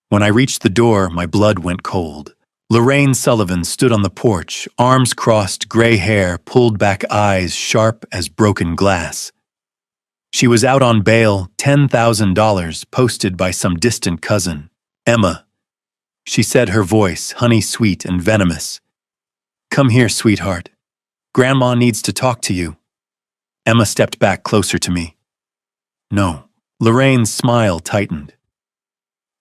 When I reached the door, my blood went cold. Lorraine Sullivan stood on the porch, arms crossed, gray hair, pulled back eyes sharp as broken glass. She was out on bail, $10,000 posted by some distant cousin. Emma, she said, her voice honey-sweet and venomous. Come here, sweetheart. Grandma needs to talk to you. Emma stepped back closer to me. No. Lorraine's smile tightened.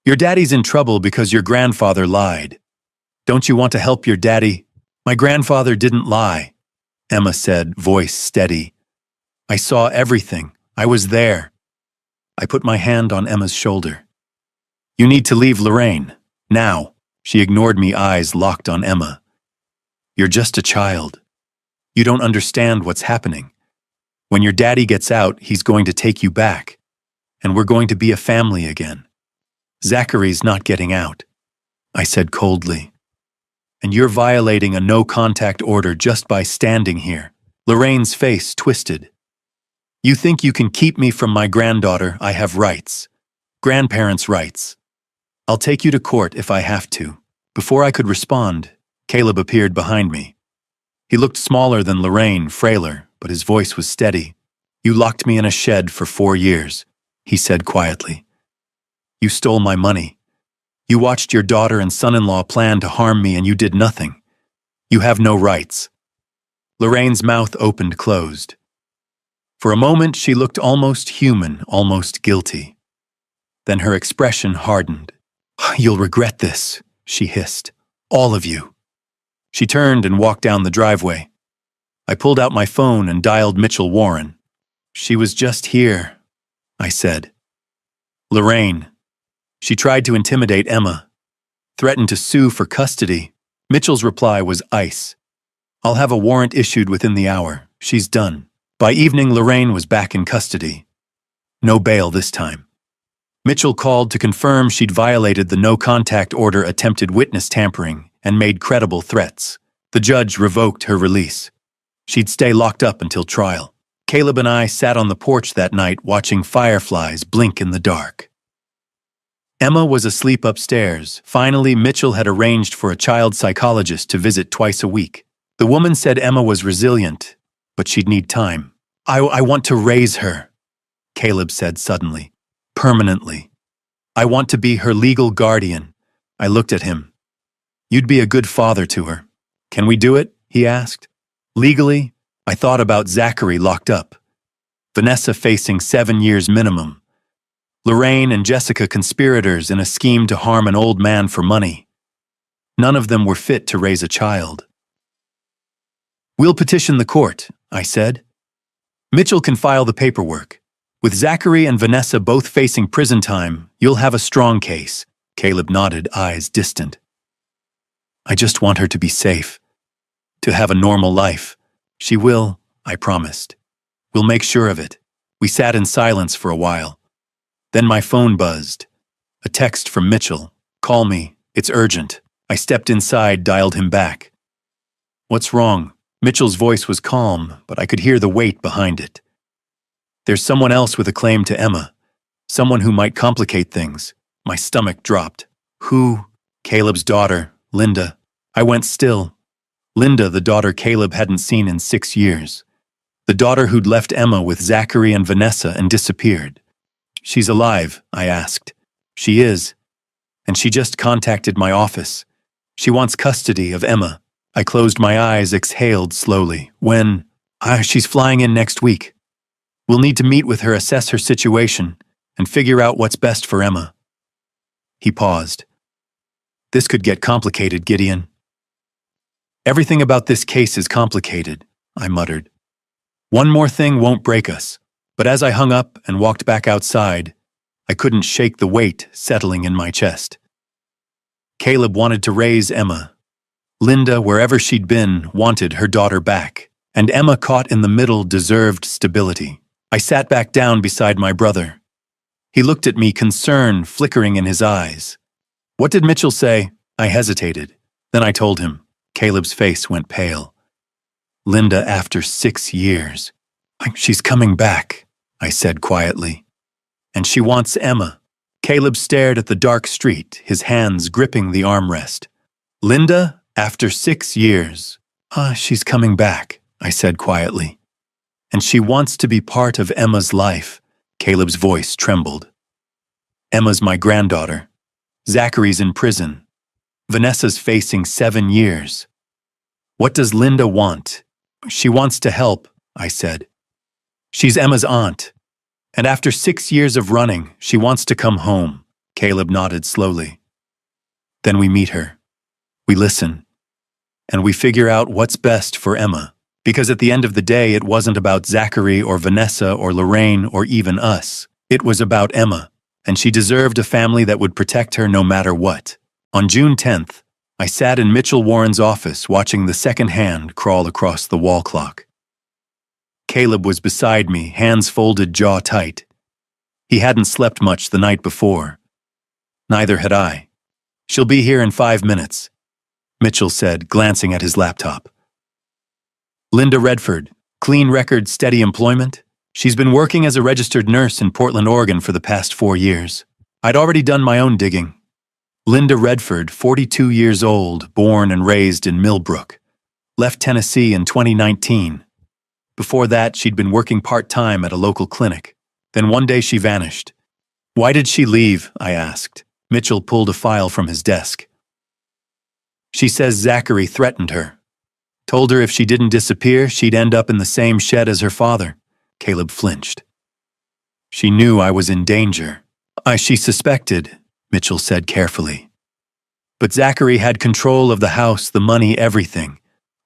Your daddy's in trouble because your grandfather lied. Don't you want to help your daddy? My grandfather didn't lie, Emma said, voice steady. I saw everything. I was there. I put my hand on Emma's shoulder. You need to leave Lorraine. Now. She ignored me, eyes locked on Emma. You're just a child. You don't understand what's happening. When your daddy gets out, he's going to take you back. And we're going to be a family again. Zachary's not getting out, I said coldly. And you're violating a no-contact order just by standing here. Lorraine's face twisted. You think you can keep me from my granddaughter? I have rights. Grandparents' rights. I'll take you to court if I have to. Before I could respond, Caleb appeared behind me. He looked smaller than Lorraine, frailer, but his voice was steady. You locked me in a shed for 4 years, he said quietly. You stole my money. You watched your daughter and son-in-law plan to harm me and you did nothing. You have no rights. Lorraine's mouth opened, closed. For a moment, she looked almost human, almost guilty. Then her expression hardened. You'll regret this, she hissed. All of you. She turned and walked down the driveway. I pulled out my phone and dialed Mitchell Warren. She was just here, I said. Lorraine. She tried to intimidate Emma, threatened to sue for custody. Mitchell's reply was ice. I'll have a warrant issued within the hour. She's done. By evening, Lorraine was back in custody. No bail this time. Mitchell called to confirm she'd violated the no-contact order, attempted witness tampering, and made credible threats. The judge revoked her release. She'd stay locked up until trial. Caleb and I sat on the porch that night watching fireflies blink in the dark. Emma was asleep upstairs. Finally, Mitchell had arranged for a child psychologist to visit twice a week. The woman said Emma was resilient, but she'd need time. I want to raise her, Caleb said suddenly. Permanently. I want to be her legal guardian. I looked at him. You'd be a good father to her. Can we do it? He asked. Legally, I thought about Zachary locked up. Vanessa facing 7 years minimum. Lorraine and Jessica conspirators in a scheme to harm an old man for money. None of them were fit to raise a child. We'll petition the court, I said. Mitchell can file the paperwork. With Zachary and Vanessa both facing prison time, you'll have a strong case. Caleb nodded, eyes distant. I just want her to be safe. To have a normal life. She will, I promised. We'll make sure of it. We sat in silence for a while. Then my phone buzzed. A text from Mitchell. Call me. It's urgent. I stepped inside, dialed him back. What's wrong? Mitchell's voice was calm, but I could hear the weight behind it. There's someone else with a claim to Emma. Someone who might complicate things. My stomach dropped. Who? Caleb's daughter, Linda. I went still. Linda, the daughter Caleb hadn't seen in 6 years. The daughter who'd left Emma with Zachary and Vanessa and disappeared. She's alive, I asked. She is. And she just contacted my office. She wants custody of Emma. I closed my eyes, exhaled slowly. When? She's flying in next week. We'll need to meet with her, assess her situation, and figure out what's best for Emma. He paused. This could get complicated, Gideon. Everything about this case is complicated, I muttered. One more thing won't break us. But as I hung up and walked back outside, I couldn't shake the weight settling in my chest. Caleb wanted to raise Emma. Linda, wherever she'd been, wanted her daughter back. And Emma, caught in the middle, deserved stability. I sat back down beside my brother. He looked at me, concern flickering in his eyes. What did Mitchell say? I hesitated. Then I told him. Caleb's face went pale. Linda, after 6 years. She's coming back, I said quietly. And she wants Emma. Caleb stared at the dark street, his hands gripping the armrest. Linda, after 6 years. She's coming back, I said quietly. And she wants to be part of Emma's life. Caleb's voice trembled. Emma's my granddaughter. Zachary's in prison. Vanessa's facing 7 years. What does Linda want? She wants to help, I said. She's Emma's aunt. And after 6 years of running, she wants to come home. Caleb nodded slowly. Then we meet her. We listen. And we figure out what's best for Emma. Because at the end of the day, it wasn't about Zachary or Vanessa or Lorraine or even us. It was about Emma. And she deserved a family that would protect her no matter what. On June 10th, I sat in Mitchell Warren's office watching the second hand crawl across the wall clock. Caleb was beside me, hands folded, jaw tight. He hadn't slept much the night before. Neither had I. She'll be here in 5 minutes, Mitchell said, glancing at his laptop. Linda Redford, clean record, steady employment. She's been working as a registered nurse in Portland, Oregon for the past 4 years. I'd already done my own digging. Linda Redford, 42 years old, born and raised in Millbrook. Left Tennessee in 2019. Before that, she'd been working part-time at a local clinic. Then one day she vanished. Why did she leave? I asked. Mitchell pulled a file from his desk. She says Zachary threatened her. Told her if she didn't disappear, she'd end up in the same shed as her father. Caleb flinched. She knew I was in danger. She suspected, Mitchell said carefully. But Zachary had control of the house, the money, everything.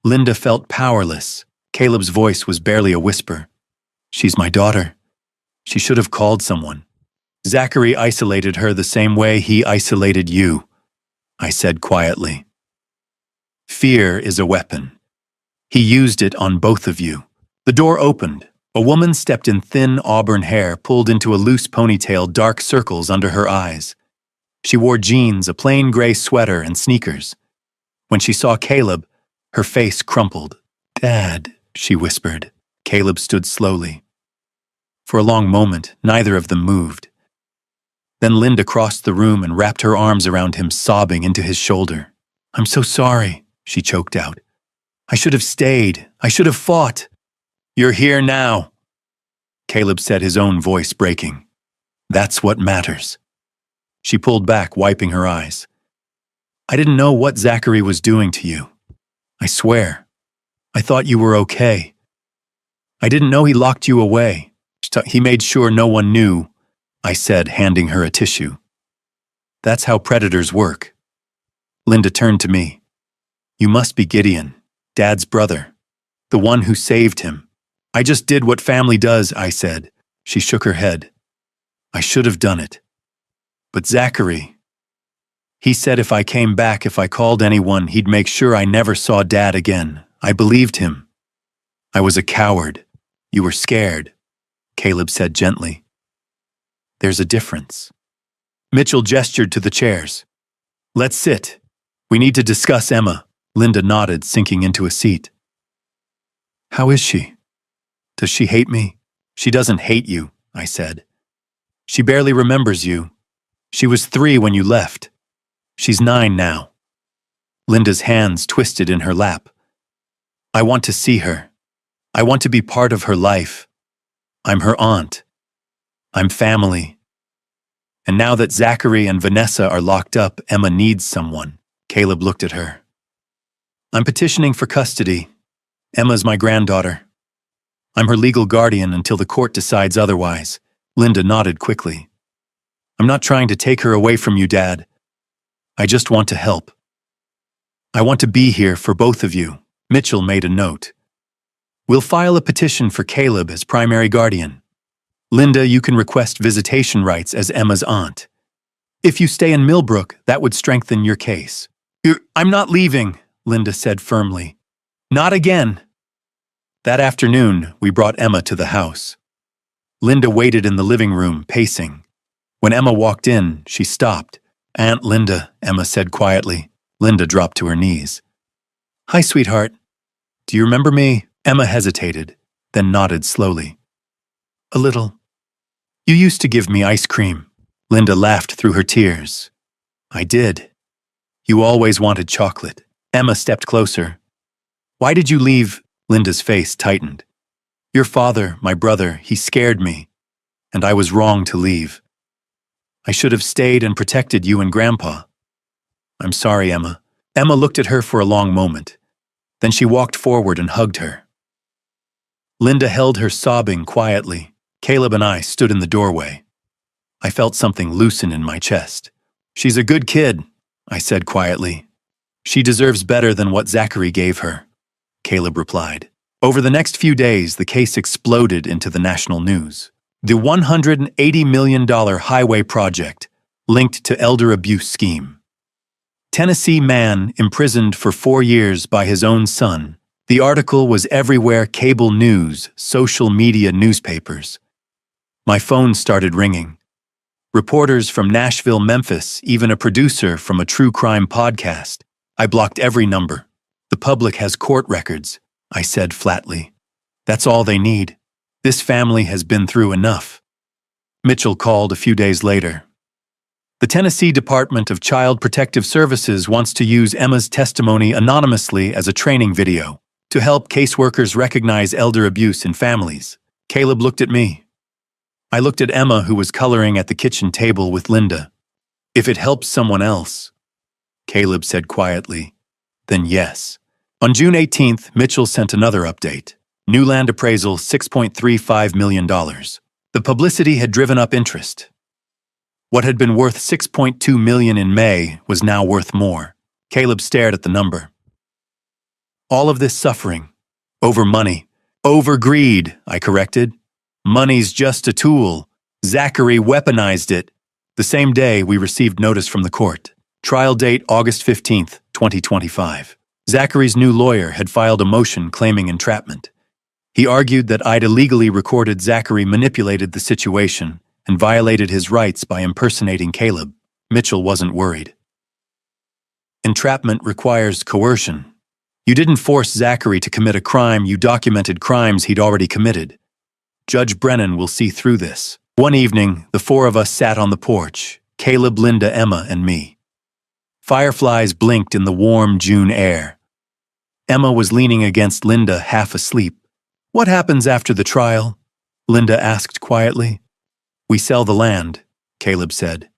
Linda felt powerless. Caleb's voice was barely a whisper. She's my daughter. She should have called someone. Zachary isolated her the same way he isolated you, I said quietly. Fear is a weapon. He used it on both of you. The door opened. A woman stepped in, thin auburn hair pulled into a loose ponytail, dark circles under her eyes. She wore jeans, a plain gray sweater, and sneakers. When she saw Caleb, her face crumpled. Dad, she whispered. Caleb stood slowly. For a long moment, neither of them moved. Then Linda crossed the room and wrapped her arms around him, sobbing into his shoulder. I'm so sorry, she choked out. I should have stayed. I should have fought. You're here now, Caleb said, his own voice breaking. That's what matters. She pulled back, wiping her eyes. I didn't know what Zachary was doing to you. I swear. I thought you were okay. I didn't know he locked you away. He made sure no one knew, I said, handing her a tissue. That's how predators work. Linda turned to me. You must be Gideon, Dad's brother, the one who saved him. I just did what family does, I said. She shook her head. I should have done it. But Zachary, he said if I came back, if I called anyone, he'd make sure I never saw Dad again. I believed him. I was a coward. You were scared, Caleb said gently. There's a difference. Mitchell gestured to the chairs. Let's sit. We need to discuss Emma. Linda nodded, sinking into a seat. How is she? Does she hate me? She doesn't hate you, I said. She barely remembers you. She was 3 when you left. She's 9 now. Linda's hands twisted in her lap. I want to see her. I want to be part of her life. I'm her aunt. I'm family. And now that Zachary and Vanessa are locked up, Emma needs someone. Caleb looked at her. I'm petitioning for custody. Emma's my granddaughter. I'm her legal guardian until the court decides otherwise. Linda nodded quickly. I'm not trying to take her away from you, Dad. I just want to help. I want to be here for both of you. Mitchell made a note. We'll file a petition for Caleb as primary guardian. Linda, you can request visitation rights as Emma's aunt. If you stay in Millbrook, that would strengthen your case. I'm not leaving, Linda said firmly. Not again. That afternoon, we brought Emma to the house. Linda waited in the living room, pacing. When Emma walked in, she stopped. Aunt Linda, Emma said quietly. Linda dropped to her knees. Hi, sweetheart. Do you remember me? Emma hesitated, then nodded slowly. A little. You used to give me ice cream. Linda laughed through her tears. I did. You always wanted chocolate. Emma stepped closer. Why did you leave? Linda's face tightened. Your father, my brother, he scared me, and I was wrong to leave. I should have stayed and protected you and Grandpa. I'm sorry, Emma. Emma looked at her for a long moment. Then she walked forward and hugged her. Linda held her, sobbing quietly. Caleb and I stood in the doorway. I felt something loosen in my chest. She's a good kid, I said quietly. She deserves better than what Zachary gave her, Caleb replied. Over the next few days, the case exploded into the national news. The $180 million highway project linked to elder abuse scheme. Tennessee man imprisoned for 4 years by his own son. The article was everywhere: cable news, social media, newspapers. My phone started ringing. Reporters from Nashville, Memphis, even a producer from a true crime podcast. I blocked every number. The public has court records, I said flatly. That's all they need. This family has been through enough. Mitchell called a few days later. The Tennessee Department of Child Protective Services wants to use Emma's testimony anonymously as a training video to help caseworkers recognize elder abuse in families. Caleb looked at me. I looked at Emma, who was coloring at the kitchen table with Linda. If it helps someone else, Caleb said quietly, then yes. On June 18th, Mitchell sent another update. New land appraisal, $6.35 million. The publicity had driven up interest. What had been worth $6.2 million in May was now worth more. Caleb stared at the number. All of this suffering. Over money. Over greed, I corrected. Money's just a tool. Zachary weaponized it. The same day, we received notice from the court. Trial date August 15th, 2025. Zachary's new lawyer had filed a motion claiming entrapment. He argued that I'd illegally recorded Zachary manipulated the situation and violated his rights by impersonating Caleb. Mitchell wasn't worried. Entrapment requires coercion. You didn't force Zachary to commit a crime, you documented crimes he'd already committed. Judge Brennan will see through this. One evening, the four of us sat on the porch, Caleb, Linda, Emma, and me. Fireflies blinked in the warm June air. Emma was leaning against Linda, half asleep. What happens after the trial? Linda asked quietly. We sell the land, Caleb said.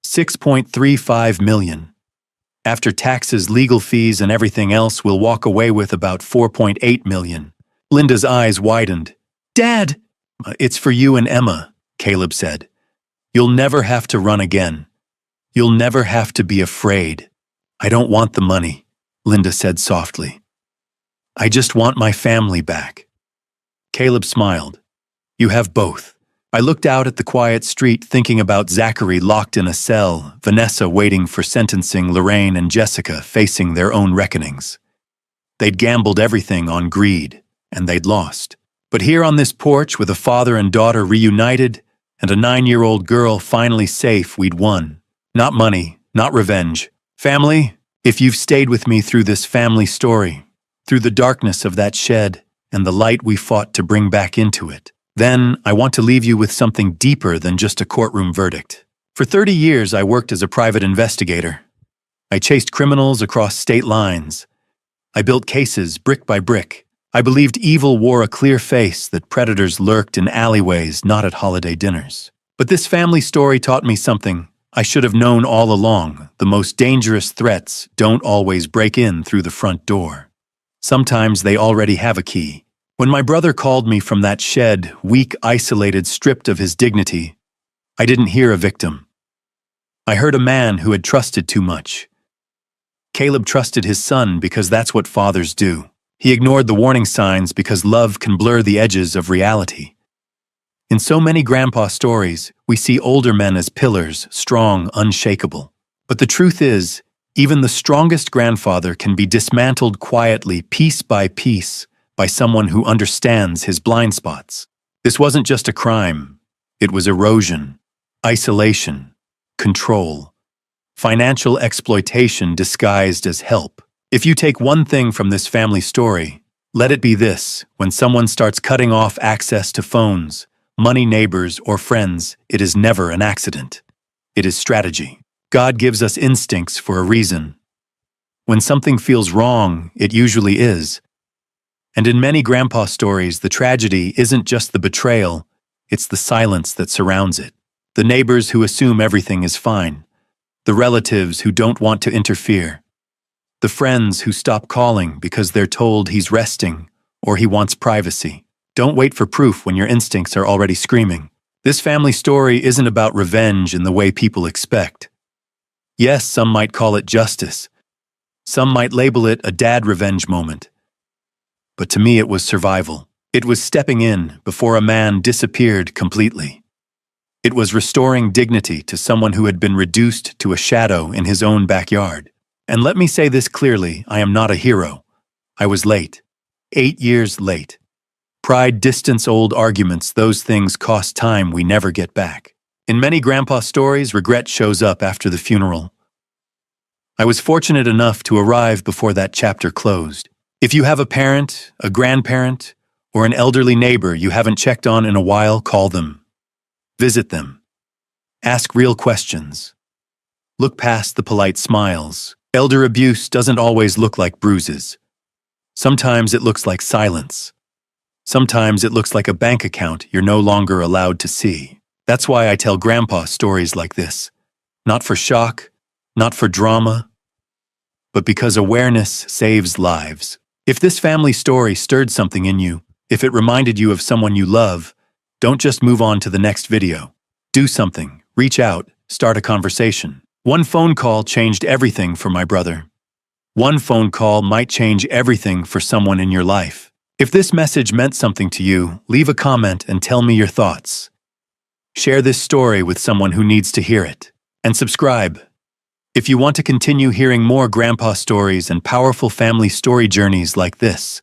$6.35 million. After taxes, legal fees, and everything else, we'll walk away with about $4.8 million. Linda's eyes widened. Dad! It's for you and Emma, Caleb said. You'll never have to run again. You'll never have to be afraid. I don't want the money, Linda said softly. I just want my family back. Caleb smiled. You have both. I looked out at the quiet street, thinking about Zachary locked in a cell, Vanessa waiting for sentencing, Lorraine and Jessica facing their own reckonings. They'd gambled everything on greed, and they'd lost. But here on this porch, with a father and daughter reunited, and a 9-year-old girl finally safe, we'd won. Not money, not revenge. Family, if you've stayed with me through this family story, through the darkness of that shed and the light we fought to bring back into it, then I want to leave you with something deeper than just a courtroom verdict. For 30 years, I worked as a private investigator. I chased criminals across state lines. I built cases brick by brick. I believed evil wore a clear face, that predators lurked in alleyways, not at holiday dinners. But this family story taught me something I should have known all along. The most dangerous threats don't always break in through the front door. Sometimes they already have a key. When my brother called me from that shed, weak, isolated, stripped of his dignity, I didn't hear a victim. I heard a man who had trusted too much. Caleb trusted his son because that's what fathers do. He ignored the warning signs because love can blur the edges of reality. In so many grandpa stories, we see older men as pillars, strong, unshakable. But the truth is, even the strongest grandfather can be dismantled quietly, piece by piece, by someone who understands his blind spots. This wasn't just a crime. It was erosion, isolation, control, financial exploitation disguised as help. If you take one thing from this family story, let it be this: when someone starts cutting off access to phones, money, neighbors, or friends, it is never an accident. It is strategy. God gives us instincts for a reason. When something feels wrong, it usually is. And in many grandpa stories, the tragedy isn't just the betrayal, it's the silence that surrounds it. The neighbors who assume everything is fine. The relatives who don't want to interfere. The friends who stop calling because they're told he's resting or he wants privacy. Don't wait for proof when your instincts are already screaming. This family story isn't about revenge in the way people expect. Yes, some might call it justice. Some might label it a dad revenge moment. But to me, it was survival. It was stepping in before a man disappeared completely. It was restoring dignity to someone who had been reduced to a shadow in his own backyard. And let me say this clearly, I am not a hero. I was late. 8 years late. Pride, distance, old arguments, those things cost time we never get back. In many grandpa stories, regret shows up after the funeral. I was fortunate enough to arrive before that chapter closed. If you have a parent, a grandparent, or an elderly neighbor you haven't checked on in a while, call them. Visit them. Ask real questions. Look past the polite smiles. Elder abuse doesn't always look like bruises. Sometimes it looks like silence. Sometimes it looks like a bank account you're no longer allowed to see. That's why I tell grandpa stories like this. Not for shock, not for drama, but because awareness saves lives. If this family story stirred something in you, if it reminded you of someone you love, don't just move on to the next video. Do something, reach out, start a conversation. One phone call changed everything for my brother. One phone call might change everything for someone in your life. If this message meant something to you, leave a comment and tell me your thoughts. Share this story with someone who needs to hear it. And subscribe. If you want to continue hearing more grandpa stories and powerful family story journeys like this,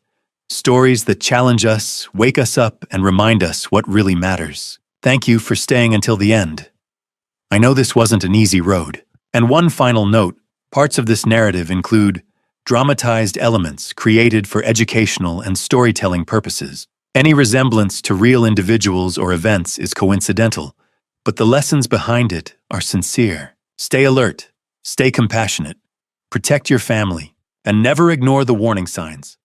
stories that challenge us, wake us up, and remind us what really matters. Thank you for staying until the end. I know this wasn't an easy road. And one final note, parts of this narrative include dramatized elements created for educational and storytelling purposes. Any resemblance to real individuals or events is coincidental, but the lessons behind it are sincere. Stay alert, stay compassionate, protect your family, and never ignore the warning signs.